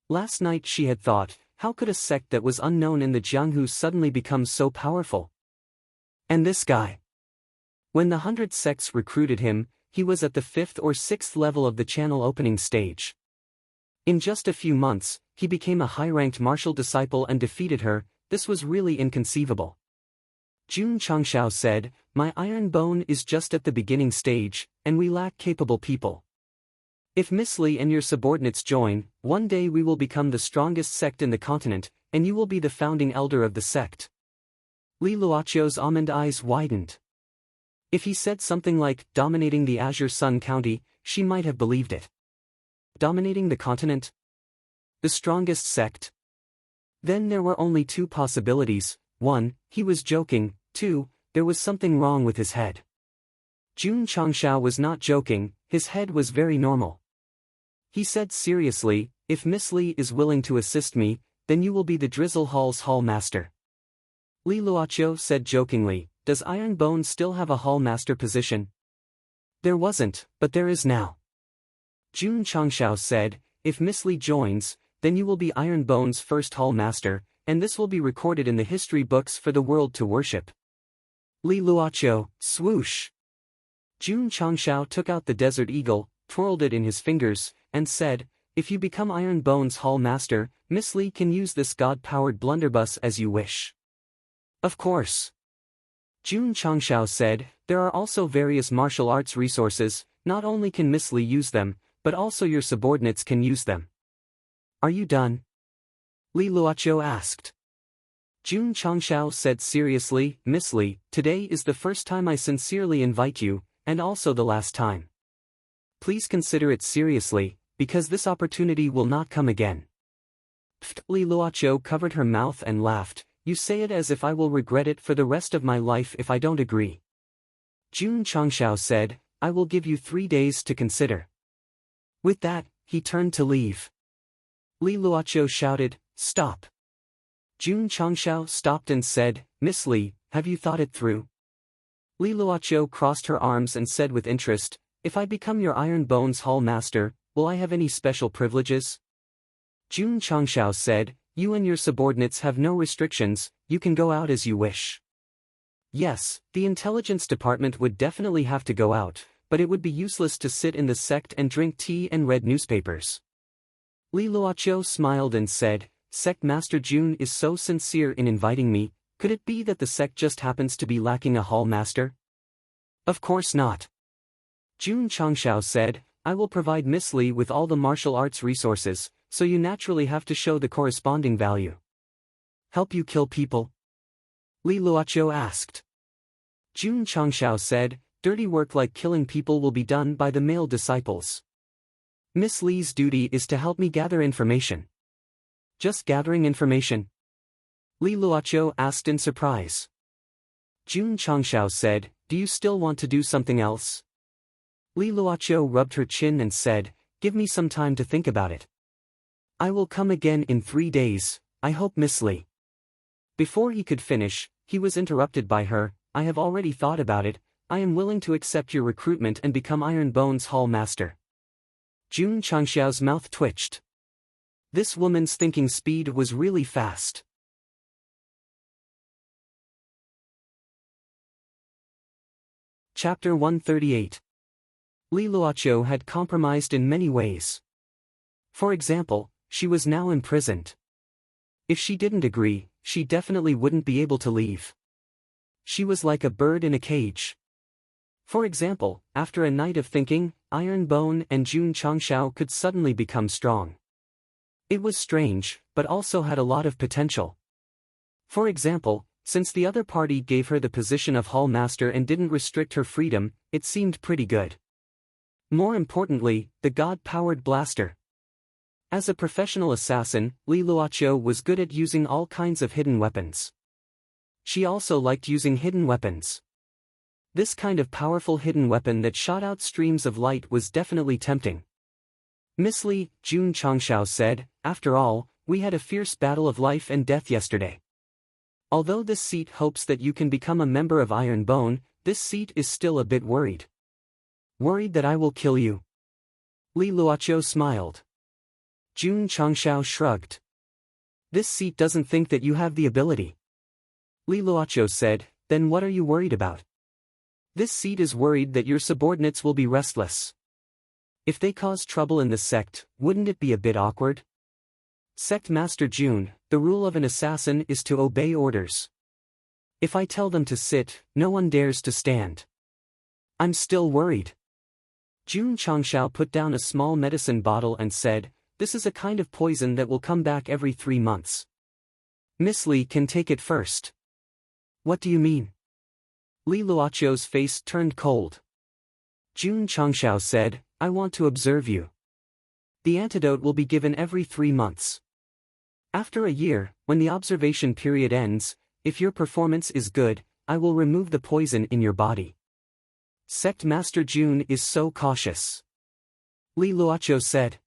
S1: Last night she had thought, how could a sect that was unknown in the Jianghu suddenly become so powerful? And this guy? When the 100 sects recruited him, he was at the 5th or 6th level of the channel opening stage. In just a few months, he became a high-ranked martial disciple and defeated her. This was really inconceivable. Jun Changshao said, my iron bone is just at the beginning stage, and we lack capable people. If Miss Li and your subordinates join, one day we will become the strongest sect in the continent, and you will be the founding elder of the sect. Li Luoqiu's almond eyes widened. If he said something like, dominating the Azure Sun County, she might have believed it. Dominating the continent? The strongest sect? Then there were only two possibilities. 1, he was joking. 2, there was something wrong with his head. Jun Changshao was not joking, his head was very normal. He said seriously, if Miss Li is willing to assist me, then you will be the Drizzle Hall's hall master. Li Luoqiu said jokingly, does Iron Bone still have a hall master position? There wasn't, but there is now. Jun Changshao said, if Miss Li joins, then you will be Iron Bone's first hall master, and this will be recorded in the history books for the world to worship. Li Luoqiu, swoosh. Jun Changshao took out the Desert Eagle, twirled it in his fingers, and said, if you become Iron Bone's hall master, Miss Li can use this god-powered blunderbuss as you wish. Of course. Jun Changshao said, there are also various martial arts resources, not only can Miss Li use them, but also your subordinates can use them. Are you done? Li Luoqiu asked. Jun Changshao said seriously, Miss Li, today is the first time I sincerely invite you, and also the last time. Please consider it seriously, because this opportunity will not come again. Pfft. Li Luoqiu covered her mouth and laughed, you say it as if I will regret it for the rest of my life if I don't agree. Jun Changshao said, I will give you 3 days to consider. With that, he turned to leave. Li Luoqiu shouted, stop. Jun Changshao stopped and said, Miss Li, have you thought it through? Li Luoqiu crossed her arms and said with interest, if I become your Iron Bone's hall master, will I have any special privileges? Jun Changshao said, you and your subordinates have no restrictions, you can go out as you wish. Yes, the intelligence department would definitely have to go out, but it would be useless to sit in the sect and drink tea and read newspapers. Li Luoqiu smiled and said, Sect Master Jun is so sincere in inviting me, could it be that the sect just happens to be lacking a hall master? Of course not. Jun Changshao said, I will provide Miss Li with all the martial arts resources, so you naturally have to show the corresponding value. Help you kill people? Li Luoqiu asked. Jun Changshao said, dirty work like killing people will be done by the male disciples. Miss Li's duty is to help me gather information. Just gathering information? Li Luoqiu asked in surprise. Jun Changshao said, do you still want to do something else? Li Luoqiu rubbed her chin and said, give me some time to think about it. I will come again in 3 days, I hope Miss Li. Before he could finish, he was interrupted by her, I have already thought about it, I am willing to accept your recruitment and become Iron Bone's hall master. Jun Changshao's mouth twitched. This woman's thinking speed was really fast. Chapter 138. Li Luoqiu had compromised in many ways. For example, she was now imprisoned. If she didn't agree, she definitely wouldn't be able to leave. She was like a bird in a cage. For example, after a night of thinking, Iron Bone and Jun Changshao could suddenly become strong. It was strange, but also had a lot of potential. For example, Since the other party gave her the position of Hall Master and didn't restrict her freedom, it seemed pretty good. More importantly, the god-powered blaster. As a professional assassin, Li Luoqiu was good at using all kinds of hidden weapons. She also liked using hidden weapons. This kind of powerful hidden weapon that shot out streams of light was definitely tempting. Miss Li, Jun Changshao said, after all, we had a fierce battle of life and death yesterday. Although this seat hopes that you can become a member of Iron Bone, this seat is still a bit worried. Worried that I will kill you? Li Luoqiu smiled. Jun Changshao shrugged. This seat doesn't think that you have the ability. Li Luoqiu said, then what are you worried about? This seat is worried that your subordinates will be restless. If they cause trouble in the sect, wouldn't it be a bit awkward? Sect Master Jun, the rule of an assassin is to obey orders. If I tell them to sit, no one dares to stand. I'm still worried. Jun Changshao put down a small medicine bottle and said, this is a kind of poison that will come back every 3 months. Miss Li can take it first. What do you mean? Li Luoqiu's face turned cold. Jun Changshao said, I want to observe you. The antidote will be given every 3 months. After a year, when the observation period ends, if your performance is good, I will remove the poison in your body. Sect Master Jun is so cautious. Li Luoqiu said.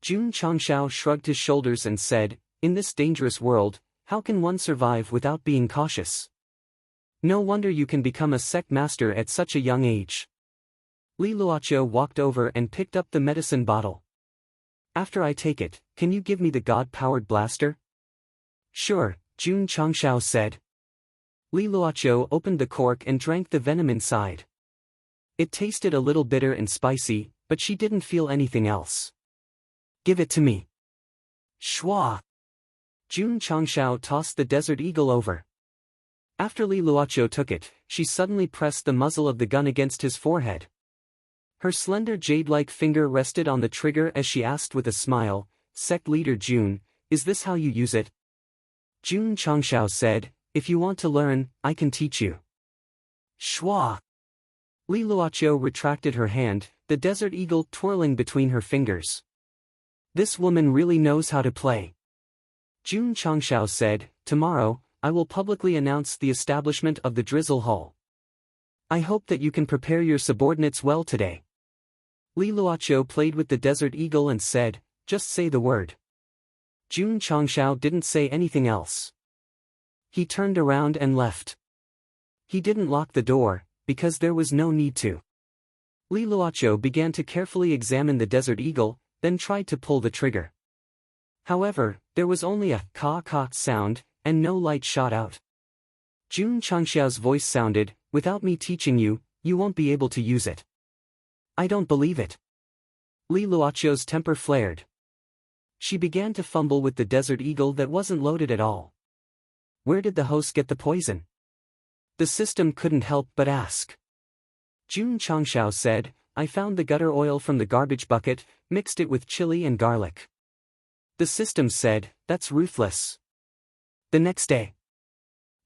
S1: Jun Changshao shrugged his shoulders and said, in this dangerous world, how can one survive without being cautious? No wonder you can become a sect master at such a young age. Li Luoqiu walked over and picked up the medicine bottle. After I take it, can you give me the god-powered blaster? Sure, Jun Changshao said. Li Luoqiu opened the cork and drank the venom inside. It tasted a little bitter and spicy, but she didn't feel anything else. Give it to me. Shwa! Jun Changshao tossed the desert eagle over. After Li Luoqiu took it, she suddenly pressed the muzzle of the gun against his forehead. Her slender jade-like finger rested on the trigger as she asked with a smile, Sect Leader Jun, is this how you use it? Jun Changshao said, if you want to learn, I can teach you. Shwa! Li Luoqiu retracted her hand, the desert eagle twirling between her fingers. This woman really knows how to play. Jun Changshao said, tomorrow, I will publicly announce the establishment of the Drizzle Hall. I hope that you can prepare your subordinates well today. Li Luoqiu played with the desert eagle and said, just say the word. Jun Changshao didn't say anything else. He turned around and left. He didn't lock the door, because there was no need to. Li Luoqiu began to carefully examine the desert eagle, then tried to pull the trigger. However, there was only a caw-caw sound, and no light shot out. Jun Changshao's voice sounded, without me teaching you, you won't be able to use it. I don't believe it. Li Luoqiu's temper flared. She began to fumble with the desert eagle that wasn't loaded at all. Where did the host get the poison? The system couldn't help but ask. Jun Changshao said, I found the gutter oil from the garbage bucket, mixed it with chili and garlic. The system said, that's ruthless. The next day,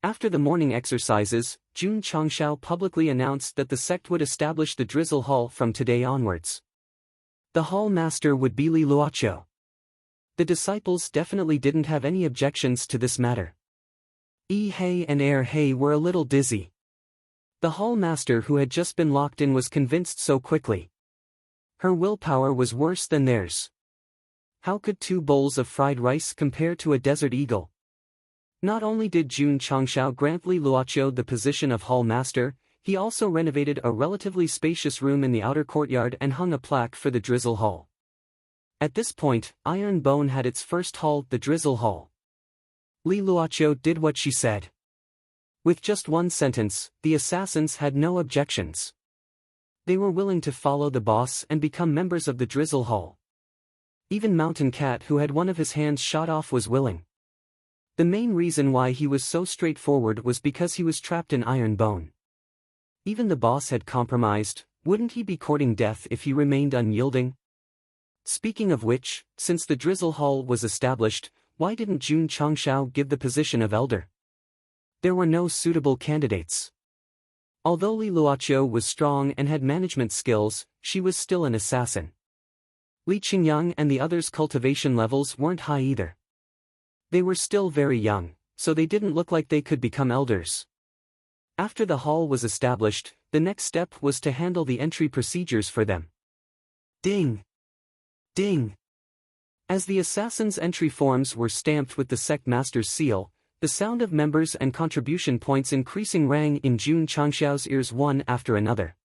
S1: after the morning exercises, Jun Changshao publicly announced that the sect would establish the Drizzle Hall from today onwards. The hall master would be Li Luoqiu. The disciples definitely didn't have any objections to this matter. Yi Hei and Er Hei were a little dizzy. The hall master who had just been locked in was convinced so quickly. Her willpower was worse than theirs. How could 2 bowls of fried rice compare to a desert eagle? Not only did Jun Changshao grant Li Luoqiu the position of hall master, he also renovated a relatively spacious room in the outer courtyard and hung a plaque for the Drizzle Hall. At this point, Iron Bone had its first hall, the Drizzle Hall. Li Luoqiu did what she said. With just one sentence, the assassins had no objections. They were willing to follow the boss and become members of the Drizzle Hall. Even Mountain Cat, who had one of his hands shot off, was willing. The main reason why he was so straightforward was because he was trapped in Iron Bone. Even the boss had compromised, wouldn't he be courting death if he remained unyielding? Speaking of which, since the Drizzle Hall was established, why didn't Jun Changshao give the position of elder? There were no suitable candidates. Although Li Luoqiu was strong and had management skills, she was still an assassin. Li Qingyang and the others' cultivation levels weren't high either. They were still very young, so they didn't look like they could become elders. After the hall was established, the next step was to handle the entry procedures for them. Ding! Ding! As the assassins' entry forms were stamped with the sect master's seal, the sound of members and contribution points increasing rang in Jun Changxiao's ears one after another.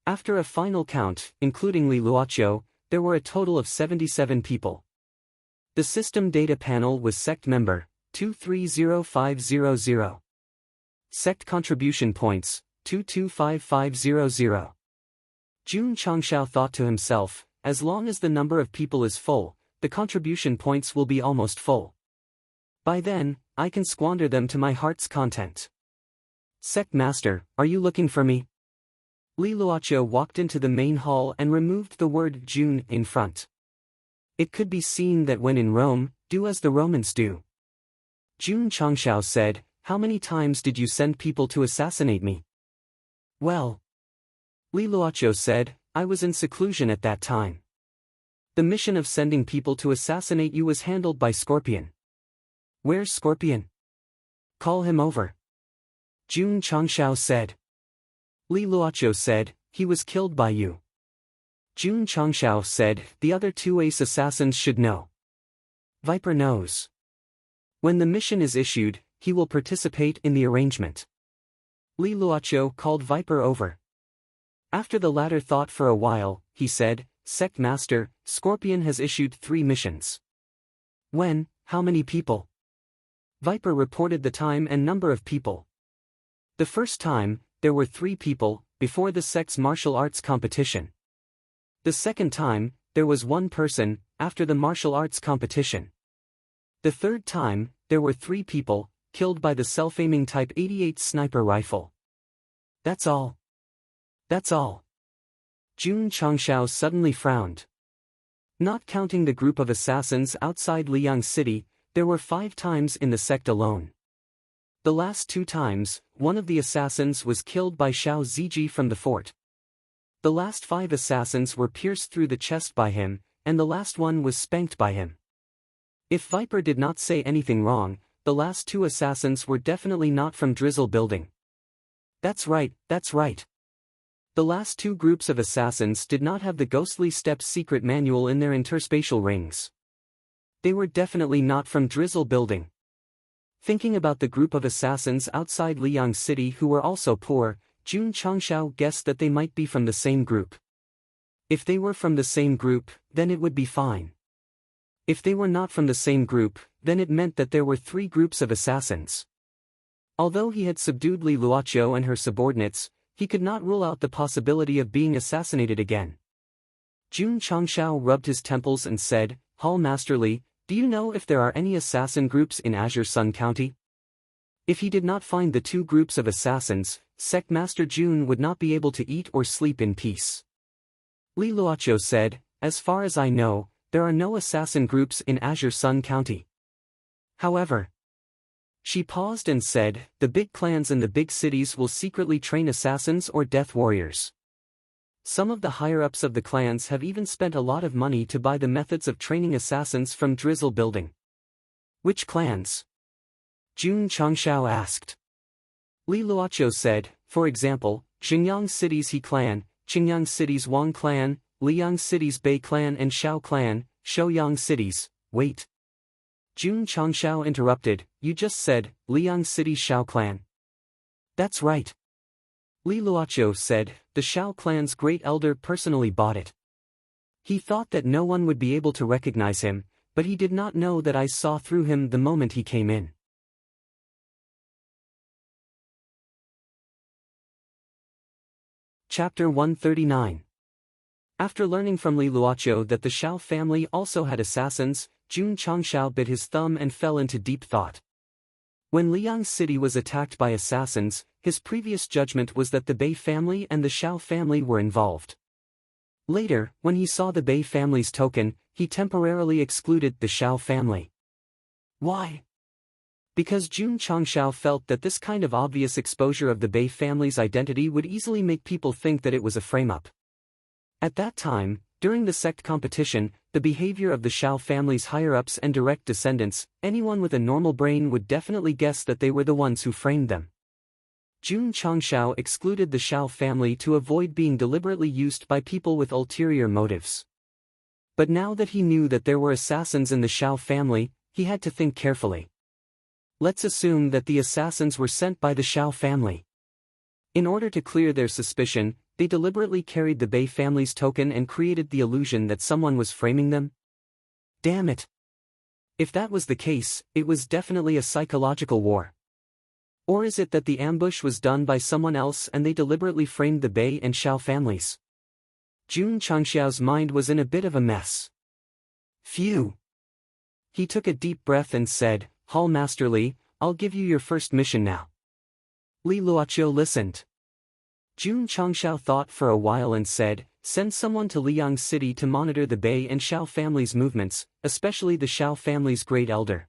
S1: After a final count, including Li Luoqiu, there were a total of 77 people. The system data panel was Sect member 230500. Sect contribution points 225500. Jun Changxiao thought to himself, as long as the number of people is full, the contribution points will be almost full. By then, I can squander them to my heart's content. Sect Master, are you looking for me? Li Luoqiu walked into the main hall and removed the word Jun in front. It could be seen that when in Rome, do as the Romans do. Jun Changxiao said, how many times did you send people to assassinate me? Well, Li Luoqiu said, I was in seclusion at that time. The mission of sending people to assassinate you was handled by Scorpion. Where's Scorpion? Call him over. Jun Changxiao said. Li Luoqiu said, he was killed by you. Jun Changxiao said, the other two ace assassins should know. Viper knows. When the mission is issued, he will participate in the arrangement. Li Luoqiu called Viper over. After the latter thought for a while, he said, Sect Master, Scorpion has issued 3 missions. When, how many people? Viper reported the time and number of people. The first time, there were 3 people, before the sect's martial arts competition. The second time, there was 1 person, after the martial arts competition. The third time, there were 3 people, killed by the self-aiming Type 88 sniper rifle. That's all. That's all. Jun Changxiao suddenly frowned. Not counting the group of assassins outside Liang City, there were 5 times in the sect alone. The last 2 times, one of the assassins was killed by Xiao Ziji from the fort. The last 5 assassins were pierced through the chest by him, and the last one was spanked by him. If Viper did not say anything wrong, the last 2 assassins were definitely not from Drizzle Building. That's right, that's right. The last 2 groups of assassins did not have the Ghostly Steps secret manual in their interspatial rings. They were definitely not from Drizzle Building. Thinking about the group of assassins outside Liang City who were also poor, Jun Changxiao guessed that they might be from the same group. If they were from the same group, then it would be fine. If they were not from the same group, then it meant that there were 3 groups of assassins. Although he had subdued Li Luoqiu and her subordinates, he could not rule out the possibility of being assassinated again. Jun Changxiao rubbed his temples and said, Hall Master Li, do you know if there are any assassin groups in Azure Sun County? If he did not find the 2 groups of assassins, Sect Master Jun would not be able to eat or sleep in peace. Li Luoqiu said, as far as I know, there are no assassin groups in Azure Sun County. However, she paused and said, the big clans in the big cities will secretly train assassins or death warriors. Some of the higher-ups of the clans have even spent a lot of money to buy the methods of training assassins from Drizzle Building. Which clans? Jun Changxiao asked. Li Luoqiu said, for example, Xinjiang City's He clan, Qingyang City's Wang clan, Liang City's Bei clan and Xiao clan, Shouyang City's, wait. Jun Changxiao interrupted, you just said, Liang City Xiao clan. That's right. Li Luoqiu said, the Xiao clan's great elder personally bought it. He thought that no one would be able to recognize him, but he did not know that I saw through him the moment he came in. Chapter 139. After learning from Li Luoqiu that the Xiao family also had assassins, Jun Changxiao bit his thumb and fell into deep thought. When Liang City was attacked by assassins, his previous judgment was that the Bei family and the Xiao family were involved. Later, when he saw the Bei family's token, he temporarily excluded the Xiao family. Why? Because Jun Changshao felt that this kind of obvious exposure of the Bei family's identity would easily make people think that it was a frame-up. At that time, during the sect competition, the behavior of the Shao family's higher-ups and direct descendants, anyone with a normal brain would definitely guess that they were the ones who framed them. Jun Changshao excluded the Shao family to avoid being deliberately used by people with ulterior motives. But now that he knew that there were assassins in the Shao family, he had to think carefully. Let's assume that the assassins were sent by the Shao family. In order to clear their suspicion, they deliberately carried the Bei family's token and created the illusion that someone was framing them? Damn it! If that was the case, it was definitely a psychological war. Or is it that the ambush was done by someone else and they deliberately framed the Bei and Shao families? Jun Changxiao's mind was in a bit of a mess. Phew! He took a deep breath and said, "Hall Master Li, I'll give you your first mission now." Li Luoqiu listened. Jun Changxiao thought for a while and said, "Send someone to Liang City to monitor the Bei and Shao family's movements, especially the Shao family's great elder."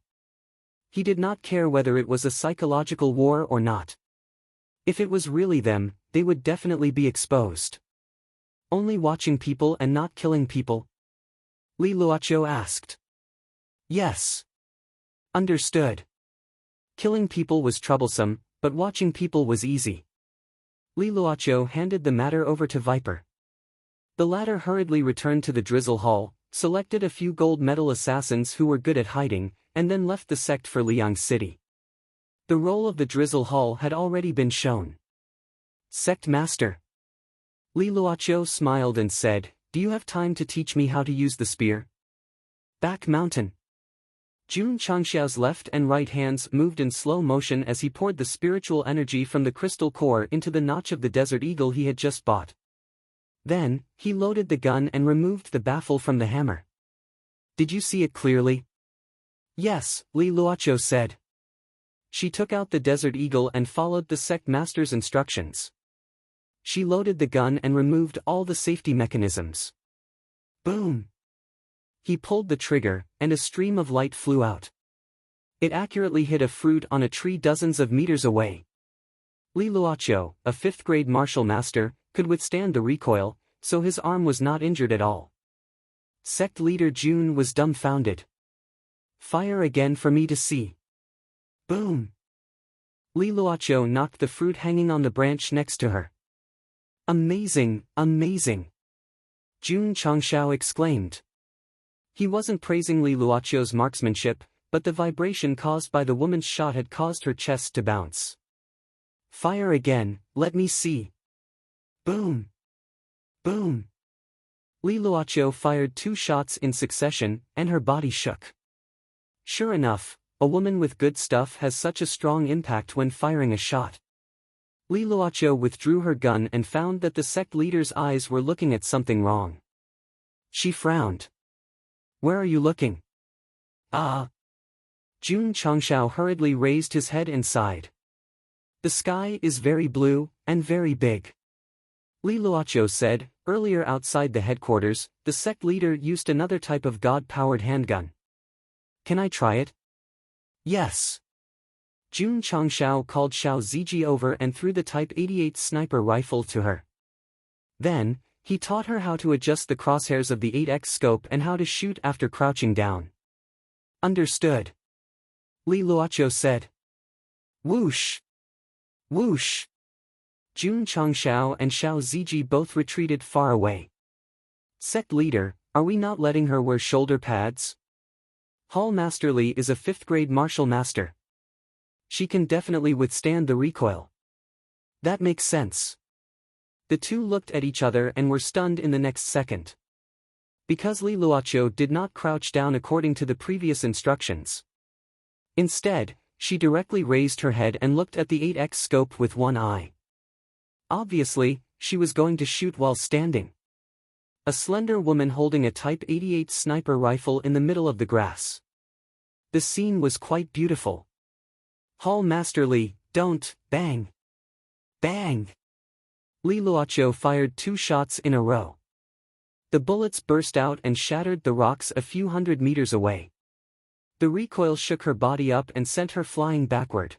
S1: He did not care whether it was a psychological war or not. If it was really them, they would definitely be exposed. Only watching people and not killing people? Li Luoqiu asked. Yes. Understood. Killing people was troublesome, but watching people was easy. Li Luoqiu handed the matter over to Viper. The latter hurriedly returned to the Drizzle Hall, selected a few gold medal assassins who were good at hiding, and then left the sect for Liang City. The role of the Drizzle Hall had already been shown. Sect Master. Li Luoqiu smiled and said, "Do you have time to teach me how to use the spear?" Back Mountain. Jun Changxiao's left and right hands moved in slow motion as he poured the spiritual energy from the crystal core into the notch of the Desert Eagle he had just bought. Then, he loaded the gun and removed the baffle from the hammer. "Did you see it clearly?" "Yes," Li Luoqiu said. She took out the Desert Eagle and followed the sect master's instructions. She loaded the gun and removed all the safety mechanisms. Boom! He pulled the trigger, and a stream of light flew out. It accurately hit a fruit on a tree dozens of meters away. Li Luoqiu, a 5th-grade martial master, could withstand the recoil, so his arm was not injured at all. Sect leader Jun was dumbfounded. "Fire again for me to see." Boom! Li Luoqiu knocked the fruit hanging on the branch next to her. "Amazing, amazing!" Jun Changxiao exclaimed. He wasn't praising Li Luoqiu's marksmanship, but the vibration caused by the woman's shot had caused her chest to bounce. "Fire again, let me see." Boom! Boom! Li Luoqiu fired 2 shots in succession, and her body shook. Sure enough, a woman with good stuff has such a strong impact when firing a shot. Li Luoqiu withdrew her gun and found that the sect leader's eyes were looking at something wrong. She frowned. "Where are you looking?" "Ah." Jun Changxiao hurriedly raised his head and sighed. "The sky is very blue, and very big." Li Luoqiu said, "Earlier outside the headquarters, the sect leader used another type of god-powered handgun. Can I try it?" "Yes." Jun Changxiao called Xiao Ziji over and threw the Type 88 sniper rifle to her. Then, he taught her how to adjust the crosshairs of the 8x scope and how to shoot after crouching down. "Understood." Li Luoqiu said. Whoosh! Whoosh! Jun Changxiao and Xiao Ziji both retreated far away. "Sect leader, are we not letting her wear shoulder pads?" "Hall Master Li is a 5th-grade martial master. She can definitely withstand the recoil." "That makes sense." The two looked at each other and were stunned in the next second. Because Li Luoqiu did not crouch down according to the previous instructions. Instead, she directly raised her head and looked at the 8x scope with one eye. Obviously, she was going to shoot while standing. A slender woman holding a Type 88 sniper rifle in the middle of the grass. The scene was quite beautiful. "Hall Master Li, don't, bang! Bang!" Li Luoqiu fired 2 shots in a row. The bullets burst out and shattered the rocks a few hundred meters away. The recoil shook her body up and sent her flying backward.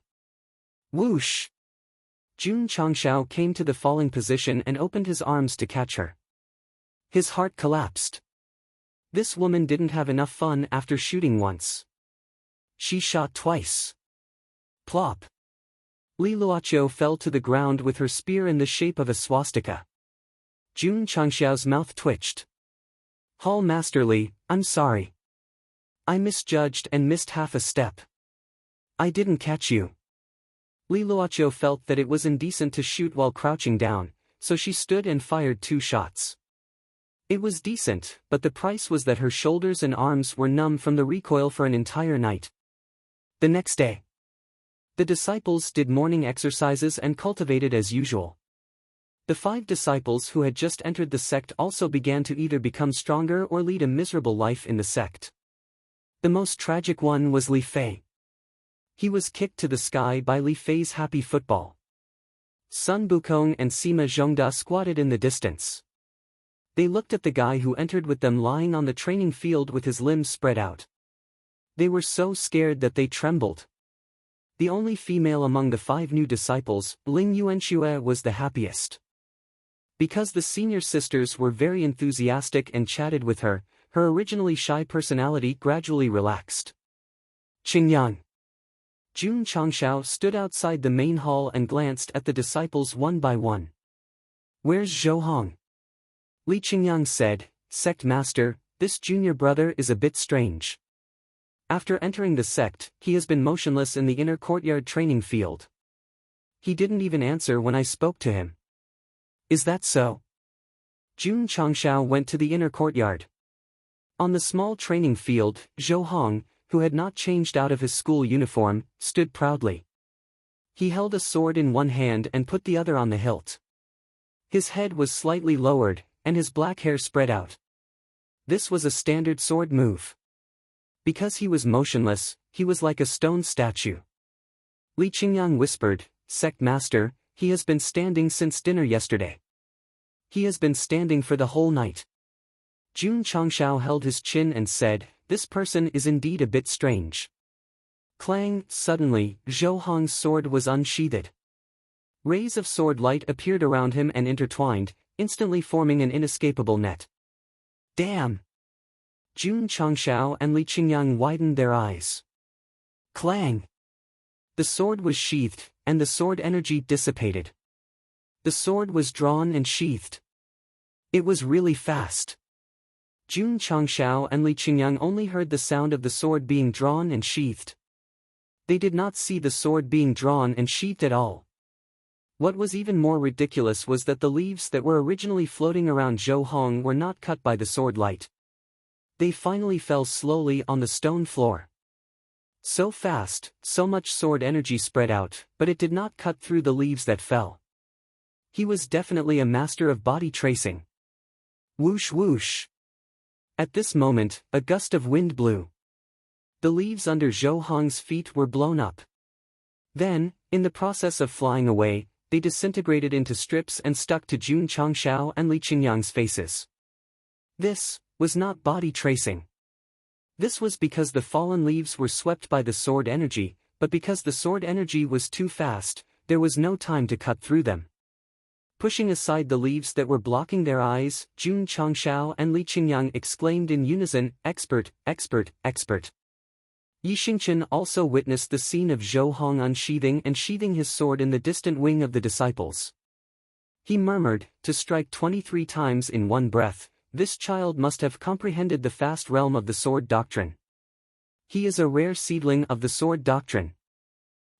S1: Whoosh! Jun Changshao came to the falling position and opened his arms to catch her. His heart collapsed. This woman didn't have enough fun after shooting once. She shot twice. Plop! Li Luoqiu fell to the ground with her spear in the shape of a swastika. Jun Changshao's mouth twitched. Hall Master Li, I'm sorry. I misjudged and missed half a step. I didn't catch you. Li Luoqiu felt that it was indecent to shoot while crouching down, so she stood and fired 2 shots. It was decent, but the price was that her shoulders and arms were numb from the recoil for an entire night. The next day, the disciples did morning exercises and cultivated as usual. The 5 disciples who had just entered the sect also began to either become stronger or lead a miserable life in the sect. The most tragic one was Li Fei. He was kicked to the sky by Li Fei's happy football. Sun Bukong and Sima Zhongda squatted in the distance. They looked at the guy who entered with them lying on the training field with his limbs spread out. They were so scared that they trembled. The only female among the 5 new disciples, Ling Yuanxue, was the happiest. Because the senior sisters were very enthusiastic and chatted with her, her originally shy personality gradually relaxed. Qingyang. Jun Changshao stood outside the main hall and glanced at the disciples one by one. Where's Zhou Hong? Li Qingyang said, Sect Master, this junior brother is a bit strange. After entering the sect, he has been motionless in the inner courtyard training field. He didn't even answer when I spoke to him. Is that so? Jun Changshao went to the inner courtyard. On the small training field, Zhou Hong, who had not changed out of his school uniform, stood proudly. He held a sword in one hand and put the other on the hilt. His head was slightly lowered, and his black hair spread out. This was a standard sword move. Because he was motionless, he was like a stone statue. Li Qingyang whispered, Sect Master, he has been standing since dinner yesterday. He has been standing for the whole night. Jun Changshao held his chin and said, this person is indeed a bit strange. Clang! Suddenly, Zhou Hong's sword was unsheathed. Rays of sword light appeared around him and intertwined, instantly forming an inescapable net. Damn! Jun Changshao and Li Qingyang widened their eyes. Clang! The sword was sheathed, and the sword energy dissipated. The sword was drawn and sheathed. It was really fast. Jun Changshao and Li Qingyang only heard the sound of the sword being drawn and sheathed. They did not see the sword being drawn and sheathed at all. What was even more ridiculous was that the leaves that were originally floating around Zhou Hong were not cut by the sword light. They finally fell slowly on the stone floor. So fast, so much sword energy spread out, but it did not cut through the leaves that fell. He was definitely a master of body tracing. Whoosh whoosh. At this moment, a gust of wind blew. The leaves under Zhou Hong's feet were blown up. Then, in the process of flying away, they disintegrated into strips and stuck to Jun Changshao and Li Qingyang's faces. This was not body tracing. This was because the fallen leaves were swept by the sword energy, but because the sword energy was too fast, there was no time to cut through them. Pushing aside the leaves that were blocking their eyes, Jun Changshao and Li Qingyang exclaimed in unison, Expert, expert, expert. Yi Xingqian also witnessed the scene of Zhou Hong unsheathing and sheathing his sword in the distant wing of the disciples. He murmured, to strike 23 times in one breath, this child must have comprehended the fast realm of the sword doctrine. He is a rare seedling of the sword doctrine.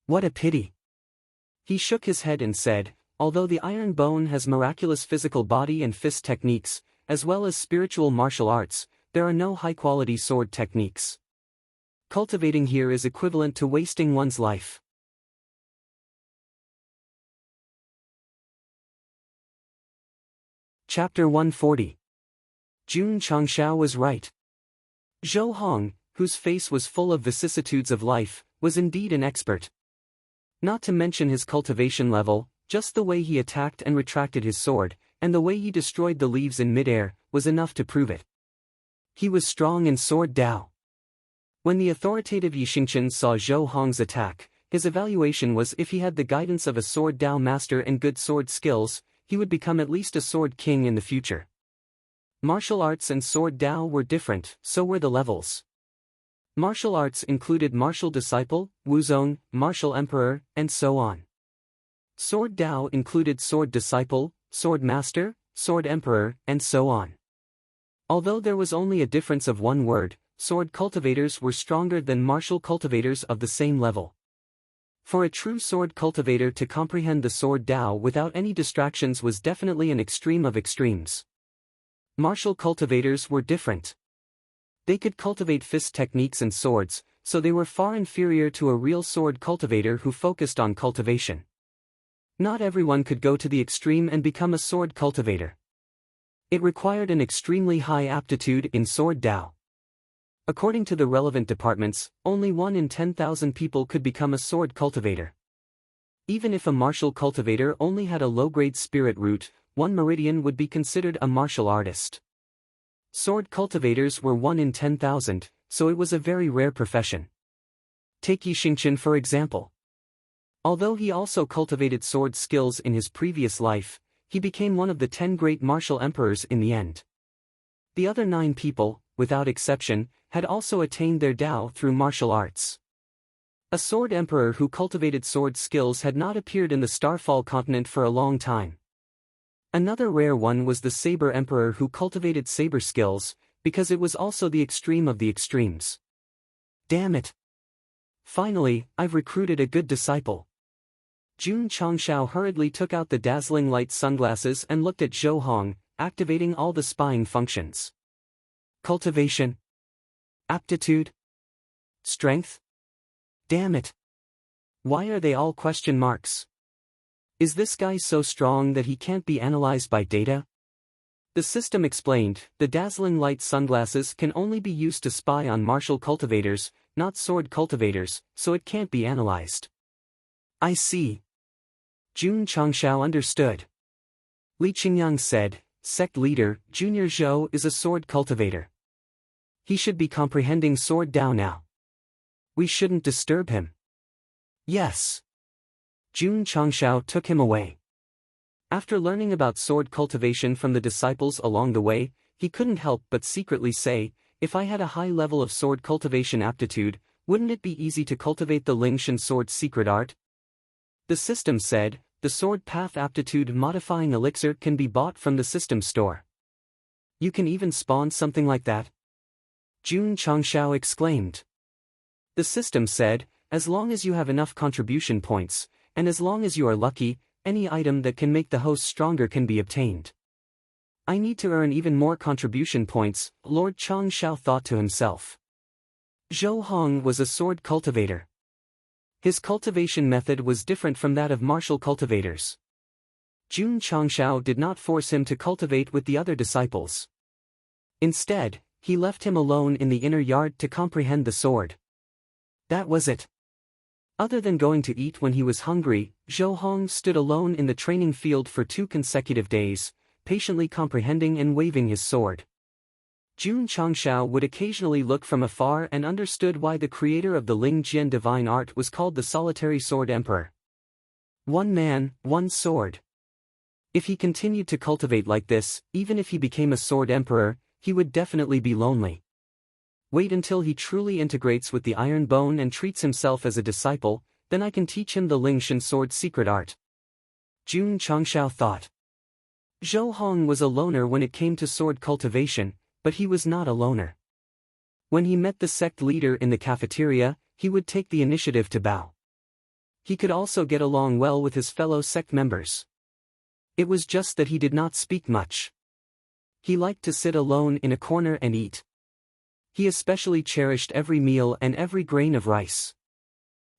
S1: What a pity. He shook his head and said, although the iron bone has miraculous physical body and fist techniques, as well as spiritual martial arts, there are no high-quality sword techniques. Cultivating here is equivalent to wasting one's life. Chapter 140. Jun Changshao was right. Zhou Hong, whose face was full of vicissitudes of life, was indeed an expert. Not to mention his cultivation level, just the way he attacked and retracted his sword, and the way he destroyed the leaves in midair, was enough to prove it. He was strong in sword Dao. When the authoritative Yixingchen saw Zhou Hong's attack, his evaluation was if he had the guidance of a sword Dao master and good sword skills, he would become at least a sword king in the future. Martial arts and sword Dao were different, so were the levels. Martial arts included martial disciple, wuzong, martial emperor, and so on. Sword Dao included sword disciple, sword master, sword emperor, and so on. Although there was only a difference of one word, sword cultivators were stronger than martial cultivators of the same level. For a true sword cultivator to comprehend the sword Dao without any distractions was definitely an extreme of extremes. Martial cultivators were different. They could cultivate fist techniques and swords, so they were far inferior to a real sword cultivator who focused on cultivation. Not everyone could go to the extreme and become a sword cultivator. It required an extremely high aptitude in sword Dao. According to the relevant departments, only 1 in 10,000 people could become a sword cultivator. Even if a martial cultivator only had a low-grade spirit root, 1 meridian would be considered a martial artist. Sword cultivators were 1 in 10,000, so it was a very rare profession. Take Yixingchen for example. Although he also cultivated sword skills in his previous life, he became one of the 10 great martial emperors in the end. The other 9 people, without exception, had also attained their Dao through martial arts. A sword emperor who cultivated sword skills had not appeared in the Starfall continent for a long time. Another rare one was the Saber Emperor who cultivated saber skills, because it was also the extreme of the extremes. Damn it! Finally, I've recruited a good disciple. Jun Changshao hurriedly took out the dazzling light sunglasses and looked at Zhou Hong, activating all the spying functions. Cultivation. Aptitude. Strength. Damn it! Why are they all question marks? Is this guy so strong that he can't be analyzed by data? The system explained, the dazzling light sunglasses can only be used to spy on martial cultivators, not sword cultivators, so it can't be analyzed. I see. Jun Changshao understood. Li Qingyang said, Sect leader, Junior Zhou is a sword cultivator. He should be comprehending sword Dao now. We shouldn't disturb him. Yes. Jun Changshao took him away. After learning about sword cultivation from the disciples along the way, he couldn't help but secretly say, if I had a high level of sword cultivation aptitude, wouldn't it be easy to cultivate the Lingshan sword's secret art? The system said, the sword path aptitude modifying elixir can be bought from the system store. You can even spawn something like that? Jun Changshao exclaimed. The system said, as long as you have enough contribution points, and as long as you are lucky, any item that can make the host stronger can be obtained. I need to earn even more contribution points, Lord Changshao thought to himself. Zhou Hong was a sword cultivator. His cultivation method was different from that of martial cultivators. Jun Changshao did not force him to cultivate with the other disciples. Instead, he left him alone in the inner yard to comprehend the sword. That was it. Other than going to eat when he was hungry, Zhou Hong stood alone in the training field for 2 consecutive days, patiently comprehending and waving his sword. Jun Changshao would occasionally look from afar and understood why the creator of the Ling Jian divine art was called the Solitary Sword Emperor. 1 man, 1 sword. If he continued to cultivate like this, even if he became a sword emperor, he would definitely be lonely. Wait until he truly integrates with the iron bone and treats himself as a disciple, then I can teach him the Lingshan sword's secret art. Jun Changshao thought. Zhou Hong was a loner when it came to sword cultivation, but he was not a loner. When he met the sect leader in the cafeteria, he would take the initiative to bow. He could also get along well with his fellow sect members. It was just that he did not speak much. He liked to sit alone in a corner and eat. He especially cherished every meal and every grain of rice.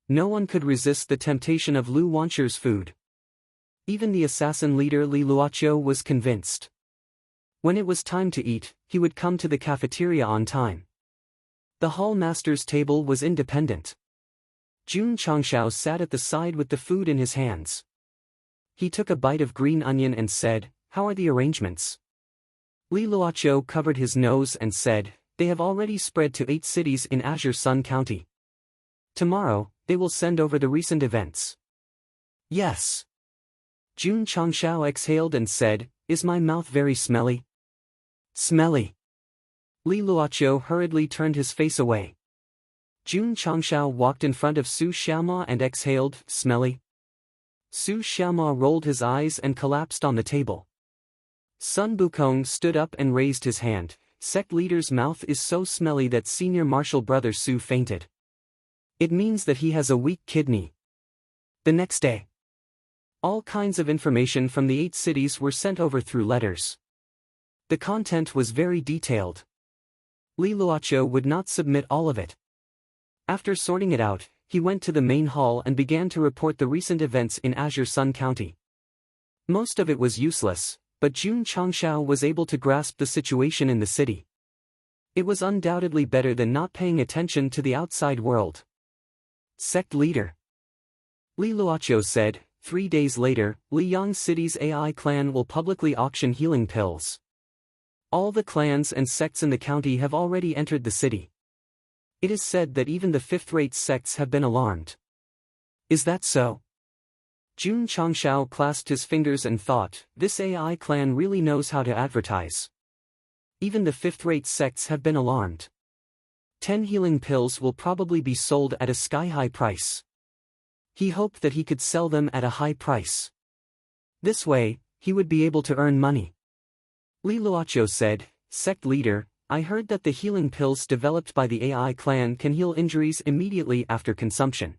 S1: No one could resist the temptation of Lu Wanchu's food. Even the assassin leader Li Luoqiu was convinced. When it was time to eat, he would come to the cafeteria on time. The hall master's table was independent. Jun Changshao sat at the side with the food in his hands. He took a bite of green onion and said, "How are the arrangements?" Li Luoqiu covered his nose and said, They have already spread to 8 cities in Azure Sun County. Tomorrow, they will send over the recent events. Yes. Jun Changshao exhaled and said, "Is my mouth very smelly?" Smelly. Li Luoqiu hurriedly turned his face away. Jun Changshao walked in front of Su Xiaoma and exhaled, "Smelly?" Su Xiaoma rolled his eyes and collapsed on the table. Sun Bukong stood up and raised his hand. Sect leader's mouth is so smelly that senior martial brother Su fainted. It means that he has a weak kidney. The next day, all kinds of information from the 8 cities were sent over through letters. The content was very detailed. Li Luoqiu would not submit all of it. After sorting it out, he went to the main hall and began to report the recent events in Azure Sun County. Most of it was useless, but Jun Changshao was able to grasp the situation in the city. It was undoubtedly better than not paying attention to the outside world. Sect leader. Li Luoqiu said, 3 days later, Liyang City's AI clan will publicly auction healing pills. All the clans and sects in the county have already entered the city. It is said that even the 5th-rate sects have been alarmed. Is that so? Jun Changshao clasped his fingers and thought, this AI clan really knows how to advertise. Even the 5th-rate sects have been alarmed. 10 healing pills will probably be sold at a sky-high price. He hoped that he could sell them at a high price. This way, he would be able to earn money. Li Luoqiu said, "Sect leader, I heard that the healing pills developed by the AI clan can heal injuries immediately after consumption.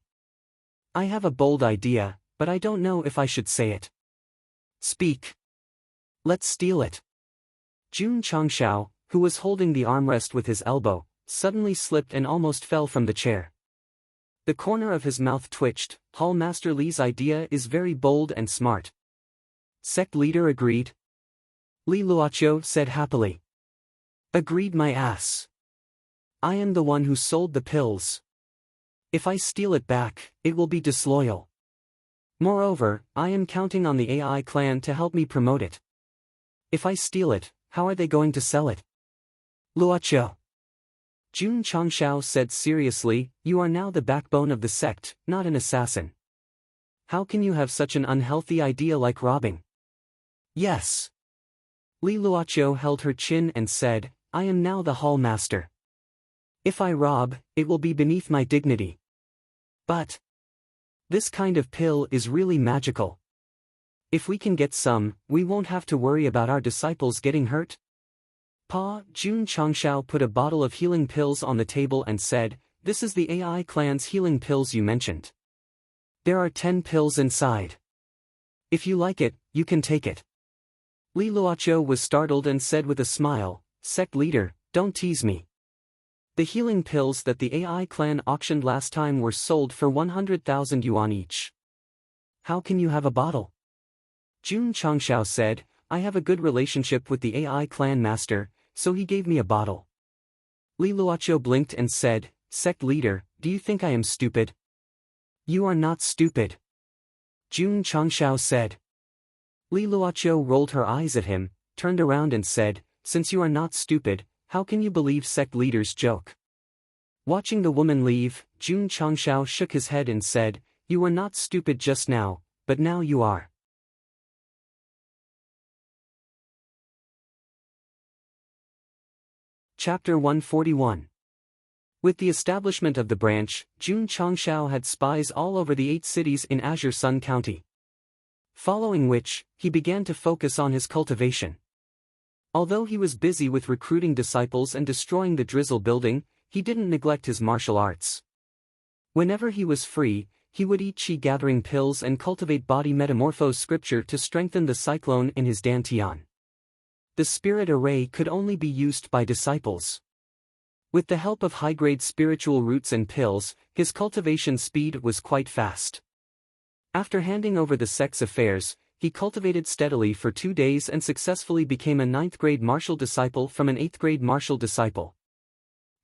S1: I have a bold idea, but I don't know if I should say it." "Speak. Let's steal it." Jun Changshao, who was holding the armrest with his elbow, suddenly slipped and almost fell from the chair. The corner of his mouth twitched. Hall Master Li's idea is very bold and smart. Sect leader agreed. Li Luoqiu said happily. Agreed my ass. I am the one who sold the pills. If I steal it back, it will be disloyal. Moreover, I am counting on the AI clan to help me promote it. If I steal it, how are they going to sell it? Luoqiu. Jun Changshao said seriously, you are now the backbone of the sect, not an assassin. How can you have such an unhealthy idea like robbing? Yes. Li Luoqiu held her chin and said, I am now the hall master. If I rob, it will be beneath my dignity. But this kind of pill is really magical. If we can get some, we won't have to worry about our disciples getting hurt. Jun Changshao put a bottle of healing pills on the table and said, this is the AI clan's healing pills you mentioned. There are 10 pills inside. If you like it, you can take it. Li Luoqiu was startled and said with a smile, Sect leader, don't tease me. The healing pills that the AI clan auctioned last time were sold for 100,000 yuan each. How can you have a bottle? Jun Changshao said, I have a good relationship with the AI clan master, so he gave me a bottle. Li Luoqiu blinked and said, Sect leader, do you think I am stupid? You are not stupid. Jun Changshao said. Li Luoqiu rolled her eyes at him, turned around and said, since you are not stupid, how can you believe sect leader's joke? Watching the woman leave, Jun Changshao shook his head and said, you were not stupid just now, but now you are. Chapter 141. With the establishment of the branch, Jun Changshao had spies all over the 8 cities in Azure Sun County. Following which, he began to focus on his cultivation. Although he was busy with recruiting disciples and destroying the Drizzle building, he didn't neglect his martial arts. Whenever he was free, he would eat chi gathering pills and cultivate body metamorphose scripture to strengthen the cyclone in his dantian. The spirit array could only be used by disciples. With the help of high-grade spiritual roots and pills, his cultivation speed was quite fast. After handing over the sect's affairs, he cultivated steadily for 2 days and successfully became a 9th-grade martial disciple from an 8th-grade martial disciple.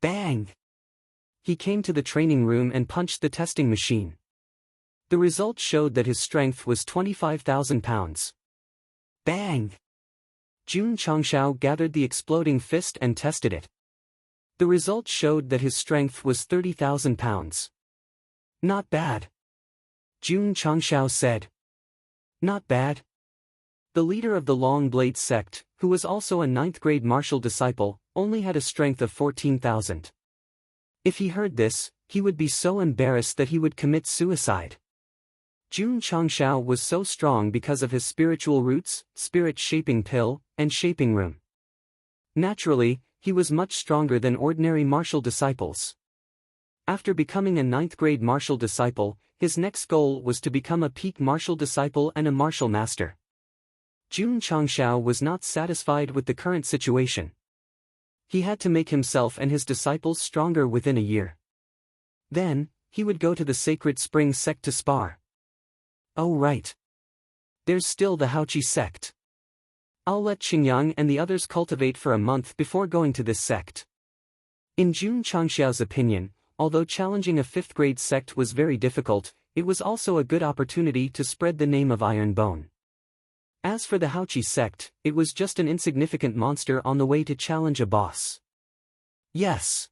S1: Bang! He came to the training room and punched the testing machine. The result showed that his strength was 25,000 pounds. Bang! Jun Changshao gathered the exploding fist and tested it. The results showed that his strength was 30,000 pounds. Not bad. Jun Changshao said. Not bad. The leader of the Long Blade Sect, who was also a 9th grade martial disciple, only had a strength of 14,000. If he heard this, he would be so embarrassed that he would commit suicide. Jun Changshao was so strong because of his spiritual roots, spirit shaping pill, and shaping room. Naturally, he was much stronger than ordinary martial disciples. After becoming a 9th grade martial disciple, his next goal was to become a peak martial disciple and a martial master. Jun Changshao was not satisfied with the current situation. He had to make himself and his disciples stronger within a year. Then, he would go to the Sacred Spring Sect to spar. Oh right. There's still the Haoqi sect. I'll let Qingyang and the others cultivate for a month before going to this sect. In Jun Changshao's opinion, although challenging a 5th grade sect was very difficult, it was also a good opportunity to spread the name of Iron Bone. As for the Haoqi sect, it was just an insignificant monster on the way to challenge a boss. Yes.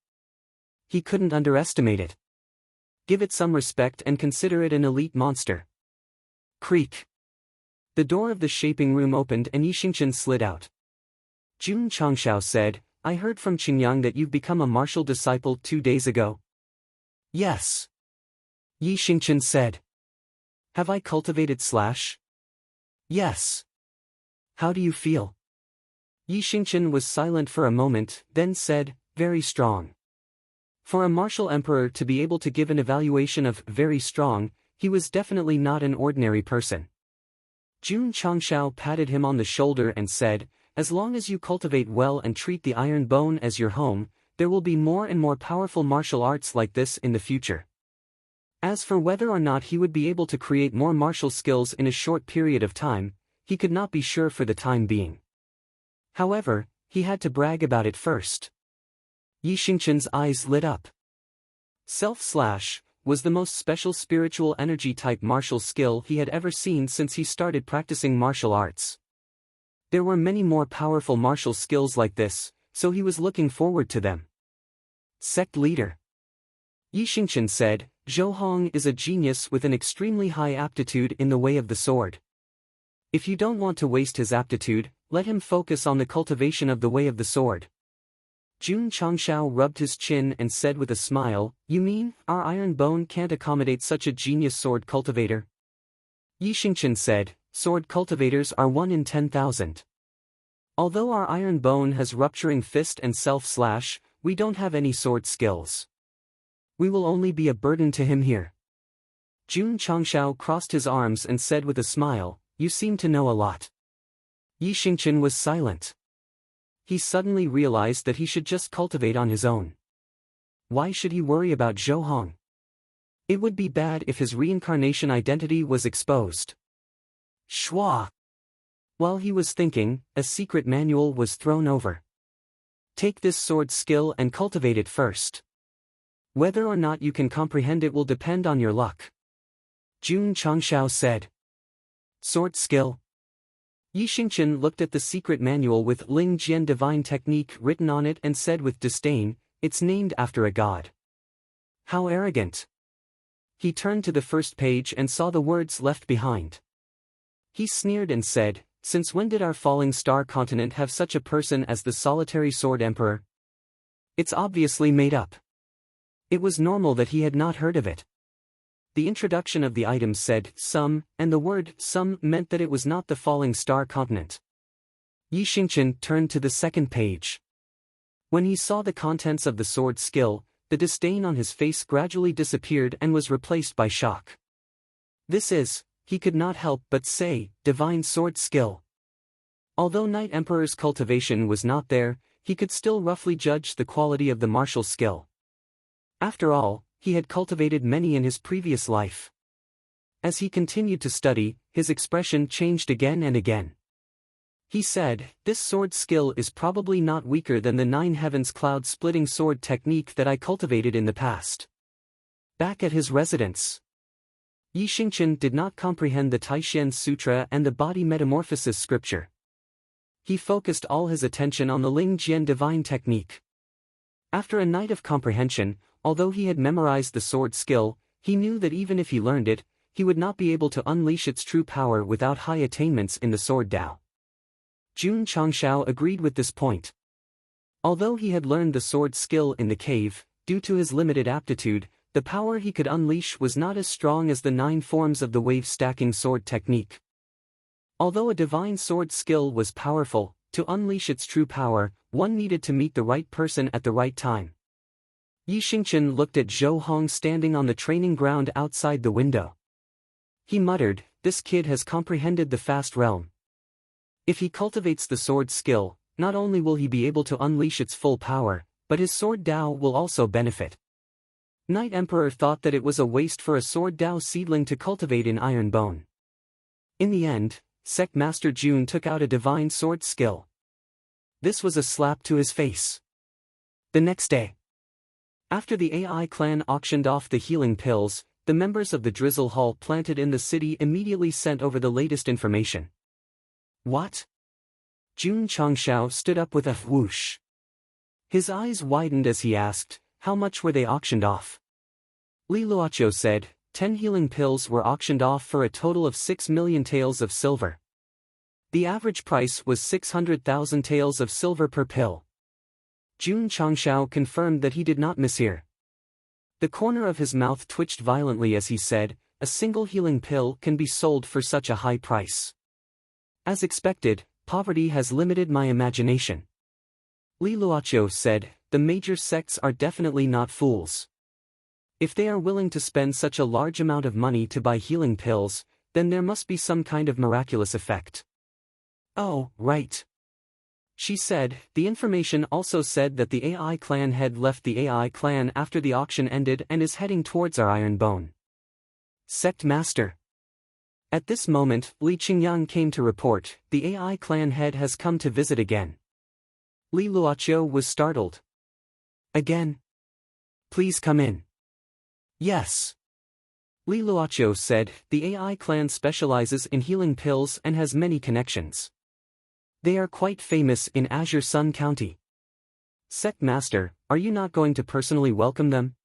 S1: He couldn't underestimate it. Give it some respect and consider it an elite monster. Creak. The door of the shaping room opened and Yi Xingchen slid out. Jun Changshao said, I heard from Qingyang that you've become a martial disciple 2 days ago. Yes. Yi Xingchen said. Have I cultivated / Yes. How do you feel? Yi Xingchen was silent for a moment, then said, very strong. For a martial emperor to be able to give an evaluation of very strong, he was definitely not an ordinary person. Jun Changshao patted him on the shoulder and said, as long as you cultivate well and treat the Iron Bone as your home, there will be more and more powerful martial arts like this in the future. As for whether or not he would be able to create more martial skills in a short period of time, he could not be sure for the time being. However, he had to brag about it first. Yi Xingchen's eyes lit up. Self/ was the most special spiritual energy type martial skill he had ever seen since he started practicing martial arts. There were many more powerful martial skills like this, so he was looking forward to them. Sect leader. Yi Xingchen said, Zhou Hong is a genius with an extremely high aptitude in the way of the sword. If you don't want to waste his aptitude, let him focus on the cultivation of the way of the sword. Jun Changshao rubbed his chin and said with a smile, you mean, our Iron Bone can't accommodate such a genius sword cultivator? Yi Xingchen said, sword cultivators are 1 in 10,000. Although our Iron Bone has rupturing fist and self/ we don't have any sword skills. We will only be a burden to him here. Jun Changshao crossed his arms and said with a smile, you seem to know a lot. Yi Xingchen was silent. He suddenly realized that he should just cultivate on his own. Why should he worry about Zhou Hong? It would be bad if his reincarnation identity was exposed. Shua! While he was thinking, a secret manual was thrown over. Take this sword skill and cultivate it first. Whether or not you can comprehend it will depend on your luck. Jun Changshao said. Sword skill. Yi Xingchen looked at the secret manual with Ling Jian divine technique written on it and said with disdain, it's named after a god. How arrogant. He turned to the first page and saw the words left behind. He sneered and said, since when did our falling star continent have such a person as the solitary sword emperor? It's obviously made up. It was normal that he had not heard of it. The introduction of the item said some, and the word some meant that it was not the falling star continent. Yi Xingchen turned to the second page. When he saw the contents of the sword skill, the disdain on his face gradually disappeared and was replaced by shock. This is, he could not help but say, divine sword skill. Although Knight Emperor's cultivation was not there, he could still roughly judge the quality of the martial skill. After all, he had cultivated many in his previous life. As he continued to study, his expression changed again and again. He said, this sword skill is probably not weaker than the 9 heavens cloud-splitting sword technique that I cultivated in the past. Back at his residence, Yi Xingchen did not comprehend the Taishen Sutra and the body metamorphosis scripture. He focused all his attention on the Ling Jian divine technique. After a night of comprehension, although he had memorized the sword skill, he knew that even if he learned it, he would not be able to unleash its true power without high attainments in the sword Dao. Jun Changshao agreed with this point. Although he had learned the sword skill in the cave, due to his limited aptitude, the power he could unleash was not as strong as the 9 forms of the wave-stacking sword technique. Although a divine sword skill was powerful, to unleash its true power, one needed to meet the right person at the right time. Yi Xingchen looked at Zhou Hong standing on the training ground outside the window. He muttered, "This kid has comprehended the fast realm. If he cultivates the sword skill, not only will he be able to unleash its full power, but his sword Dao will also benefit." Night Emperor thought that it was a waste for a sword Dao seedling to cultivate in Iron Bone. In the end, Sect Master Jun took out a divine sword skill. This was a slap to his face. The next day, after the AI clan auctioned off the healing pills, the members of the Drizzle Hall planted in the city immediately sent over the latest information. What? Jun Changshao stood up with a whoosh. His eyes widened as he asked, how much were they auctioned off? Li Luoqiu said, 10 healing pills were auctioned off for a total of 6 million taels of silver. The average price was 600,000 taels of silver per pill. Jun Changshao confirmed that he did not mishear. The corner of his mouth twitched violently as he said, a single healing pill can be sold for such a high price. As expected, poverty has limited my imagination. Li Luoqiu said, the major sects are definitely not fools. If they are willing to spend such a large amount of money to buy healing pills, then there must be some kind of miraculous effect. Oh, right. She said, the information also said that the AI clan head left the AI clan after the auction ended and is heading towards our Iron Bone. Sect Master. At this moment, Li Qingyang came to report, the AI clan head has come to visit again. Li Luoqiu was startled. Again? Please come in. Yes. Li Luoqiu said, the AI clan specializes in healing pills and has many connections. They are quite famous in Azure Sun County. Sect Master, are you not going to personally welcome them?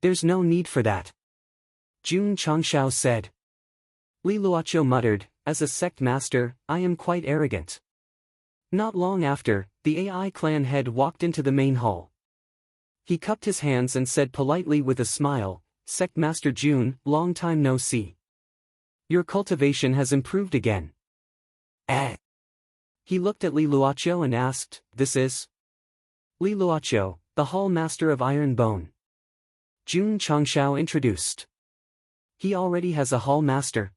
S1: There's no need for that. Jun Changshao said. Li Luoqiu muttered, as a Sect Master, I am quite arrogant. Not long after, the AI clan head walked into the main hall. He cupped his hands and said politely with a smile, Sect Master Jun, long time no see. Your cultivation has improved again. He looked at Li Luoqiu and asked, this is? Li Luoqiu, the Hall Master of Iron Bone. Jun Changshao introduced. He already has a Hall Master.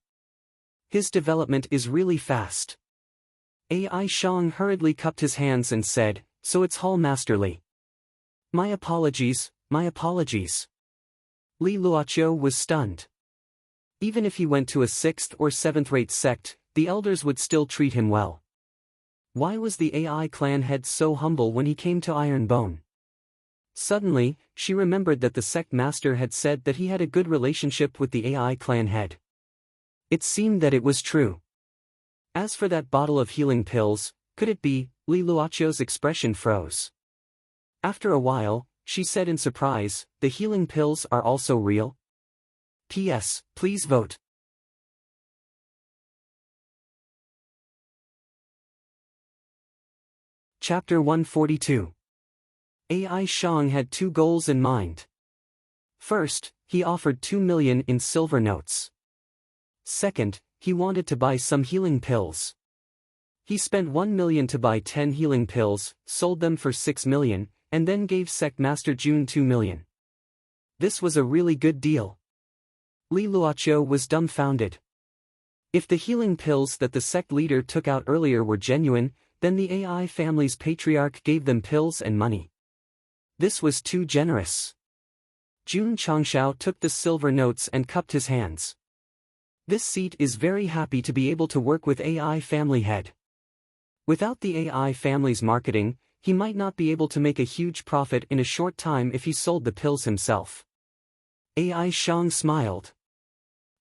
S1: His development is really fast. Ai Shang hurriedly cupped his hands and said, so it's Hall Master Li. My apologies, my apologies. Li Luoqiu was stunned. Even if he went to a 6th or 7th-rate sect, the elders would still treat him well. Why was the AI clan head so humble when he came to Iron Bone? Suddenly, she remembered that the sect master had said that he had a good relationship with the AI clan head. It seemed that it was true. As for that bottle of healing pills, could it be? Li Luoqiu's expression froze. After a while, she said in surprise, the healing pills are also real? P.S. Please vote. Chapter 142. Ai Shang had 2 goals in mind. First, he offered 2 million in silver notes. Second, he wanted to buy some healing pills. He spent 1 million to buy 10 healing pills, sold them for 6 million, and then gave Sect Master Jun 2 million. This was a really good deal. Li Luoqiu was dumbfounded. If the healing pills that the sect leader took out earlier were genuine, then the AI family's patriarch gave them pills and money. This was too generous. Jun Changshao took the silver notes and cupped his hands. This seat is very happy to be able to work with AI family head. Without the AI family's marketing, he might not be able to make a huge profit in a short time if he sold the pills himself. Ai Shang smiled.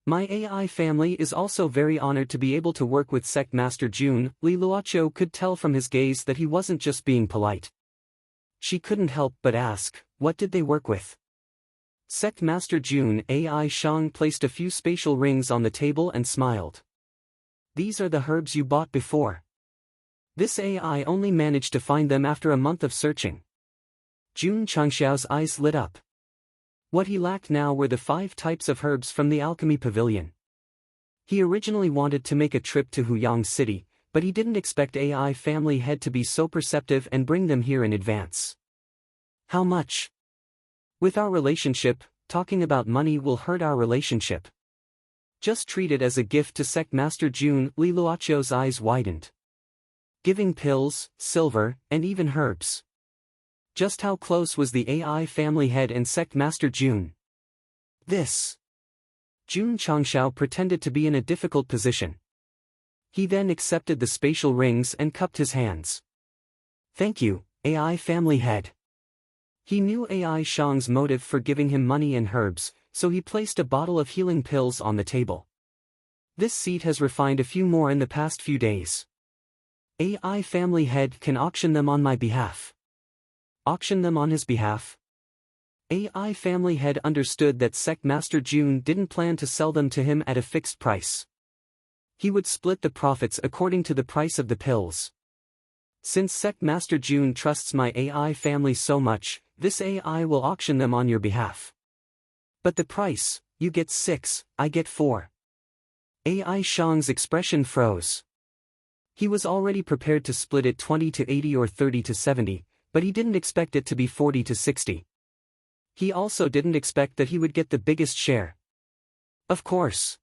S1: My AI family is also very honored to be able to work with Sect Master Jun. Li Luoqiu could tell from his gaze that he wasn't just being polite. She couldn't help but ask, what did they work with? Sect Master Jun Ai Shang placed a few spatial rings on the table and smiled. These are the herbs you bought before. This AI only managed to find them after a month of searching. Jun Changxiao's eyes lit up. What he lacked now were the 5 types of herbs from the alchemy pavilion. He originally wanted to make a trip to Huyang City, but he didn't expect AI family head to be so perceptive and bring them here in advance. How much? With our relationship, talking about money will hurt our relationship. Just treat it as a gift to Sect Master Jun. Li Luochio's eyes widened. Giving pills, silver, and even herbs. Just how close was the AI family head and Sect Master Jun? This. Jun Changxiao pretended to be in a difficult position. He then accepted the spatial rings and cupped his hands. Thank you, AI family head. He knew AI Shang's motive for giving him money and herbs, so he placed a bottle of healing pills on the table. This seat has refined a few more in the past few days. AI family head can auction them on my behalf. Auction them on his behalf? AI family head understood that Sect Master Jun didn't plan to sell them to him at a fixed price. He would split the profits according to the price of the pills. Since Sect Master Jun trusts my AI family so much, this AI will auction them on your behalf. But the price, you get 6, I get 4. AI Shang's expression froze. He was already prepared to split it 20 to 80 or 30 to 70, but he didn't expect it to be 40 to 60. He also didn't expect that he would get the biggest share. Of course.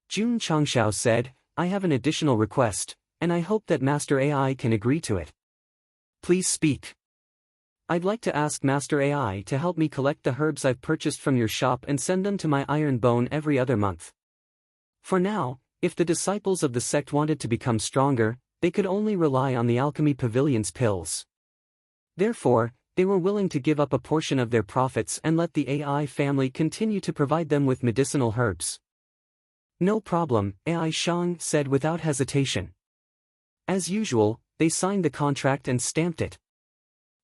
S1: Jun Changxiao said, I have an additional request, and I hope that Master AI can agree to it. Please speak. I'd like to ask Master AI to help me collect the herbs I've purchased from your shop and send them to my iron bone every other month. For now, if the disciples of the sect wanted to become stronger, they could only rely on the alchemy pavilion's pills. Therefore, they were willing to give up a portion of their profits and let the AI family continue to provide them with medicinal herbs. No problem, AI Shang said without hesitation. As usual, they signed the contract and stamped it.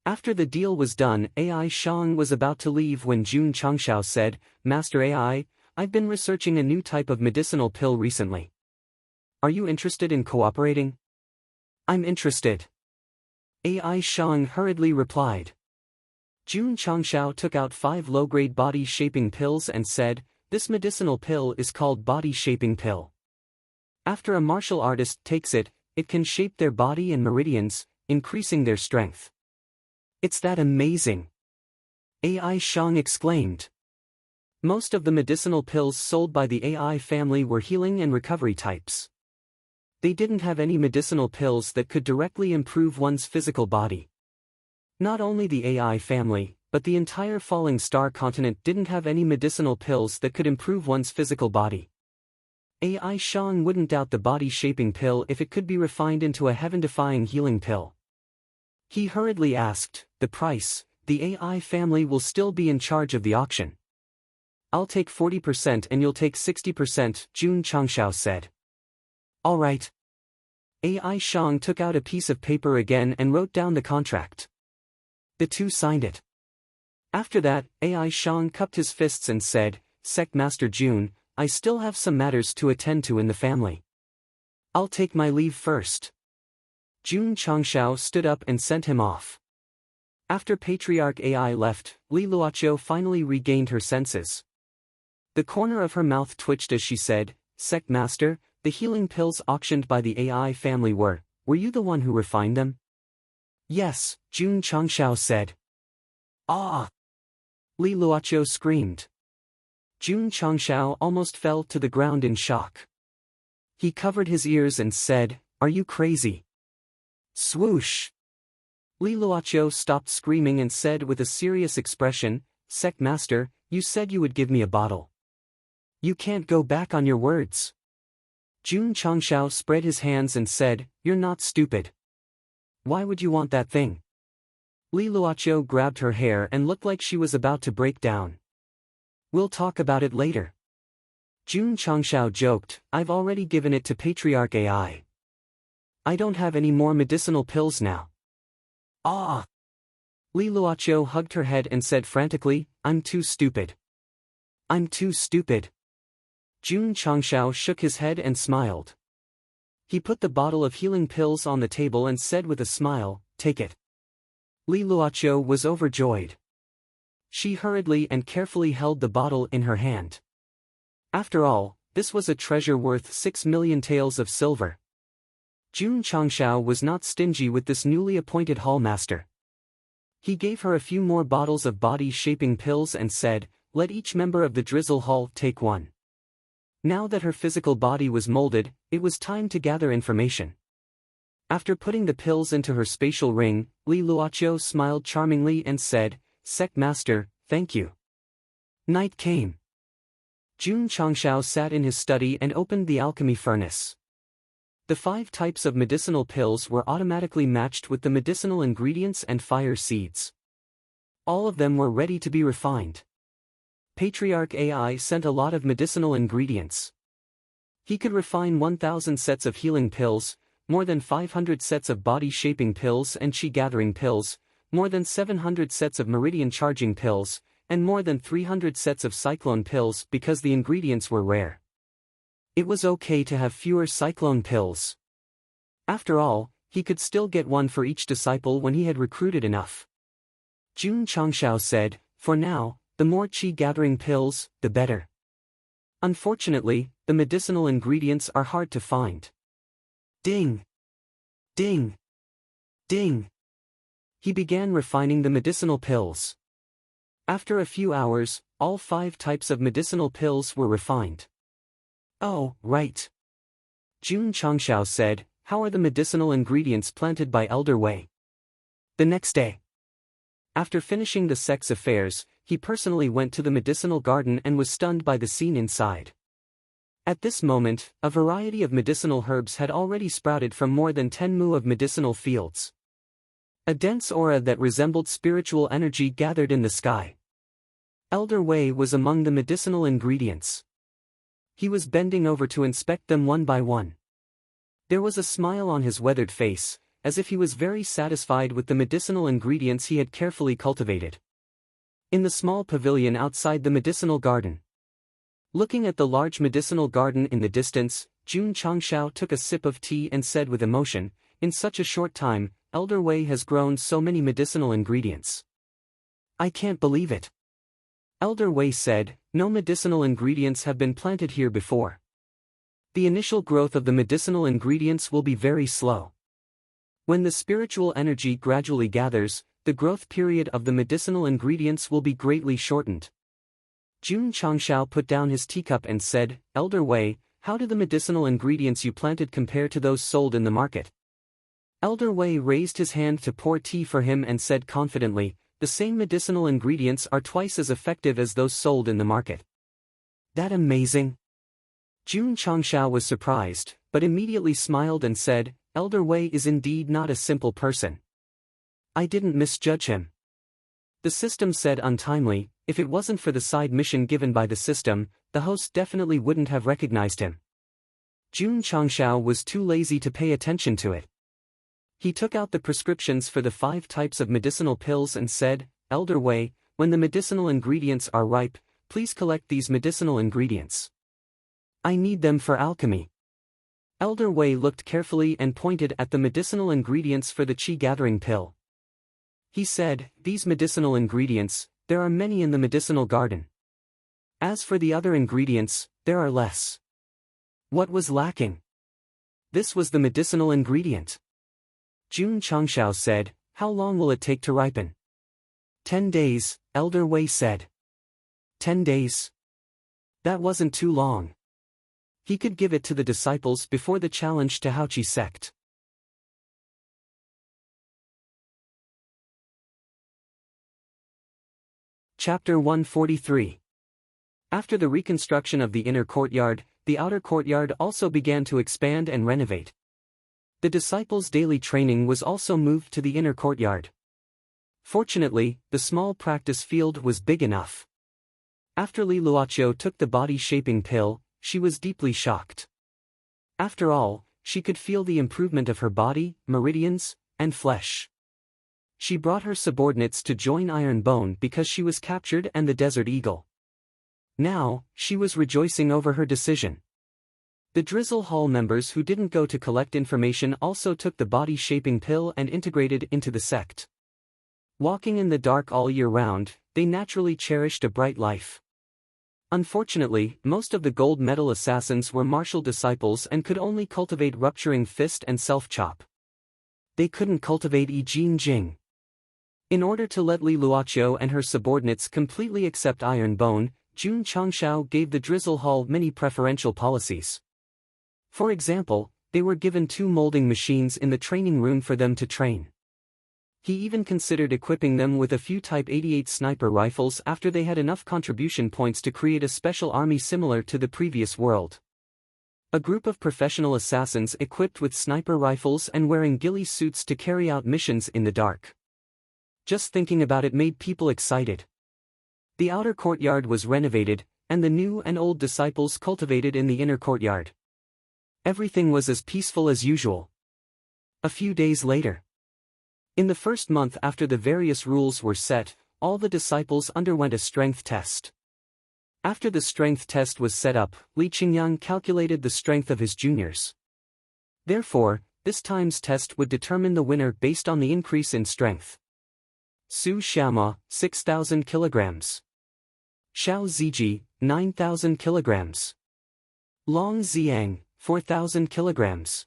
S1: After the deal was done, AI Shang was about to leave when Jun Changxiao said, Master AI, I've been researching a new type of medicinal pill recently. Are you interested in cooperating? I'm interested. AI Shang hurriedly replied. Jun Changxiao took out 5 low-grade body-shaping pills and said, this medicinal pill is called body-shaping pill. After a martial artist takes it, it can shape their body and meridians, increasing their strength. It's that amazing! AI Shang exclaimed. Most of the medicinal pills sold by the AI family were healing and recovery types. They didn't have any medicinal pills that could directly improve one's physical body. Not only the AI family, but the entire Falling Star continent didn't have any medicinal pills that could improve one's physical body. AI Shang wouldn't doubt the body-shaping pill if it could be refined into a heaven-defying healing pill. He hurriedly asked, the price, the AI family will still be in charge of the auction. I'll take 40% and you'll take 60%, Jun Changxiao said. All right. AI Shang took out a piece of paper again and wrote down the contract. The two signed it. After that, AI Shang cupped his fists and said, Sect Master Jun, I still have some matters to attend to in the family. I'll take my leave first. Jun Changxiao stood up and sent him off. After Patriarch AI left, Li Luochio finally regained her senses. The corner of her mouth twitched as she said, Sect Master, the healing pills auctioned by the AI family were you the one who refined them? Yes, Jun Changxiao said. Ah! Li Luochio screamed. Jun Changxiao almost fell to the ground in shock. He covered his ears and said, Are you crazy? Swoosh! Li Luochio stopped screaming and said with a serious expression, Sect Master, you said you would give me a bottle. You can't go back on your words. Jun Changxiao spread his hands and said, You're not stupid. Why would you want that thing? Li Luochio grabbed her hair and looked like she was about to break down. We'll talk about it later. Jun Changxiao joked, I've already given it to Patriarch AI. I don't have any more medicinal pills now. Ah! Li Luoqiu hugged her head and said frantically, "I'm too stupid. I'm too stupid." Jun Changshao shook his head and smiled. He put the bottle of healing pills on the table and said with a smile, "Take it." Li Luoqiu was overjoyed. She hurriedly and carefully held the bottle in her hand. After all, this was a treasure worth 6 million taels of silver. Jun Changshao was not stingy with this newly appointed hallmaster. He gave her a few more bottles of body-shaping pills and said, "Let each member of the Drizzle Hall take one." Now that her physical body was molded, it was time to gather information. After putting the pills into her spatial ring, Li Luoqiu smiled charmingly and said, "Sect Master, thank you." Night came. Jun Changshao sat in his study and opened the alchemy furnace. The 5 types of medicinal pills were automatically matched with the medicinal ingredients and fire seeds. All of them were ready to be refined. Patriarch AI sent a lot of medicinal ingredients. He could refine 1,000 sets of healing pills, more than 500 sets of body-shaping pills and chi-gathering pills, more than 700 sets of meridian-charging pills, and more than 300 sets of cyclone pills because the ingredients were rare. It was okay to have fewer cyclone pills. After all, he could still get one for each disciple when he had recruited enough. Jun Changshao said, "For now, the more chi-gathering pills, the better. Unfortunately, the medicinal ingredients are hard to find." Ding! Ding! Ding! He began refining the medicinal pills. After a few hours, all 5 types of medicinal pills were refined. "Oh, right." Jun Changshao said, "How are the medicinal ingredients planted by Elder Wei?" The next day, after finishing the sect's affairs, he personally went to the medicinal garden and was stunned by the scene inside. At this moment, a variety of medicinal herbs had already sprouted from more than 10 mu of medicinal fields. A dense aura that resembled spiritual energy gathered in the sky. Elder Wei was among the medicinal ingredients. He was bending over to inspect them one by one. There was a smile on his weathered face, as if he was very satisfied with the medicinal ingredients he had carefully cultivated. In the small pavilion outside the medicinal garden. Looking at the large medicinal garden in the distance, Jun Changshao took a sip of tea and said with emotion, "In such a short time, Elder Wei has grown so many medicinal ingredients. I can't believe it." Elder Wei said, "No medicinal ingredients have been planted here before. The initial growth of the medicinal ingredients will be very slow. When the spiritual energy gradually gathers, the growth period of the medicinal ingredients will be greatly shortened." Jun Changshao put down his teacup and said, "Elder Wei, how do the medicinal ingredients you planted compare to those sold in the market?" Elder Wei raised his hand to pour tea for him and said confidently, "The same medicinal ingredients are twice as effective as those sold in the market." "That amazing?" Jun Changshao was surprised, but immediately smiled and said, "Elder Wei is indeed not a simple person. I didn't misjudge him." The system said untimely, "If it wasn't for the side mission given by the system, the host definitely wouldn't have recognized him." Jun Changshao was too lazy to pay attention to it. He took out the prescriptions for the 5 types of medicinal pills and said, "Elder Wei, when the medicinal ingredients are ripe, please collect these medicinal ingredients. I need them for alchemy." Elder Wei looked carefully and pointed at the medicinal ingredients for the chi-gathering pill. He said, "These medicinal ingredients, there are many in the medicinal garden. As for the other ingredients, there are less." What was lacking? This was the medicinal ingredient. Jun Changshao said, "How long will it take to ripen?" 10 days, Elder Wei said. 10 days? That wasn't too long. He could give it to the disciples before the challenge to Haochi Sect. Chapter 143. After the reconstruction of the inner courtyard, the outer courtyard also began to expand and renovate. The disciples' daily training was also moved to the inner courtyard. Fortunately, the small practice field was big enough. After Li Luoqiu took the body-shaping pill, she was deeply shocked. After all, she could feel the improvement of her body, meridians, and flesh. She brought her subordinates to join Iron Bone because she was captured and the Desert Eagle. Now, she was rejoicing over her decision. The Drizzle Hall members who didn't go to collect information also took the body-shaping pill and integrated into the sect. Walking in the dark all year round, they naturally cherished a bright life. Unfortunately, most of the gold medal assassins were martial disciples and could only cultivate rupturing fist and self-chop. They couldn't cultivate I Jing Jing. In order to let Li Luoqiu and her subordinates completely accept Iron Bone, Jun Changshao gave the Drizzle Hall many preferential policies. For example, they were given 2 molding machines in the training room for them to train. He even considered equipping them with a few Type 88 sniper rifles after they had enough contribution points to create a special army similar to the previous world. A group of professional assassins equipped with sniper rifles and wearing ghillie suits to carry out missions in the dark. Just thinking about it made people excited. The outer courtyard was renovated, and the new and old disciples cultivated in the inner courtyard. Everything was as peaceful as usual. A few days later. In the first month after the various rules were set, all the disciples underwent a strength test. After the strength test was set up, Li Qingyang calculated the strength of his juniors. Therefore, this time's test would determine the winner based on the increase in strength. Su Xiaoma, 6,000 kilograms. Xiao Ziji, 9,000 kilograms. Long Ziang, 4,000 kilograms.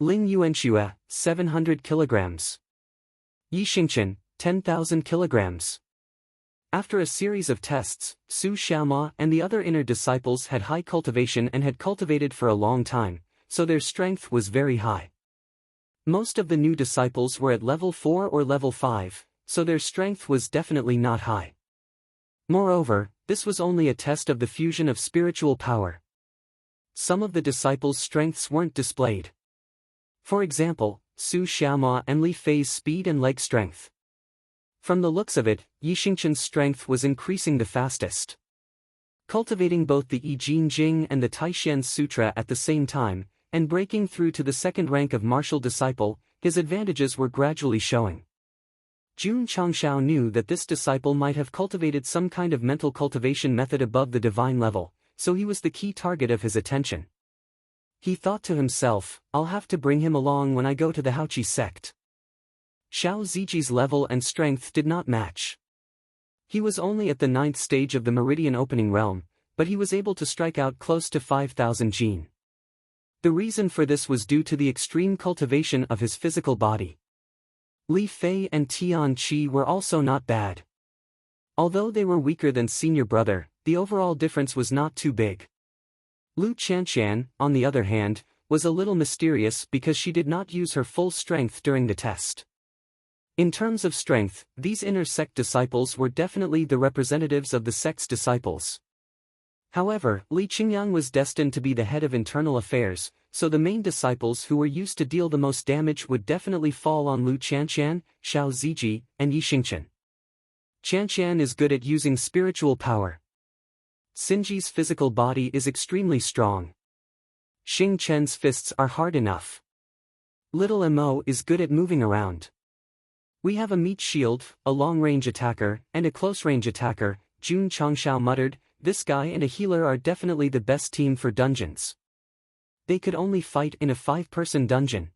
S1: Ling Yuanxue, 700 kilograms. Yi Xingchen, 10,000 kilograms. After a series of tests, Su Xiaoma and the other inner disciples had high cultivation and had cultivated for a long time, so their strength was very high. Most of the new disciples were at level 4 or level 5, so their strength was definitely not high. Moreover, this was only a test of the fusion of spiritual power. Some of the disciples' strengths weren't displayed. For example, Su Xiaoma and Li Fei's speed and leg strength. From the looks of it, Yi Xingchen's strength was increasing the fastest. Cultivating both the I Jing Jing and the Taishen Sutra at the same time, and breaking through to the second rank of martial disciple, his advantages were gradually showing. Jun Changshao knew that this disciple might have cultivated some kind of mental cultivation method above the divine level, so he was the key target of his attention. He thought to himself, I'll have to bring him along when I go to the Haoqi sect. Xiao Ziji's level and strength did not match. He was only at the 9th stage of the Meridian Opening Realm, but he was able to strike out close to 5,000 jin. The reason for this was due to the extreme cultivation of his physical body. Li Fei and Tian Qi were also not bad. Although they were weaker than senior brother, the overall difference was not too big. Lu Qianqian, on the other hand, was a little mysterious because she did not use her full strength during the test. In terms of strength, these inner sect disciples were definitely the representatives of the sect's disciples. However, Li Qingyang was destined to be the head of internal affairs, so the main disciples who were used to deal the most damage would definitely fall on Lu Qianqian, Xiao Ziji, and Yi Xingchen. Qianqian is good at using spiritual power. Xinji's physical body is extremely strong. Xing Chen's fists are hard enough. Little Mo is good at moving around. We have a meat shield, a long-range attacker, and a close-range attacker, Jun Changshao muttered. This guy and a healer are definitely the best team for dungeons. They could only fight in a 5-person dungeon.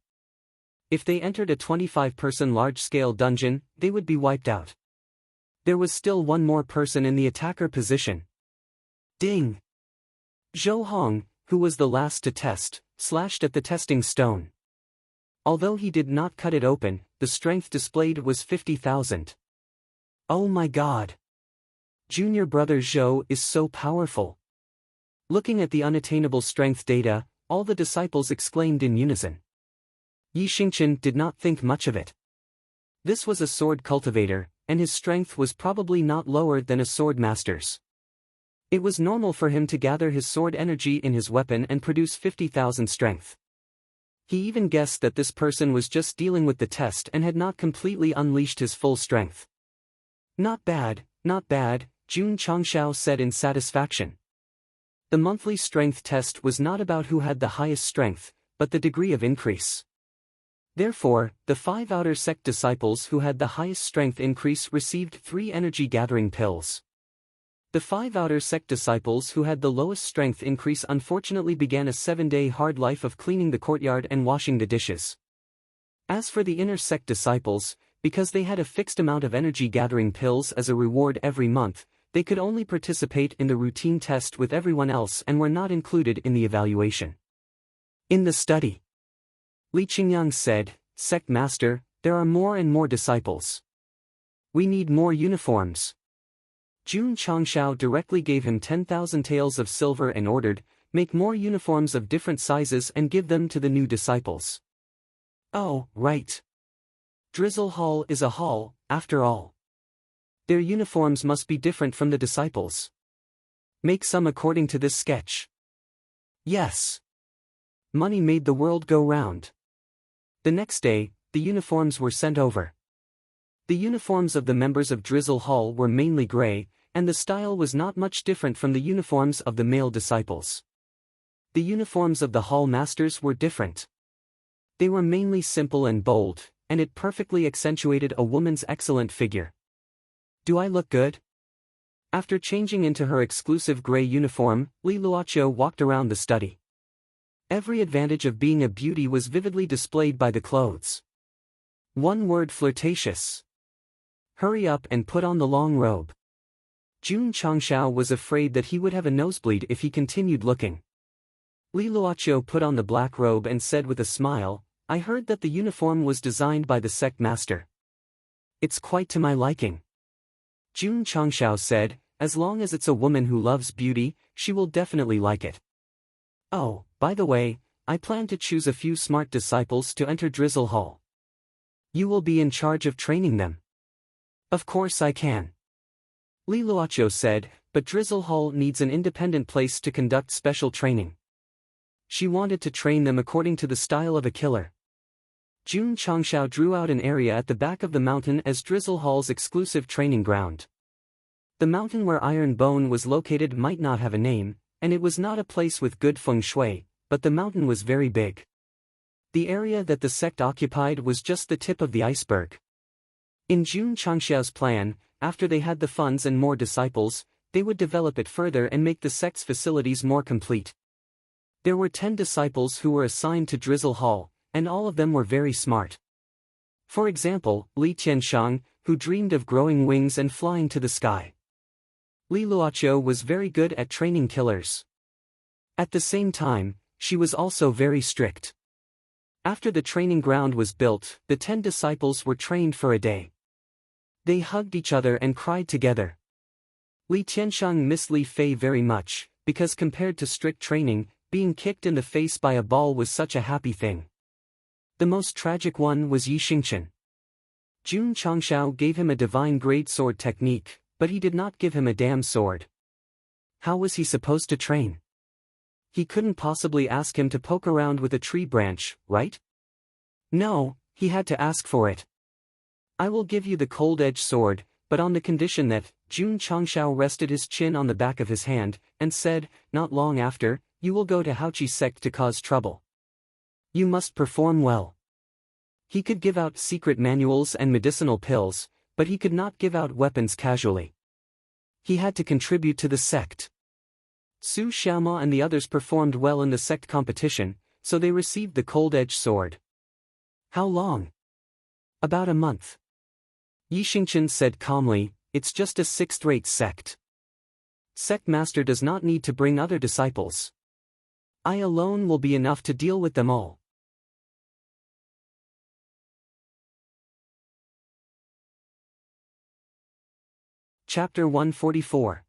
S1: If they entered a 25-person large-scale dungeon, they would be wiped out. There was still one more person in the attacker position. Ding! Zhou Hong, who was the last to test, slashed at the testing stone. Although he did not cut it open, the strength displayed was 50,000. Oh my god! Junior brother Zhou is so powerful. Looking at the unattainable strength data, all the disciples exclaimed in unison. Yi Xingchen did not think much of it. This was a sword cultivator, and his strength was probably not lower than a sword master's. It was normal for him to gather his sword energy in his weapon and produce 50,000 strength. He even guessed that this person was just dealing with the test and had not completely unleashed his full strength. Not bad, not bad, Jun Changshao said in satisfaction. The monthly strength test was not about who had the highest strength, but the degree of increase. Therefore, the 5 outer sect disciples who had the highest strength increase received 3 energy-gathering pills. The 5 outer sect disciples who had the lowest strength increase unfortunately began a 7-day hard life of cleaning the courtyard and washing the dishes. As for the inner sect disciples, because they had a fixed amount of energy-gathering pills as a reward every month, they could only participate in the routine test with everyone else and were not included in the evaluation. In the study, Li Qingyang said, "Sect Master, there are more and more disciples. We need more uniforms." Jun Changshao directly gave him 10,000 taels of silver and ordered, "Make more uniforms of different sizes and give them to the new disciples." Oh, right. Drizzle Hall is a hall, after all. Their uniforms must be different from the disciples. Make some according to this sketch. Yes. Money made the world go round. The next day, the uniforms were sent over. The uniforms of the members of Drizzle Hall were mainly gray, and the style was not much different from the uniforms of the male disciples. The uniforms of the hall masters were different. They were mainly simple and bold, and it perfectly accentuated a woman's excellent figure. Do I look good? After changing into her exclusive gray uniform, Li Luoqiu walked around the study. Every advantage of being a beauty was vividly displayed by the clothes. One word: flirtatious. Hurry up and put on the long robe. Jun Changshao was afraid that he would have a nosebleed if he continued looking. Li Luoqiu put on the black robe and said with a smile, "I heard that the uniform was designed by the sect master. It's quite to my liking." Jun Changshao said, "As long as it's a woman who loves beauty, she will definitely like it. Oh, by the way, I plan to choose a few smart disciples to enter Drizzle Hall. You will be in charge of training them." "Of course I can." Li Luoqiu said, "But Drizzle Hall needs an independent place to conduct special training." She wanted to train them according to the style of a killer. Jun Changshao drew out an area at the back of the mountain as Drizzle Hall's exclusive training ground. The mountain where Iron Bone was located might not have a name, and it was not a place with good feng shui, but the mountain was very big. The area that the sect occupied was just the tip of the iceberg. In Jun Changshao's plan, after they had the funds and more disciples, they would develop it further and make the sect's facilities more complete. There were 10 disciples who were assigned to Drizzle Hall, and all of them were very smart. For example, Li Tianshang, who dreamed of growing wings and flying to the sky. Li Luoqiu was very good at training killers. At the same time, she was also very strict. After the training ground was built, the 10 disciples were trained for a day. They hugged each other and cried together. Li Tianshang missed Li Fei very much, because compared to strict training, being kicked in the face by a ball was such a happy thing. The most tragic one was Yi Xingchen. Jun Changshao gave him a divine grade sword technique, but he did not give him a damn sword. How was he supposed to train? He couldn't possibly ask him to poke around with a tree branch, right? No, he had to ask for it. "I will give you the cold-edged sword, but on the condition that..." Jun Changshao rested his chin on the back of his hand, and said, "Not long after, you will go to Haoqi sect to cause trouble. You must perform well." He could give out secret manuals and medicinal pills, but he could not give out weapons casually. He had to contribute to the sect. Su Xiaoma and the others performed well in the sect competition, so they received the cold-edged sword. How long? About a month. Yi Xingchen said calmly, "It's just a 6th-rate sect. Sect master does not need to bring other disciples. I alone will be enough to deal with them all." Chapter 144.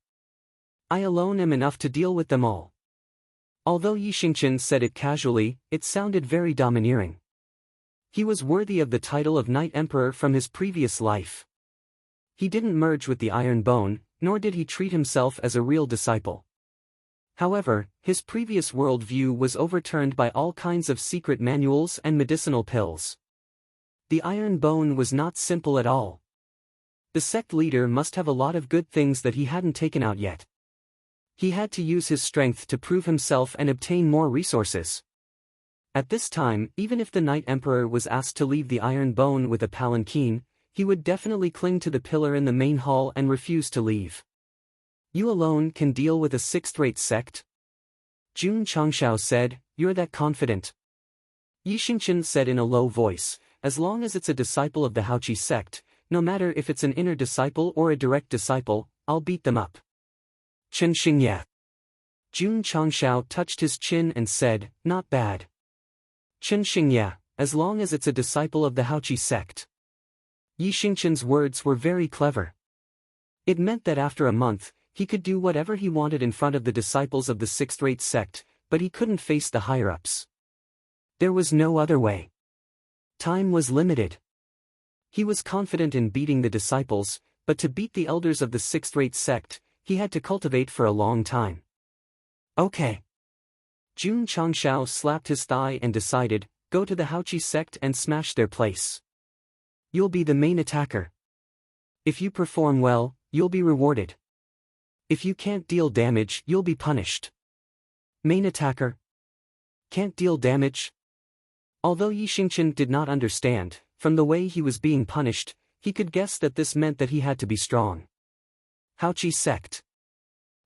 S1: I alone am enough to deal with them all. Although Yi Xingchen said it casually, it sounded very domineering. He was worthy of the title of Night Emperor from his previous life. He didn't merge with the Iron Bone, nor did he treat himself as a real disciple. However, his previous world view was overturned by all kinds of secret manuals and medicinal pills. The Iron Bone was not simple at all. The sect leader must have a lot of good things that he hadn't taken out yet. He had to use his strength to prove himself and obtain more resources. At this time, even if the Night Emperor was asked to leave the Iron Bone with a palanquin, he would definitely cling to the pillar in the main hall and refuse to leave. You alone can deal with a sixth-rate sect? Jun Changshao said, you're that confident? Yi Xingqian said in a low voice, as long as it's a disciple of the Haoqi sect, no matter if it's an inner disciple or a direct disciple, I'll beat them up. Chen Xingye. Jun Changshao touched his chin and said, not bad. Chen Xingye, as long as it's a disciple of the Haoqi sect. Yi Xingqian's words were very clever. It meant that after a month, he could do whatever he wanted in front of the disciples of the sixth-rate sect, but he couldn't face the higher-ups. There was no other way. Time was limited. He was confident in beating the disciples, but to beat the elders of the sixth-rate sect, he had to cultivate for a long time. Okay. Jun Changshao slapped his thigh and decided, go to the Haoqi sect and smash their place. You'll be the main attacker. If you perform well, you'll be rewarded. If you can't deal damage, you'll be punished. Main attacker. Can't deal damage? Although Yi Xingqian did not understand, from the way he was being punished, he could guess that this meant that he had to be strong. Haoqi sect.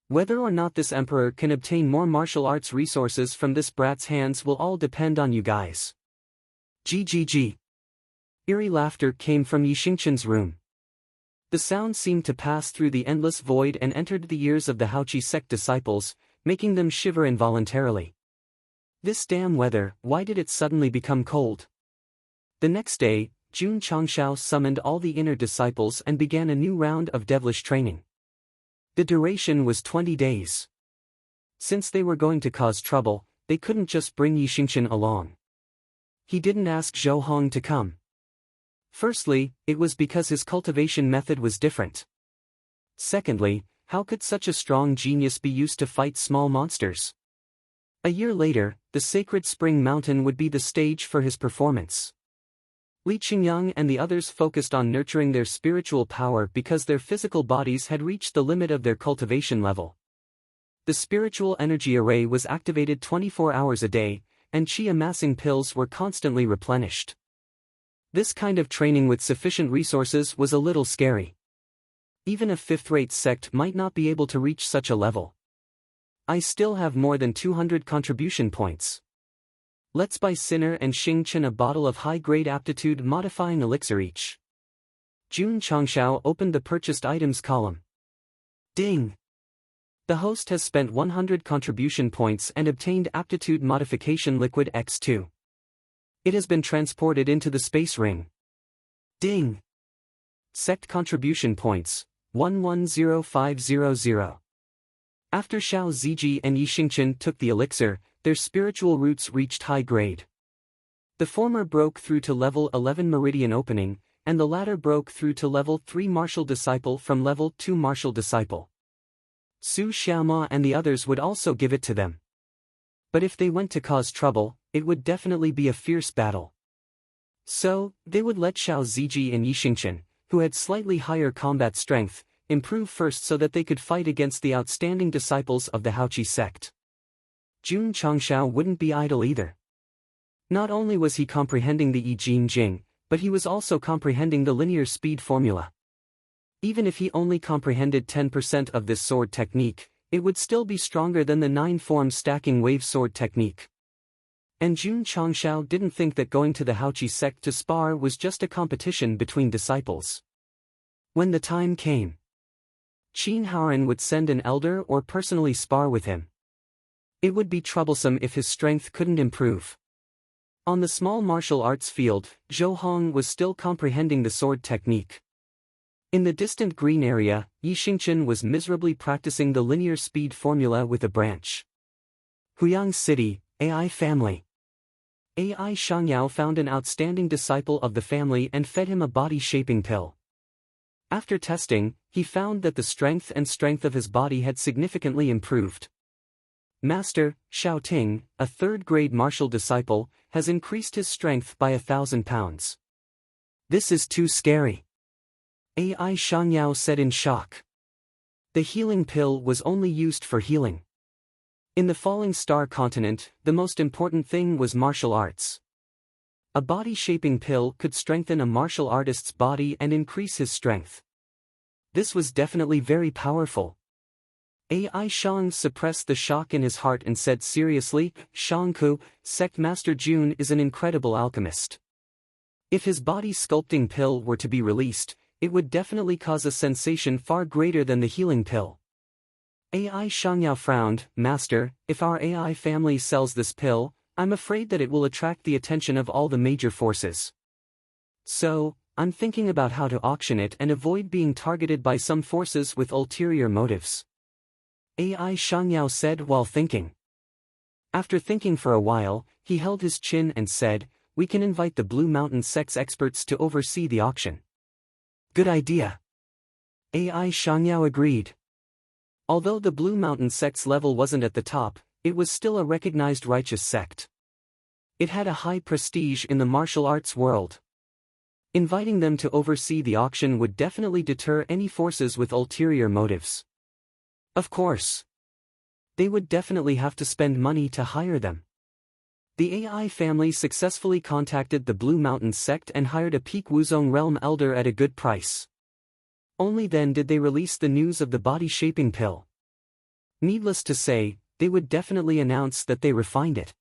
S1: Whether or not this emperor can obtain more martial arts resources from this brat's hands will all depend on you guys. GGG. Eerie laughter came from Yi Xingqian's room. The sound seemed to pass through the endless void and entered the ears of the Haoqi sect disciples, making them shiver involuntarily. This damn weather, why did it suddenly become cold? The next day, Jun Changshao summoned all the inner disciples and began a new round of devilish training. The duration was 20 days. Since they were going to cause trouble, they couldn't just bring Yi Xingqian along. He didn't ask Zhou Hong to come. Firstly, it was because his cultivation method was different. Secondly, how could such a strong genius be used to fight small monsters? A year later, the sacred spring mountain would be the stage for his performance. Li Qingyang and the others focused on nurturing their spiritual power because their physical bodies had reached the limit of their cultivation level. The spiritual energy array was activated 24 hours a day, and qi amassing pills were constantly replenished. This kind of training with sufficient resources was a little scary. Even a fifth-rate sect might not be able to reach such a level. I still have more than 200 contribution points. Let's buy Sinner and Xing Chen a bottle of high-grade aptitude-modifying elixir each. Jun Changshao opened the purchased items column. Ding! The host has spent 100 contribution points and obtained aptitude modification liquid X2. It has been transported into the space ring. Ding! Sect contribution points, 110500. After Xiao Ziji and Yi Xingqian took the elixir, their spiritual roots reached high grade. The former broke through to level 11 Meridian Opening, and the latter broke through to level 3 Martial Disciple from level 2 Martial Disciple. Su Xiaoma and the others would also give it to them. But if they went to cause trouble, it would definitely be a fierce battle. So, they would let Xiao Ziji and Yi Xingqian, who had slightly higher combat strength, improve first so that they could fight against the outstanding disciples of the Haoqi sect. Jun Changshao wouldn't be idle either. Not only was he comprehending the I Jing Jing, but he was also comprehending the linear speed formula. Even if he only comprehended 10% of this sword technique, it would still be stronger than the 9-form stacking wave sword technique. And Jun Changshao didn't think that going to the Haoqi sect to spar was just a competition between disciples. When the time came, Qin Haoran would send an elder or personally spar with him. It would be troublesome if his strength couldn't improve. On the small martial arts field, Zhou Hong was still comprehending the sword technique. In the distant green area, Yi Xingqian was miserably practicing the linear speed formula with a branch. Huyang City, AI Family. AI Shangyao found an outstanding disciple of the family and fed him a body-shaping pill. After testing, he found that the strength of his body had significantly improved. Master, Xiao Ting, a third-grade martial disciple, has increased his strength by 1,000 pounds. This is too scary. AI Shangyao said in shock. The healing pill was only used for healing. In the falling star continent, the most important thing was martial arts. A body-shaping pill could strengthen a martial artist's body and increase his strength. This was definitely very powerful. Ai Shang suppressed the shock in his heart and said seriously, Shangku, Sect Master Jun is an incredible alchemist. If his body sculpting pill were to be released, it would definitely cause a sensation far greater than the healing pill. Ai Shangyao frowned, Master, if our AI family sells this pill, I'm afraid that it will attract the attention of all the major forces. So, I'm thinking about how to auction it and avoid being targeted by some forces with ulterior motives. Ai Shangyao said while thinking. After thinking for a while, he held his chin and said, we can invite the Blue Mountain Sect's experts to oversee the auction. Good idea. Ai Shangyao agreed. Although the Blue Mountain Sect's level wasn't at the top, it was still a recognized righteous sect. It had a high prestige in the martial arts world. Inviting them to oversee the auction would definitely deter any forces with ulterior motives. Of course. They would definitely have to spend money to hire them. The AI family successfully contacted the Blue Mountain Sect and hired a Peak Wuzong Realm elder at a good price. Only then did they release the news of the body-shaping pill. Needless to say, they would definitely announce that they refined it.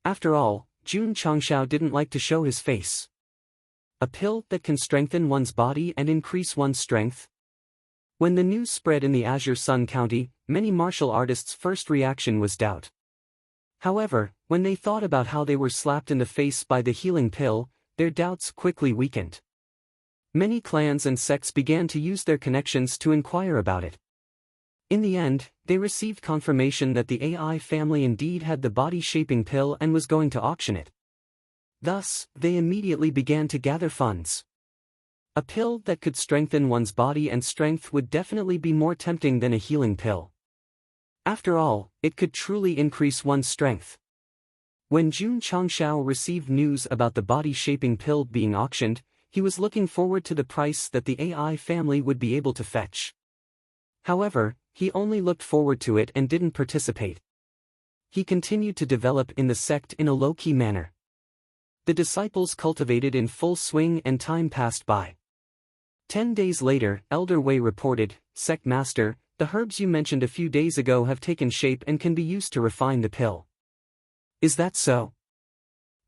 S1: After all, Jun Changshao didn't like to show his face. A pill that can strengthen one's body and increase one's strength? When the news spread in the Azure Sun County, many martial artists' first reaction was doubt. However, when they thought about how they were slapped in the face by the healing pill, their doubts quickly weakened. Many clans and sects began to use their connections to inquire about it. In the end, they received confirmation that the AI family indeed had the body-shaping pill and was going to auction it. Thus, they immediately began to gather funds. A pill that could strengthen one's body and strength would definitely be more tempting than a healing pill. After all, it could truly increase one's strength. When Jun Changshao received news about the body-shaping pill being auctioned, he was looking forward to the price that the AI family would be able to fetch. However, he only looked forward to it and didn't participate. He continued to develop in the sect in a low-key manner. The disciples cultivated in full swing and time passed by. 10 days later, Elder Wei reported, Sect Master, the herbs you mentioned a few days ago have taken shape and can be used to refine the pill. Is that so?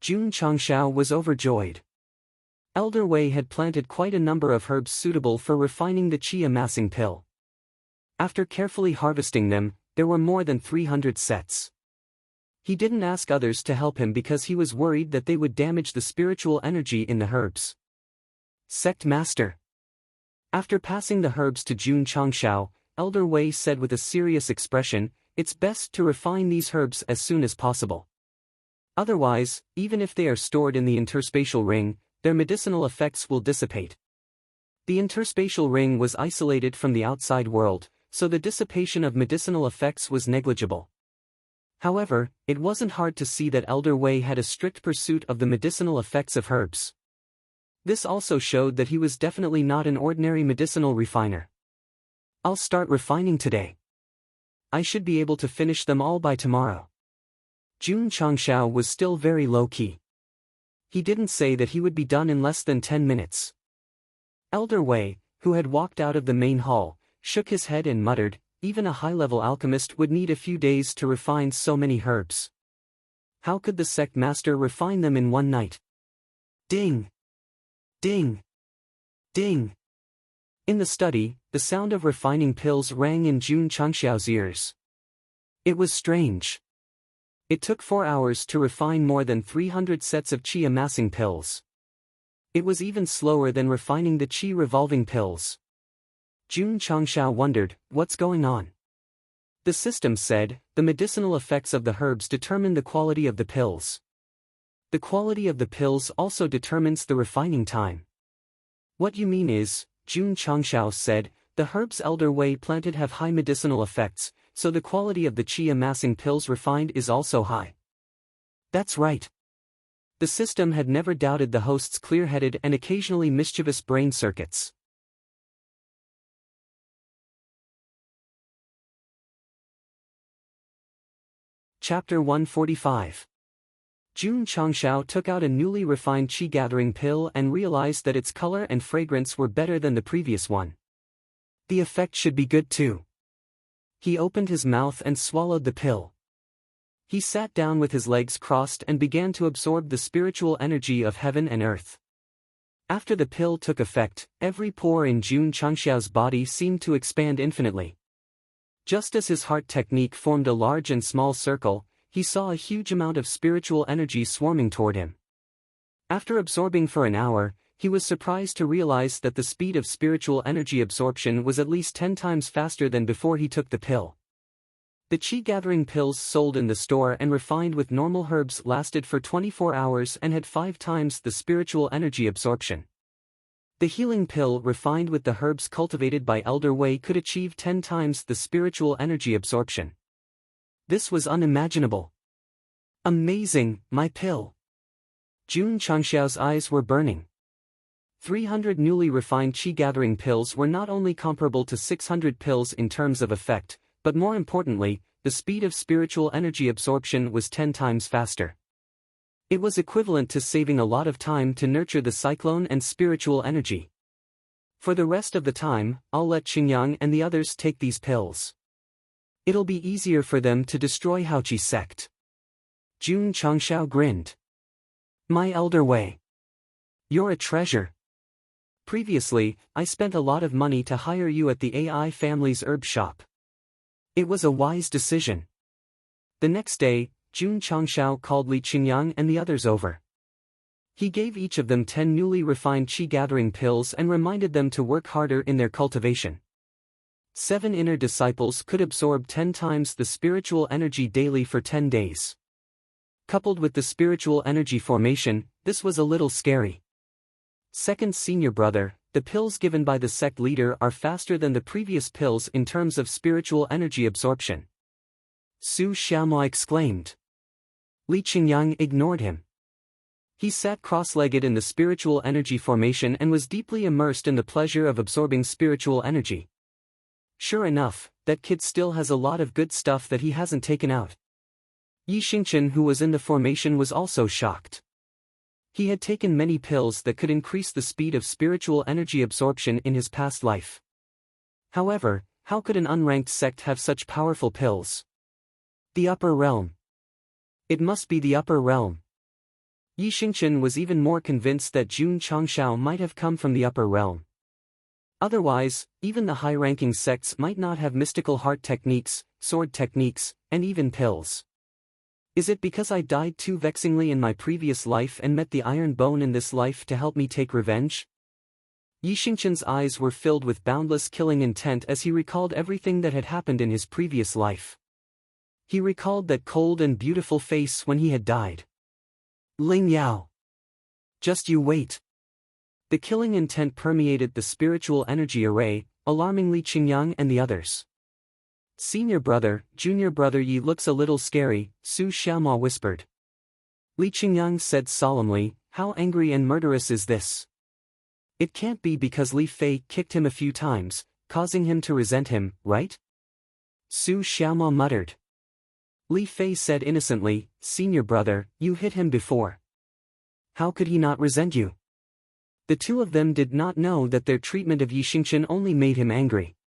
S1: Jun Changshao was overjoyed. Elder Wei had planted quite a number of herbs suitable for refining the qi amassing pill. After carefully harvesting them, there were more than 300 sets. He didn't ask others to help him because he was worried that they would damage the spiritual energy in the herbs. Sect Master. After passing the herbs to Jun Changshao, Elder Wei said with a serious expression, it's best to refine these herbs as soon as possible. Otherwise, even if they are stored in the interspatial ring, their medicinal effects will dissipate. The interspatial ring was isolated from the outside world, so the dissipation of medicinal effects was negligible. However, it wasn't hard to see that Elder Wei had a strict pursuit of the medicinal effects of herbs. This also showed that he was definitely not an ordinary medicinal refiner. I'll start refining today. I should be able to finish them all by tomorrow. Jun Changshao was still very low-key. He didn't say that he would be done in less than 10 minutes. Elder Wei, who had walked out of the main hall, shook his head and muttered, even a high-level alchemist would need a few days to refine so many herbs. How could the sect master refine them in one night? Ding! Ding! Ding! In the study, the sound of refining pills rang in Jun Changshao's ears. It was strange. It took 4 hours to refine more than 300 sets of qi amassing pills. It was even slower than refining the qi revolving pills. Jun Changshao wondered, what's going on? The system said, the medicinal effects of the herbs determine the quality of the pills. The quality of the pills also determines the refining time. What you mean is, Jun Changshao said, the herbs Elder Wei planted have high medicinal effects, so the quality of the qi amassing pills refined is also high. That's right. The system had never doubted the host's clear-headed and occasionally mischievous brain circuits. Chapter 145. Jun Changshao took out a newly refined qi-gathering pill and realized that its color and fragrance were better than the previous one. The effect should be good too. He opened his mouth and swallowed the pill. He sat down with his legs crossed and began to absorb the spiritual energy of heaven and earth. After the pill took effect, every pore in Jun Changshao's body seemed to expand infinitely. Just as his heart technique formed a large and small circle, he saw a huge amount of spiritual energy swarming toward him. After absorbing for an hour, he was surprised to realize that the speed of spiritual energy absorption was at least 10 times faster than before he took the pill. The qi-gathering pills sold in the store and refined with normal herbs lasted for 24 hours and had 5 times the spiritual energy absorption. The healing pill refined with the herbs cultivated by Elder Wei could achieve 10 times the spiritual energy absorption. This was unimaginable. Amazing, my pill. Jun Changshao's eyes were burning. 300 newly refined qi-gathering pills were not only comparable to 600 pills in terms of effect, but more importantly, the speed of spiritual energy absorption was 10 times faster. It was equivalent to saving a lot of time to nurture the cyclone and spiritual energy. For the rest of the time, I'll let Qingyang and the others take these pills. It'll be easier for them to destroy Haoqi's sect. Jun Changshao grinned. My Elder Wei. You're a treasure. Previously, I spent a lot of money to hire you at the AI family's herb shop. It was a wise decision. The next day, Jun Changshao called Li Qingyang and the others over. He gave each of them 10 newly refined qi-gathering pills and reminded them to work harder in their cultivation. 7 inner disciples could absorb 10 times the spiritual energy daily for 10 days. Coupled with the spiritual energy formation, this was a little scary. Second senior brother, the pills given by the sect leader are faster than the previous pills in terms of spiritual energy absorption. Su Xiaomo exclaimed. Li Qingyang ignored him. He sat cross-legged in the spiritual energy formation and was deeply immersed in the pleasure of absorbing spiritual energy. Sure enough, that kid still has a lot of good stuff that he hasn't taken out. Yi Xingchen, who was in the formation, was also shocked. He had taken many pills that could increase the speed of spiritual energy absorption in his past life. However, how could an unranked sect have such powerful pills? The upper realm. It must be the upper realm. Yi Xingchen was even more convinced that Jun Changshao might have come from the upper realm. Otherwise, even the high-ranking sects might not have mystical heart techniques, sword techniques, and even pills. Is it because I died too vexingly in my previous life and met the iron bone in this life to help me take revenge? Yi Xingchen's eyes were filled with boundless killing intent as he recalled everything that had happened in his previous life. He recalled that cold and beautiful face when he had died. Ling Yao. Just you wait. The killing intent permeated the spiritual energy array, alarming Li Qingyang and the others. Senior brother, junior brother Yi looks a little scary, Su Xiaomo whispered. Li Qingyang said solemnly, how angry and murderous is this? It can't be because Li Fei kicked him a few times, causing him to resent him, right? Su Xiaomo muttered. Li Fei said innocently, senior brother, you hit him before. How could he not resent you? The two of them did not know that their treatment of Yi Xingchen only made him angry.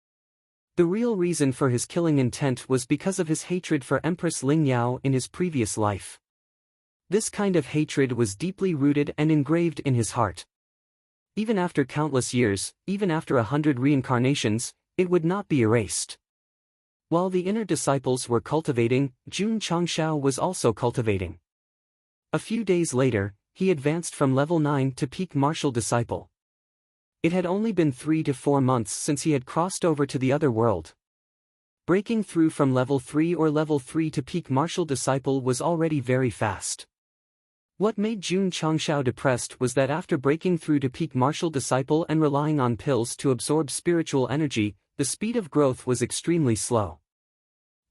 S1: The real reason for his killing intent was because of his hatred for Empress Ling Yao in his previous life. This kind of hatred was deeply rooted and engraved in his heart. Even after countless years, even after 100 reincarnations, it would not be erased. While the inner disciples were cultivating, Jun Changshao was also cultivating. A few days later, he advanced from level 9 to peak martial disciple. It had only been 3 to 4 months since he had crossed over to the other world. Breaking through from level 3 or level 3 to peak martial disciple was already very fast. What made Jun Changshao depressed was that after breaking through to peak martial disciple and relying on pills to absorb spiritual energy, the speed of growth was extremely slow.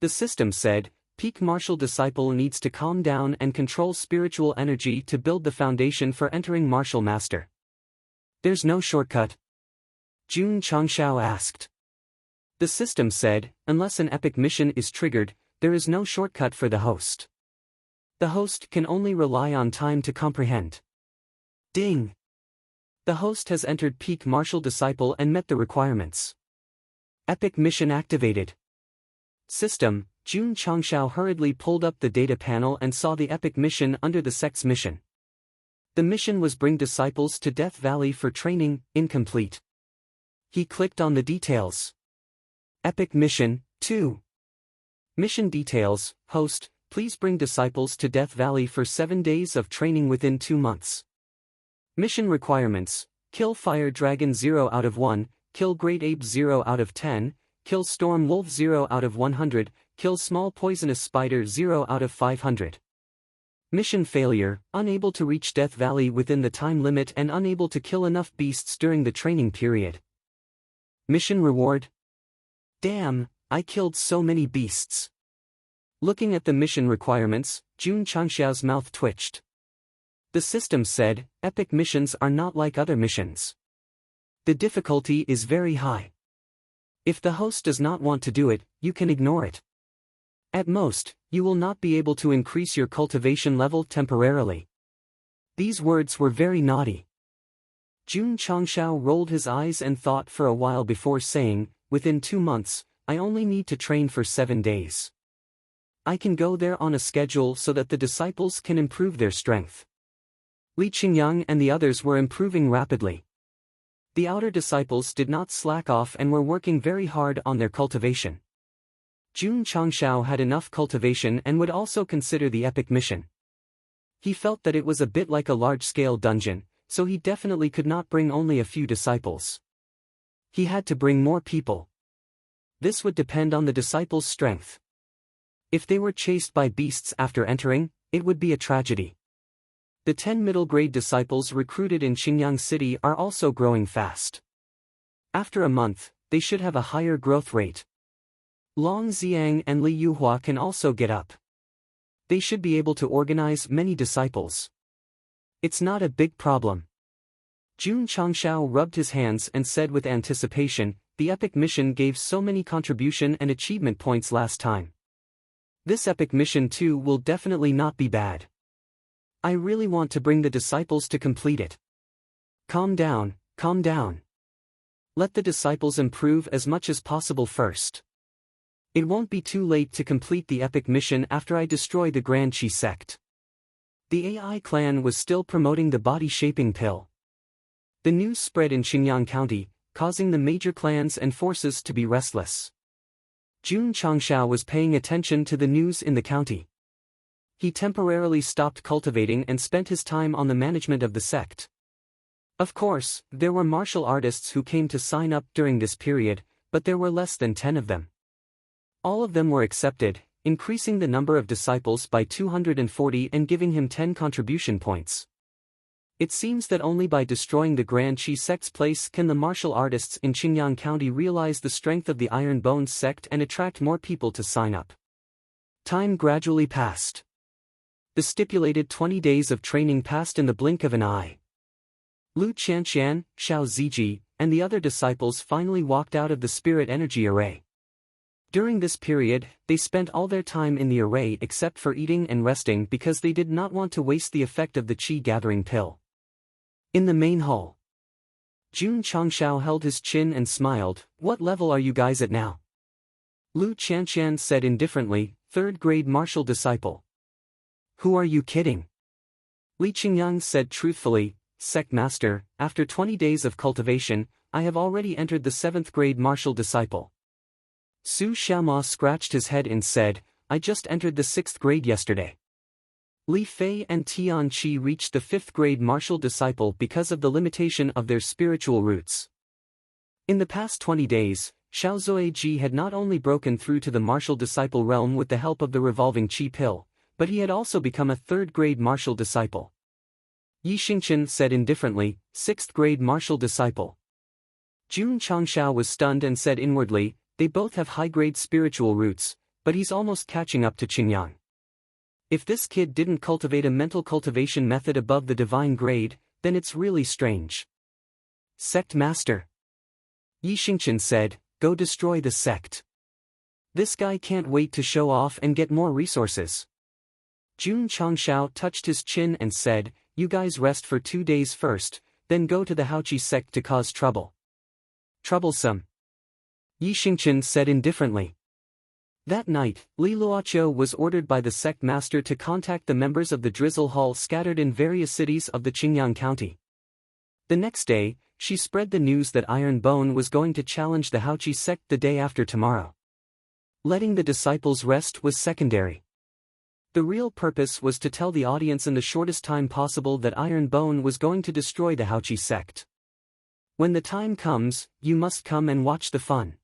S1: The system said, peak martial disciple needs to calm down and control spiritual energy to build the foundation for entering martial master. There's no shortcut? Jun Changshao asked. The system said, unless an epic mission is triggered, there is no shortcut for the host. The host can only rely on time to comprehend. Ding! The host has entered peak martial disciple and met the requirements. Epic mission activated. System. Jun Changshao hurriedly pulled up the data panel and saw the epic mission under the sect's mission. The mission was bring disciples to Death Valley for training, incomplete. He clicked on the details. Epic mission, 2. Mission details, host, please bring disciples to Death Valley for 7 days of training within 2 months. Mission requirements, kill Fire Dragon 0 out of 1, kill Great Ape 0 out of 10, kill Storm Wolf 0 out of 100, kill Small Poisonous Spider 0 out of 500. Mission failure, unable to reach Death Valley within the time limit and unable to kill enough beasts during the training period. Mission reward? Damn, I killed so many beasts. Looking at the mission requirements, Jun Changshao's mouth twitched. The system said, epic missions are not like other missions. The difficulty is very high. If the host does not want to do it, you can ignore it. At most, you will not be able to increase your cultivation level temporarily. These words were very naughty. Jun Changshao rolled his eyes and thought for a while before saying, within 2 months, I only need to train for 7 days. I can go there on a schedule so that the disciples can improve their strength. Li Qingyang and the others were improving rapidly. The outer disciples did not slack off and were working very hard on their cultivation. Jun Changshao had enough cultivation and would also consider the epic mission. He felt that it was a bit like a large-scale dungeon, so he definitely could not bring only a few disciples. He had to bring more people. This would depend on the disciples' strength. If they were chased by beasts after entering, it would be a tragedy. The 10 middle-grade disciples recruited in Xinjiang City are also growing fast. After a month, they should have a higher growth rate. Long Xiang and Li Yuhua can also get up. They should be able to organize many disciples. It's not a big problem. Jun Changshao rubbed his hands and said with anticipation, the epic mission gave so many contribution and achievement points last time. This epic mission too will definitely not be bad. I really want to bring the disciples to complete it. Calm down, calm down. Let the disciples improve as much as possible first. It won't be too late to complete the epic mission after I destroy the Grand Qi sect. The AI clan was still promoting the body-shaping pill. The news spread in Xinjiang County, causing the major clans and forces to be restless. Jun Changshao was paying attention to the news in the county. He temporarily stopped cultivating and spent his time on the management of the sect. Of course, there were martial artists who came to sign up during this period, but there were less than 10 of them. All of them were accepted, increasing the number of disciples by 240 and giving him 10 contribution points. It seems that only by destroying the Grand Qi sect's place can the martial artists in Xinjiang County realize the strength of the Iron Bones sect and attract more people to sign up. Time gradually passed. The stipulated 20 days of training passed in the blink of an eye. Lu Qianqian, Xiao Ziji, and the other disciples finally walked out of the spirit energy array. During this period, they spent all their time in the array except for eating and resting because they did not want to waste the effect of the qi gathering pill. In the main hall, Jun Changshao held his chin and smiled. What level are you guys at now? Lu Qianqian said indifferently, 3rd grade martial disciple. Who are you kidding? Li Qingyang said truthfully, Sect Master, after 20 days of cultivation, I have already entered the 7th grade martial disciple. Su Xiaoma scratched his head and said, I just entered the 6th grade yesterday. Li Fei and Tian Qi reached the 5th grade martial disciple because of the limitation of their spiritual roots. In the past 20 days, Xiao Zuoji had not only broken through to the martial disciple realm with the help of the revolving qi pill, but he had also become a 3rd grade martial disciple. Yi Xingchen said indifferently, 6th grade martial disciple. Jun Changshao was stunned and said inwardly, they both have high-grade spiritual roots, but he's almost catching up to Qingyang. If this kid didn't cultivate a mental cultivation method above the divine grade, then it's really strange. Sect Master. Yi Xingchen said, go destroy the sect. This guy can't wait to show off and get more resources. Jun Changshao touched his chin and said, "You guys rest for 2 days first, then go to the Haoqi sect to cause trouble." Troublesome. Yi Xingchen said indifferently. That night, Li Luoqiu was ordered by the sect master to contact the members of the Drizzle Hall scattered in various cities of the Qingyang County. The next day, she spread the news that Iron Bone was going to challenge the Haoqi sect the day after tomorrow. Letting the disciples rest was secondary. The real purpose was to tell the audience in the shortest time possible that Iron Bone was going to destroy the Haoqi sect. When the time comes, you must come and watch the fun.